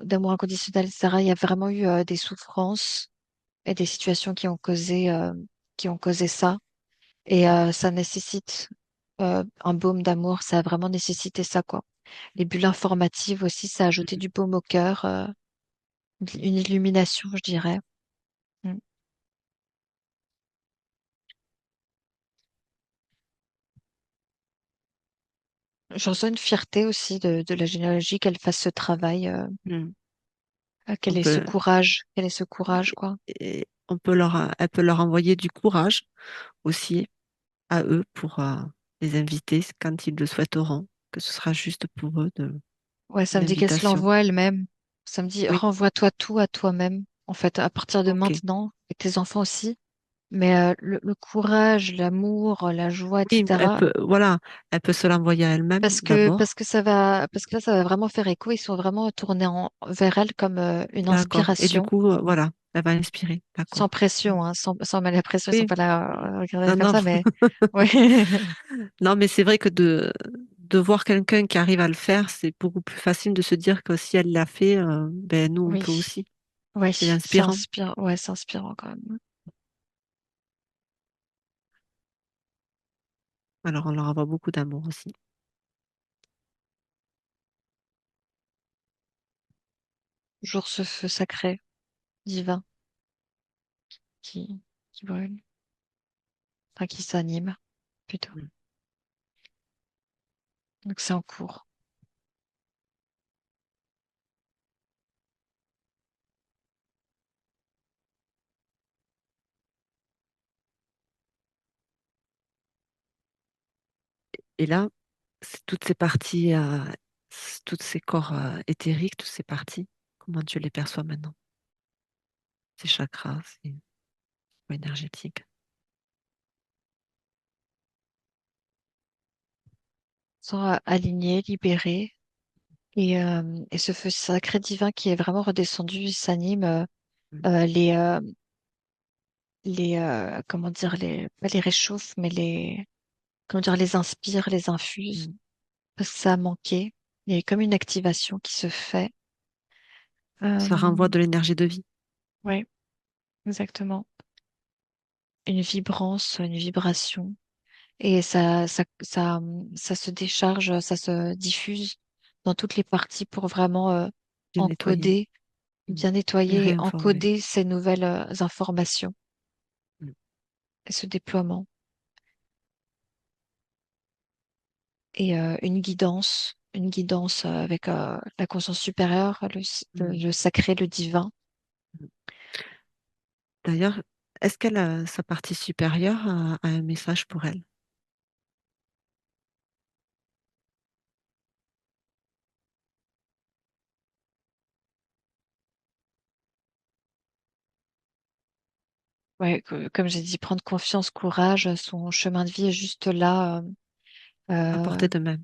d'amour inconditionnel, etc. Il y a vraiment eu des souffrances et des situations qui ont causé ça. Et ça nécessite un baume d'amour. Ça a vraiment nécessité ça, quoi. Les bulles informatives aussi, ça a ajouté du baume au cœur, une illumination, je dirais. Mm. Je ressens une fierté aussi de la généalogie qu'elle fasse ce travail, Mm. qu'elle On ait ce peut, courage, qu'elle ait ce courage, quoi. et elle peut leur envoyer du courage aussi à eux pour les inviter quand ils le souhaiteront, que ce sera juste pour eux Ouais, ça une me dit qu'elle se invitation. l'envoie elle-même. Ça me dit, Oui, renvoie-toi tout à toi-même. En fait, à partir de ok. maintenant, et tes enfants aussi. Mais le courage, l'amour, la joie, Oui, elle etc. peut, voilà, elle peut se l'envoyer à elle-même Parce d'abord. que ça va, parce que là, ça va vraiment faire écho. Ils sont vraiment tournés vers elle comme une D'accord. Et du inspiration, coup, voilà, elle va inspirer. sans D'accord. pression, hein, sans mettre la pression. Ils sont Oui. pas là à regarder Non, comme non, ça, mais ouais, non, mais c'est vrai que de voir quelqu'un qui arrive à le faire, c'est beaucoup plus facile de se dire que si elle l'a fait, ben nous, on peut oui, aussi. ouais, C'est inspirant. c'est inspirant quand même. Alors, on leur envoie beaucoup d'amour aussi. Toujours ce feu sacré, divin, qui, qui brûle, enfin qui s'anime plutôt. Mm. Donc c'est en cours. Et là, c'est toutes ces corps éthériques, toutes ces parties, comment tu les perçois maintenant? Ces chakras, ces points énergétiques. Sont alignés, libérés. Et ce feu sacré divin qui est vraiment redescendu, il s'anime. Mm. Euh, les, euh, comment dire, pas les réchauffe, mais comment dire, les inspire, les infuse. Mm. Parce que ça a manqué. Il y a comme une activation qui se fait. Ça renvoie Euh, de l'énergie de vie. ouais, exactement. Une vibrance, une vibration. Et ça se décharge, ça se diffuse dans toutes les parties pour vraiment Bien nettoyé. encoder, Mm. bien Et nettoyer, réinformé. encoder ces nouvelles informations Mm. et ce déploiement. Et une guidance avec la conscience supérieure, Mm. le sacré, le divin. Mm. D'ailleurs, est-ce qu'elle a sa partie supérieure a un message pour elle? Ouais, comme j'ai dit, prendre confiance, courage, son chemin de vie est juste là. À Euh, portée de main.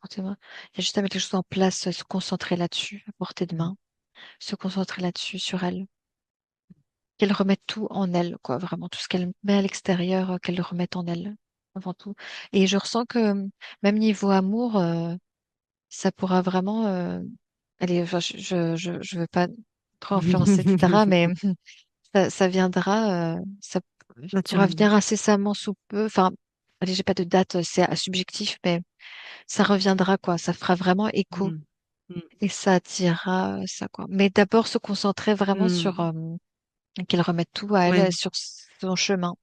portée de main. Il y a juste à mettre les choses en place, se concentrer là-dessus, à portée de Mm. main, se concentrer là-dessus, sur elle. Qu'elle remette tout en elle, quoi, vraiment, tout ce qu'elle met à l'extérieur, qu'elle le remette en elle, avant tout. Et je ressens que même niveau amour, ça pourra vraiment allez, enfin, je veux pas trop influencer, etc., mais ça viendra, ça pourra Naturellement. venir incessamment sous peu. Enfin, allez, j'ai pas de date, c'est subjectif, mais ça reviendra, quoi. Ça fera vraiment écho Mm. Mm. et ça attirera ça, quoi. Mais d'abord se concentrer vraiment sur Mm. qu'elle remette tout à elle Ouais. sur son chemin.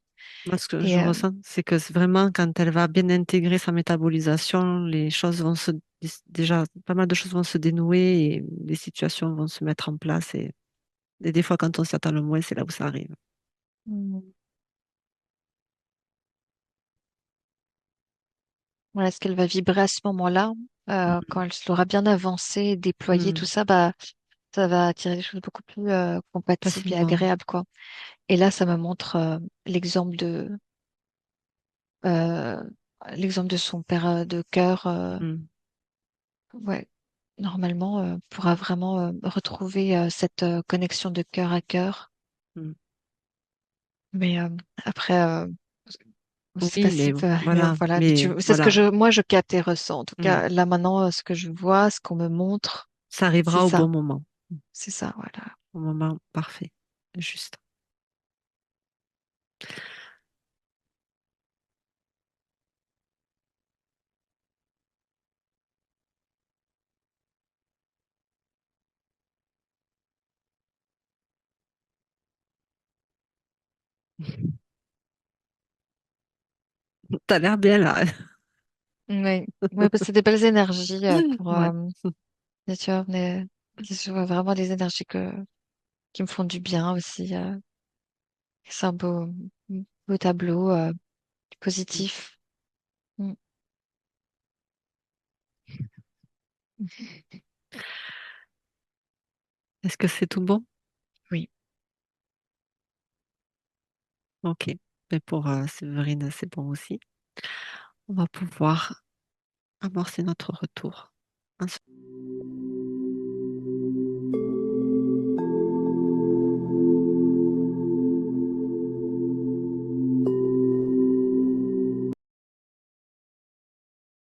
Moi, ce que je Et ressens, c'est que c'est vraiment quand elle va bien intégrer sa métabolisation, les choses vont déjà, pas mal de choses vont se dénouer et les situations vont se mettre en place. Et des fois, quand on s'y attend le moins, c'est là où ça arrive. mm, voilà ce qu'elle va vibrer à ce moment-là. Mm, quand elle aura bien avancé, déployé tout mm. ça, bah, ça va attirer des choses beaucoup plus compatibles et Facilement. agréables, quoi. Et là, ça me montre euh, l'exemple de son père de cœur. Mm, Ouais, normalement, pourra vraiment retrouver cette connexion de cœur à cœur. mm. Mais après, c'est Oui, mais facile. voilà, Voilà, mais mais c'est ce que voilà. moi je capte et ressens. En tout Mm. cas, là maintenant, ce que je vois, ce qu'on me montre, Ça c'est arrivera au bon ça. moment, C'est ça, voilà. au moment parfait, juste. T'as l'air bien là. Oui, ouais, parce que c'est des belles énergies pour, Ouais. bien sûr, mais je vois vraiment des énergies qui me font du bien aussi. C'est un beau tableau positif. Mm. Est-ce que c'est tout bon? Oui. Ok. Mais pour Séverine, c'est bon aussi. On va pouvoir amorcer notre retour.